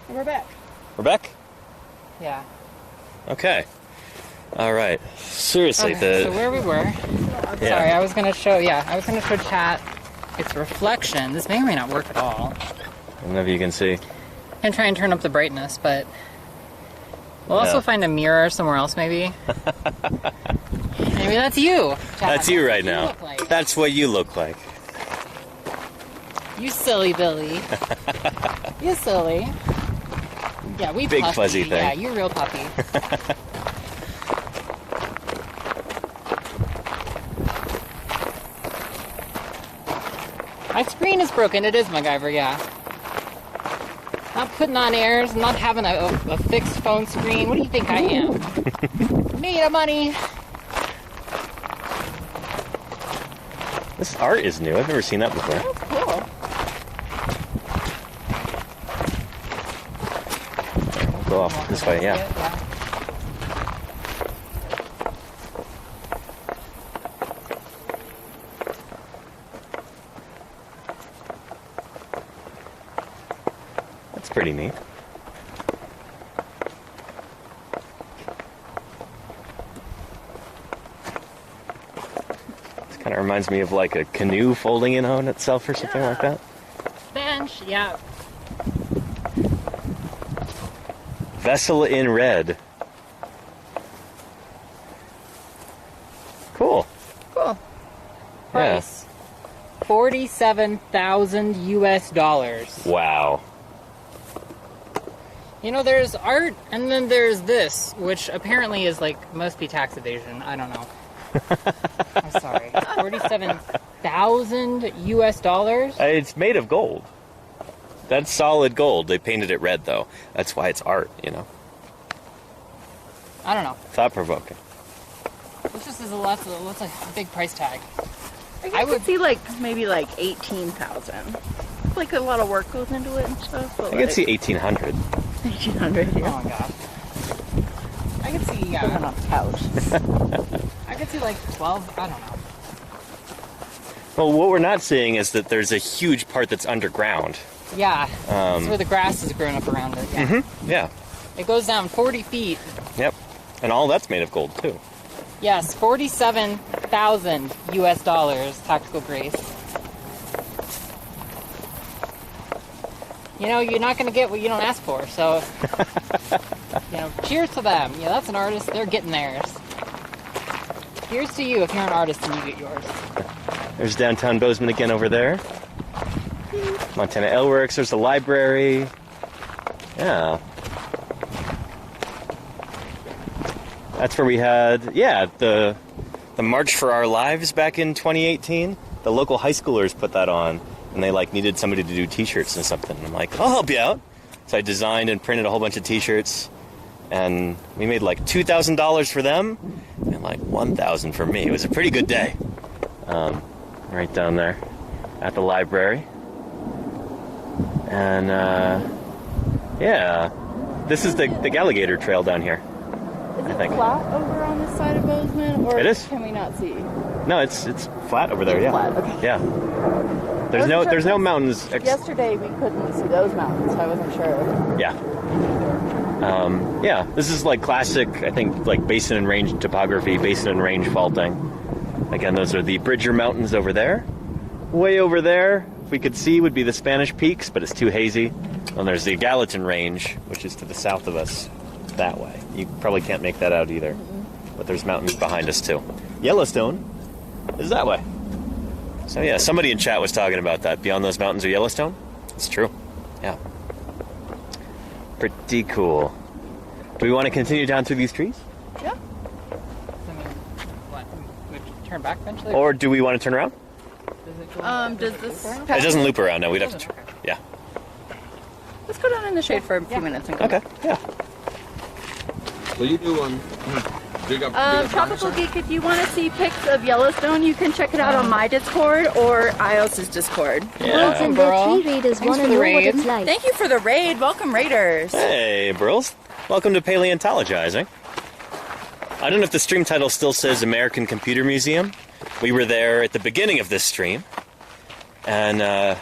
We're back. We're back? Yeah. Okay. All right. Seriously, Okay, so where we were. Yeah. Sorry, I was going to show chat its reflection. This may or may not work at all. I don't know if you can see. And try and turn up the brightness, but we'll also find a mirror somewhere else, maybe. Maybe that's you. Chat. That's you right What do you now. look like? That's what you look like. You silly Billy. You silly. Yeah, we Big puffy. fuzzy thing. Yeah, you're real puppy. My screen is broken. It is MacGyver, yeah. Not putting on airs, not having a fixed phone screen. What do you think I am? Made of money. This art is new. I've never seen that before. That's cool. We'll go off this way, yeah. That's pretty neat. Kind of reminds me of like a canoe folding in on itself or something like that. Bench, yeah. Vessel in red. Cool. Cool. Price. 47,000 US dollars. Wow. You know, there's art and then there's this, which apparently is like, must be tax evasion. I don't know. I'm sorry. 47,000 US dollars? It's made of gold. That's solid gold. They painted it red though. That's why it's art, you know. I don't know. Thought-provoking. This just is a big price tag. I would see like maybe like 18,000. Like a lot of work goes into it and stuff. But I could see 1,800. 1,800. Yeah. Oh my god. I could see, yeah. On a couch. I could see like 12, I don't know. Well, what we're not seeing is that there's a huge part that's underground. Yeah. That's where the grass is growing up around it. Yeah. Mm-hmm. Yeah. It goes down 40 feet. Yep. And all that's made of gold too. Yes, 47,000 US dollars, Tactical Grace. You know, you're not going to get what you don't ask for, so, you know, cheers to them. Yeah, that's an artist. They're getting theirs. Here's to you if you're an artist and you get yours. There's downtown Bozeman again over there. Montana Ale Works. There's the library. Yeah. That's where we had, the March for Our Lives back in 2018. The local high schoolers put that on, and they like needed somebody to do t-shirts and something. And I'm like, I'll help you out. So I designed and printed a whole bunch of t-shirts, and we made like $2,000 for them and like $1,000 for me. It was a pretty good day. Right down there at the library. And this is the Alligator Trail down here. Is it flat over on this side of Bozeman, or It is. can we not see? No, it's flat over there. It's Yeah, flat, okay. Yeah. There's no mountains. Yesterday we couldn't see those mountains, so I wasn't sure. Yeah. This is like classic, I think, like basin and range topography, basin and range faulting. Again, those are the Bridger Mountains over there. Way over there, if we could see, would be the Spanish Peaks, but it's too hazy. And there's the Gallatin Range, which is to the south of us, that way. You probably can't make that out either. But there's mountains behind us too. Yellowstone is that way. So yeah, somebody in chat was talking about that. Beyond those mountains are Yellowstone. It's true. Yeah. Pretty cool. Do we want to continue down through these trees? Yeah. I mean, what? We turn back eventually? Or do we want to turn around? Does this... It doesn't loop around. No, we'd have to. Yeah. Let's go down in the shade for a few minutes and go. Okay. Yeah. Will you do one? Dig up Tropical Geek, if you want to see pics of Yellowstone, you can check it out on my Discord or ios's Discord. Yeah. Burl. Raiders Thanks want for to the know raid. what it's like. Thank you for the raid. Welcome, Raiders. Hey, Burls. Welcome to Paleontologizing. I don't know if the stream title still says American Computer Museum. We were there at the beginning of this stream. And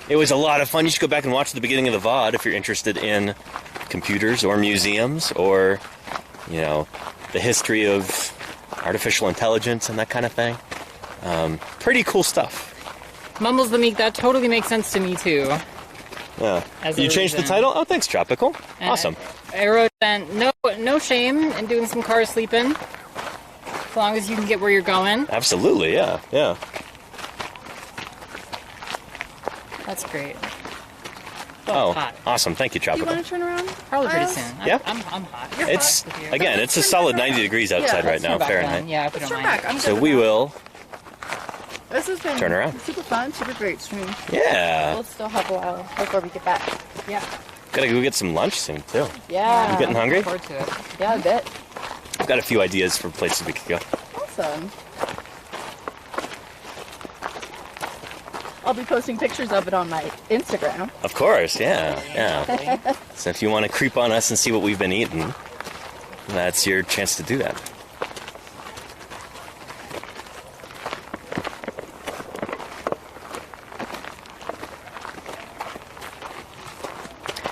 It was a lot of fun. You should go back and watch the beginning of the VOD if you're interested in computers or museums or, you know, the history of artificial intelligence and that kind of thing. Pretty cool stuff. Mumbles the Meek, that totally makes sense to me too. Yeah. As You a changed the reason. title? Oh, thanks, Tropical. And Awesome. I wrote then, no shame in doing some car sleeping, as long as you can get where you're going. Absolutely, yeah, yeah. That's great. Oh, hot. awesome. Thank you, Do you Tropical. want to turn around? Probably pretty soon. Yeah. I'm hot. It's, again, it's a solid 90 degrees outside right now, Fahrenheit. Yeah, if you don't Turn mind. back. I'm So good we with will. that. This has been turn around. super fun, super great stream. Yeah. We'll still have a while before we get back. Yeah. Gotta go get some lunch soon, too. Yeah. You getting hungry? Forward to it. Yeah, a bit. I've got a few ideas for places we could go. Awesome. I'll be posting pictures of it on my Instagram. Of course, yeah, yeah. So if you want to creep on us and see what we've been eating, that's your chance to do that.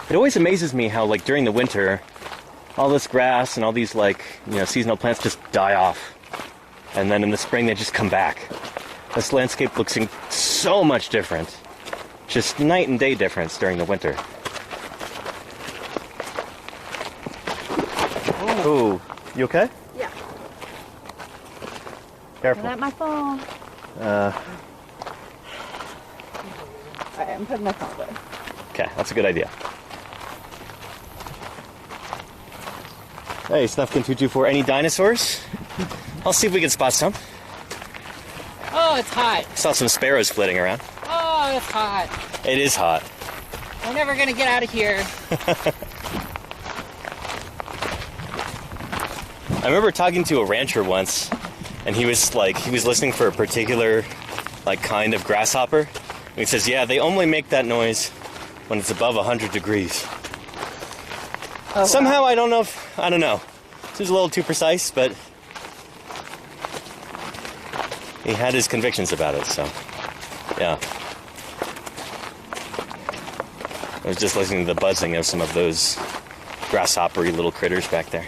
It always amazes me how, like, during the winter, all this grass and all these, like, you know, seasonal plants just die off. And then in the spring, they just come back. This landscape looks so much different. Just night and day difference during the winter. Oh, you okay? Yeah. Careful. At my phone. Alright, I'm putting my phone away. Okay, that's a good idea. Hey, Snuffkin224, any dinosaurs? I'll see if we can spot some. Oh, it's hot. Saw some sparrows flitting around. Oh, it's hot. It is hot. We're never gonna get out of here. I remember talking to a rancher once, and he was listening for a particular, like, kind of grasshopper. And he says, yeah, they only make that noise when it's above 100 degrees. Oh, Somehow, wow. I don't know. This was a little too precise, but he had his convictions about it, so, yeah. I was just listening to the buzzing of some of those grasshoppery little critters back there.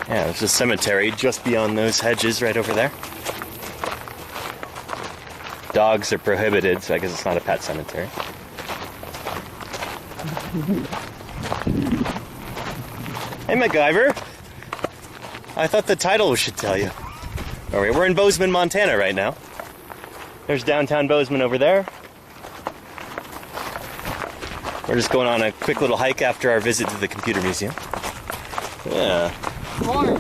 Yeah, there's a cemetery just beyond those hedges right over there. Dogs are prohibited, so I guess it's not a pet cemetery. Hey, MacGyver. I thought the title should tell you. All right, we're in Bozeman, Montana right now. There's downtown Bozeman over there. We're just going on a quick little hike after our visit to the computer museum. Yeah. Warm.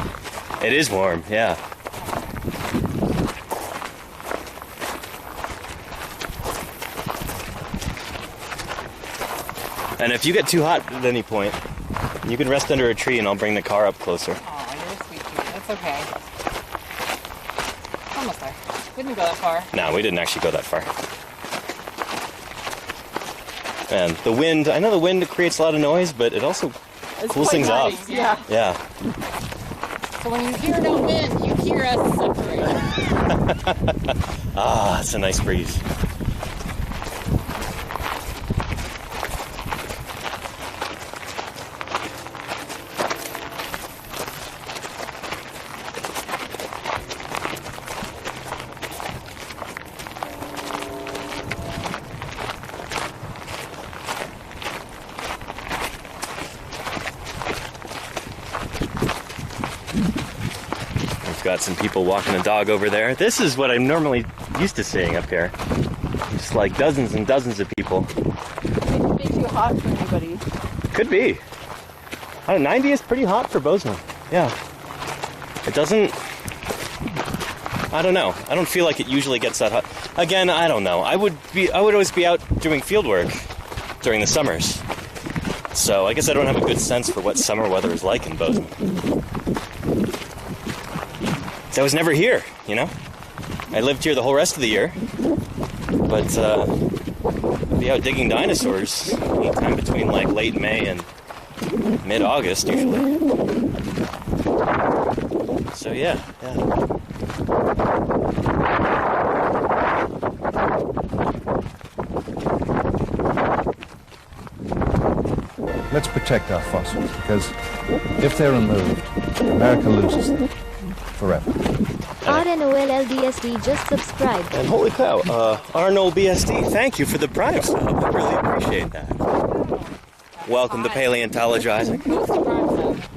It is warm, yeah. And if you get too hot at any point, you can rest under a tree and I'll bring the car up closer. Oh, you're a sweet cutie. That's okay. Almost there. We didn't go that far. No, we didn't actually go that far. And the wind, I know the wind creates a lot of noise, but it also cools things off. Yeah. Yeah. So when you hear no wind, you hear us separate. Ah, it's a nice breeze. Got some people walking a dog over there. This is what I'm normally used to seeing up here. Just like dozens and dozens of people. It's way too hot for anybody. Could be. I don't know, 90 is pretty hot for Bozeman. Yeah. It doesn't... I don't know. I don't feel like it usually gets that hot. Again, I don't know. I would always be out doing field work during the summers. So I guess I don't have a good sense for what summer weather is like in Bozeman. I was never here, you know? I lived here the whole rest of the year, but I'll be out digging dinosaurs anytime between like late May and mid-August usually. So yeah. Let's protect our fossils, because if they're removed, America loses them forever. RNOLLDSD just subscribed. And holy cow, Arnold BSD, thank you for the Prime sub. I really appreciate that. Welcome to Paleontologizing.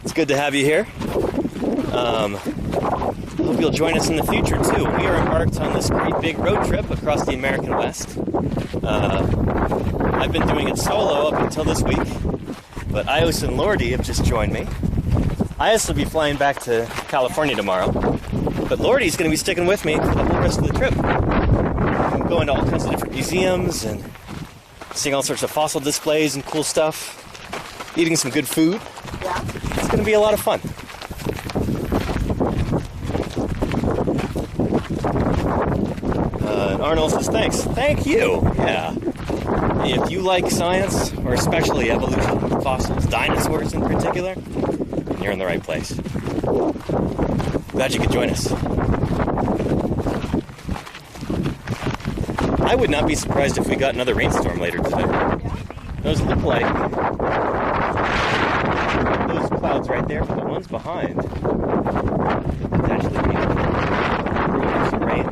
It's good to have you here. Hope you'll join us in the future too. We are embarked on this great big road trip across the American West. I've been doing it solo up until this week, but iios and laurdee have just joined me. iios will be flying back to California tomorrow, but laurdee's going to be sticking with me for the whole rest of the trip. I'm going to all kinds of different museums and seeing all sorts of fossil displays and cool stuff, eating some good food. Yeah. It's going to be a lot of fun. Arnold says thanks. Thank you. Yeah. If you like science, or especially evolution, fossils, dinosaurs in particular, you're in the right place. Glad you could join us. I would not be surprised if we got another rainstorm later today. Those look like those clouds right there, but the ones behind could potentially be some rain.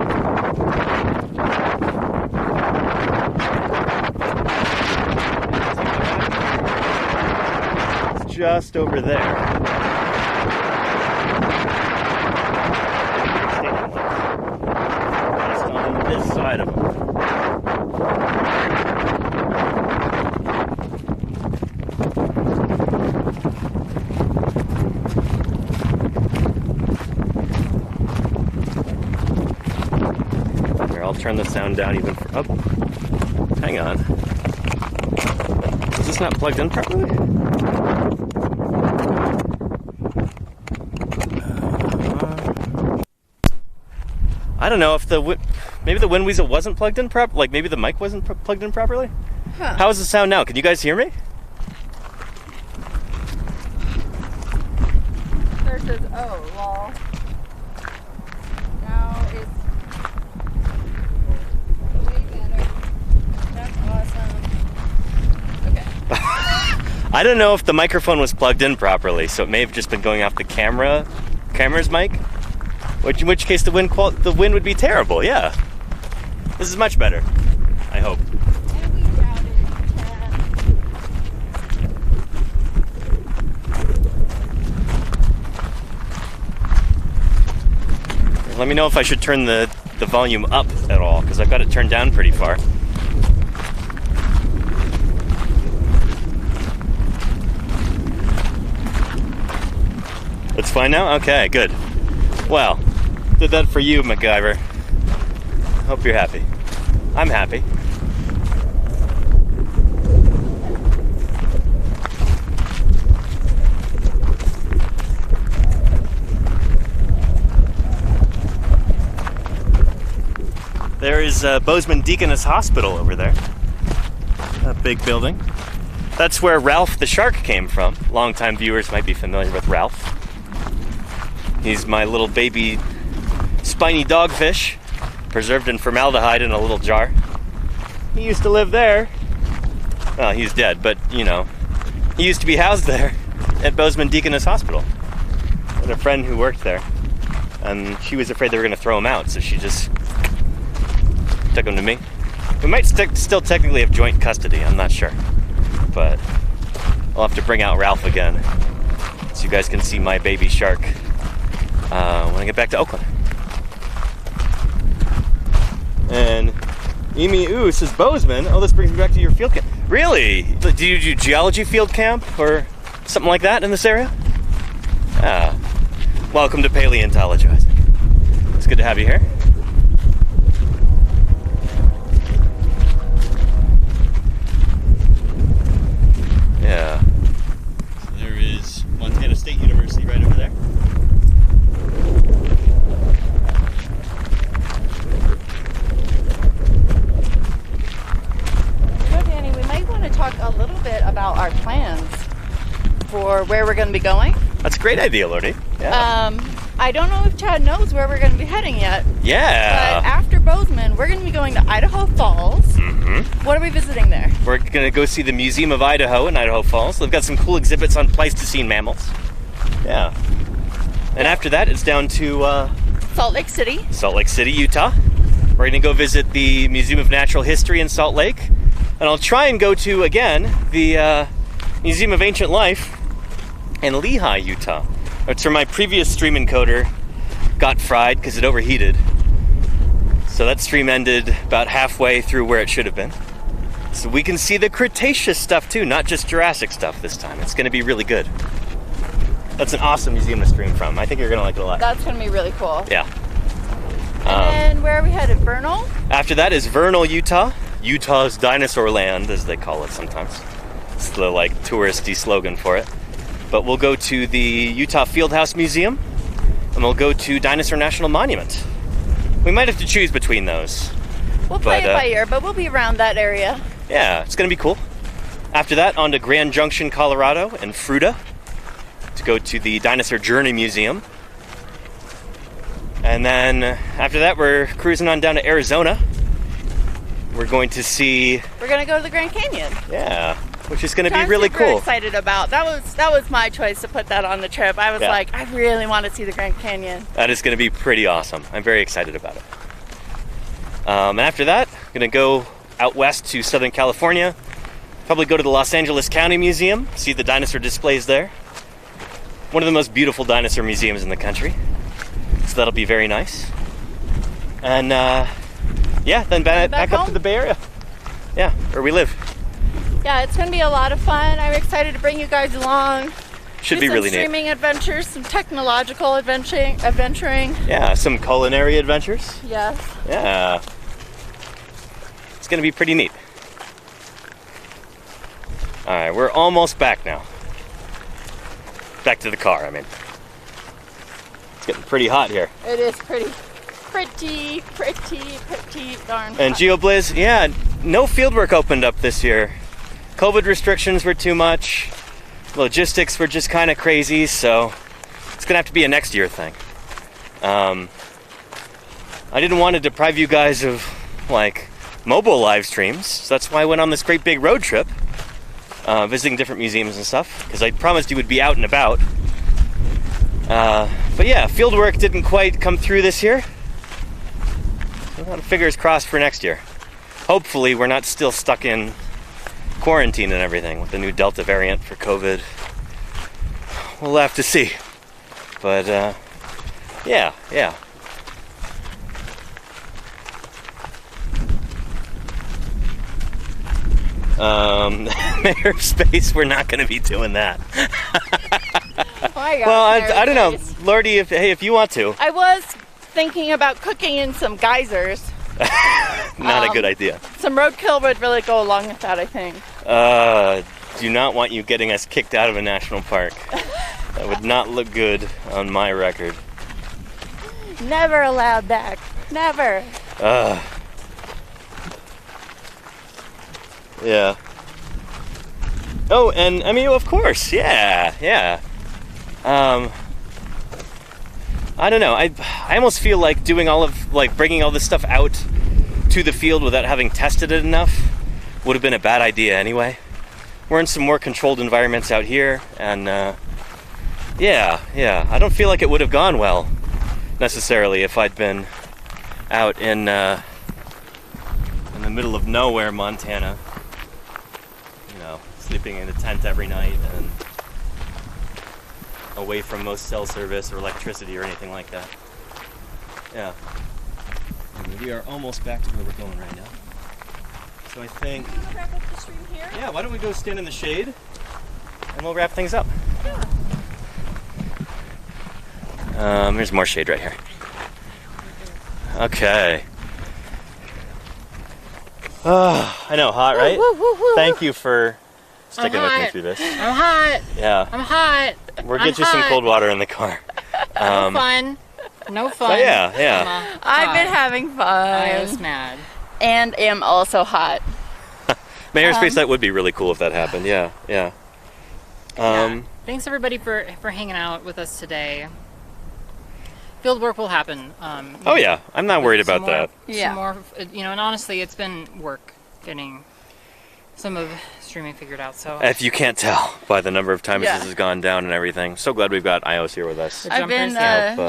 It's just over there. Just on this side of them. I'll turn the sound down even for... Oh, hang on. Is this not plugged in properly? I don't know if maybe the wind weasel wasn't plugged in properly. Like maybe the mic wasn't plugged in properly. Huh. How is the sound now? Can you guys hear me? There says, oh, lol. Now it's way better. That's awesome. Okay. I don't know if the microphone was plugged in properly, so it may have just been going off the camera's mic. In which case the wind would be terrible. Yeah, this is much better. I hope. Let me know if I should turn the volume up at all, because I've got it turned down pretty far. It's fine now? Okay, good. Well, did that for you, MacGyver. Hope you're happy. I'm happy. There is Bozeman Deaconess Hospital over there. That big building. That's where Ralph the shark came from. Longtime viewers might be familiar with Ralph. He's my little baby spiny dogfish, preserved in formaldehyde in a little jar. He used to live there. Well, he's dead, but, you know, he used to be housed there at Bozeman Deaconess Hospital. I had a friend who worked there, and she was afraid they were going to throw him out, so she just took him to me. We might still technically have joint custody, I'm not sure. But I'll have to bring out Ralph again, so you guys can see my baby shark when I get back to Oakland. And Emi Ooh says Bozeman. Oh, this brings me back to your field camp. Really? Do you do geology field camp or something like that in this area? Ah, welcome to Paleontologizing. It's good to have you here. Yeah. So there is Montana State University right over there. a little bit about our plans for where we're going to be going. That's a great idea, Lourdee. Yeah. I don't know if Chad knows where we're going to be heading yet. Yeah. But after Bozeman, we're going to be going to Idaho Falls. Mm-hmm. What are we visiting there? We're going to go see the Museum of Idaho in Idaho Falls. They've got some cool exhibits on Pleistocene mammals. Yeah. And after that, it's down to Salt Lake City. Salt Lake City, Utah. We're going to go visit the Museum of Natural History in Salt Lake. And I'll try and go to, again, the Museum of Ancient Life in Lehi, Utah. It's where my previous stream encoder got fried because it overheated. So that stream ended about halfway through where it should have been. So we can see the Cretaceous stuff too, not just Jurassic stuff this time. It's going to be really good. That's an awesome museum to stream from. I think you're going to like it a lot. That's going to be really cool. Yeah. And where are we headed? Vernal? After that is Vernal, Utah. Utah's dinosaur land, as they call it sometimes. It's the touristy slogan for it. But we'll go to the Utah Fieldhouse Museum, and we'll go to Dinosaur National Monument. We might have to choose between those. We'll play it by ear, but we'll be around that area. Yeah, it's going to be cool. After that, on to Grand Junction, Colorado, and Fruita to go to the Dinosaur Journey Museum. And then after that, we're cruising on down to Arizona. We're going to see... We're going to go to the Grand Canyon. Yeah, which is going to be really cool. I'm super excited about. That was my choice to put that on the trip. I was like, I really want to see the Grand Canyon. That is going to be pretty awesome. I'm very excited about it. And after that, I'm going to go out west to Southern California. Probably go to the Los Angeles County Museum, see the dinosaur displays there. One of the most beautiful dinosaur museums in the country. So that'll be very nice. And then back up to the Bay Area. Yeah, where we live. Yeah, it's going to be a lot of fun. I'm excited to bring you guys along. Should be really neat. Some streaming adventures, some technological adventuring. Yeah, some culinary adventures. Yes. Yeah. It's going to be pretty neat. All right, we're almost back now. Back to the car, I mean. It's getting pretty hot here. It is pretty darn hot. And GeoBliz, yeah, no fieldwork opened up this year. COVID restrictions were too much. Logistics were just kind of crazy, so it's gonna have to be a next year thing. I didn't want to deprive you guys of mobile live streams, so that's why I went on this great big road trip, visiting different museums and stuff, because I promised you would be out and about. But yeah, fieldwork didn't quite come through this year. A lot of fingers crossed for next year. Hopefully we're not still stuck in quarantine and everything with the new Delta variant for COVID. We'll have to see. But yeah. Mayor Space, we're not going to be doing that. Well, I don't know, Lourdee, if you want to. I was thinking about cooking in some geysers. Not a good idea. Some roadkill would really go along with that, I think. Do not want you getting us kicked out of a national park. That would not look good on my record. Never allowed that. Never. Yeah. Oh, and I mean, of course, yeah. I don't know. I almost feel like doing bringing all this stuff out to the field without having tested it enough would have been a bad idea anyway. We're in some more controlled environments out here, and yeah. I don't feel like it would have gone well necessarily if I'd been out in the middle of nowhere, Montana. You know, sleeping in a tent every night and away from most cell service or electricity or anything like that. Yeah. And we are almost back to where we're going right now. So I think... Can we wrap up the stream here? Yeah, why don't we go stand in the shade and we'll wrap things up. Yeah. There's more shade right here. Okay. I know, hot, right? Woo. Thank you for sticking with me through this. I'm hot. Yeah. I'm hot. We'll get you some cold water in the car. No fun. But I've been having fun. I was mad. And am also hot. Mayor's Space, that would be really cool if that happened. Yeah, yeah. Thanks everybody for hanging out with us today. Field work will happen. Oh yeah, I'm not worried about that. Some more, and honestly, it's been work getting some of streaming figured out. So if you can't tell by the number of times this has gone down and everything, so glad we've got iios here with us. I've been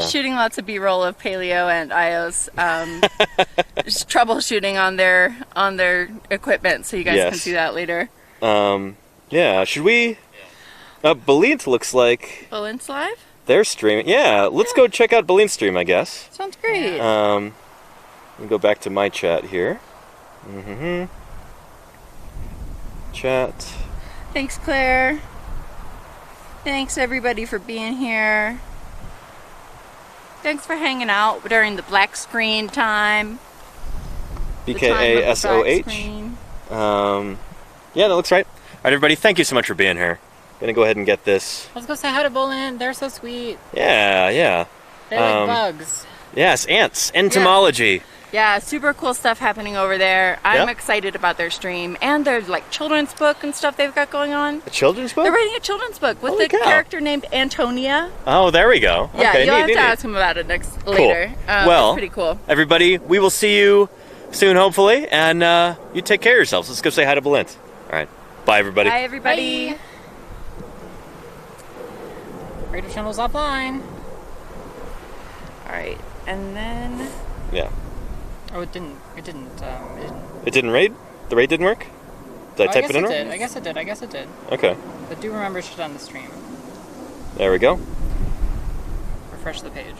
shooting lots of B-roll of Paleo and iios, just troubleshooting on their equipment, so you guys can see that later. Yeah, should we? Balint looks like Balint's live. They're streaming. Yeah, let's go check out Balint's stream, I guess. Sounds great. Let me go back to my chat here. Chat. Thanks, Claire. Thanks, everybody, for being here. Thanks for hanging out during the black screen time. BKASOH. Yeah, that looks right. All right, everybody, thank you so much for being here. Gonna go ahead and get this. Let's go say hi to Bolin. They're so sweet. Yeah, yeah. They like bugs. Yes, ants. Entomology. Yeah, super cool stuff happening over there. I'm excited about their stream and their children's book and stuff they've got going on. A children's book? They're writing a children's book with the character named Antonia. Oh, there we go. Yeah, okay, you'll have neat, to ask him about it later. Well, it's pretty cool. Everybody, we will see you soon, hopefully, and you take care of yourselves. Let's go say hi to Balint. All right, bye, everybody. Bye, everybody. Bye. Radio channel's offline. All right, and then. Yeah. Oh, it didn't. It didn't raid? The raid didn't work? Did I type it in wrong? I guess it did. Okay. But do remember shit on the stream. There we go. Refresh the page.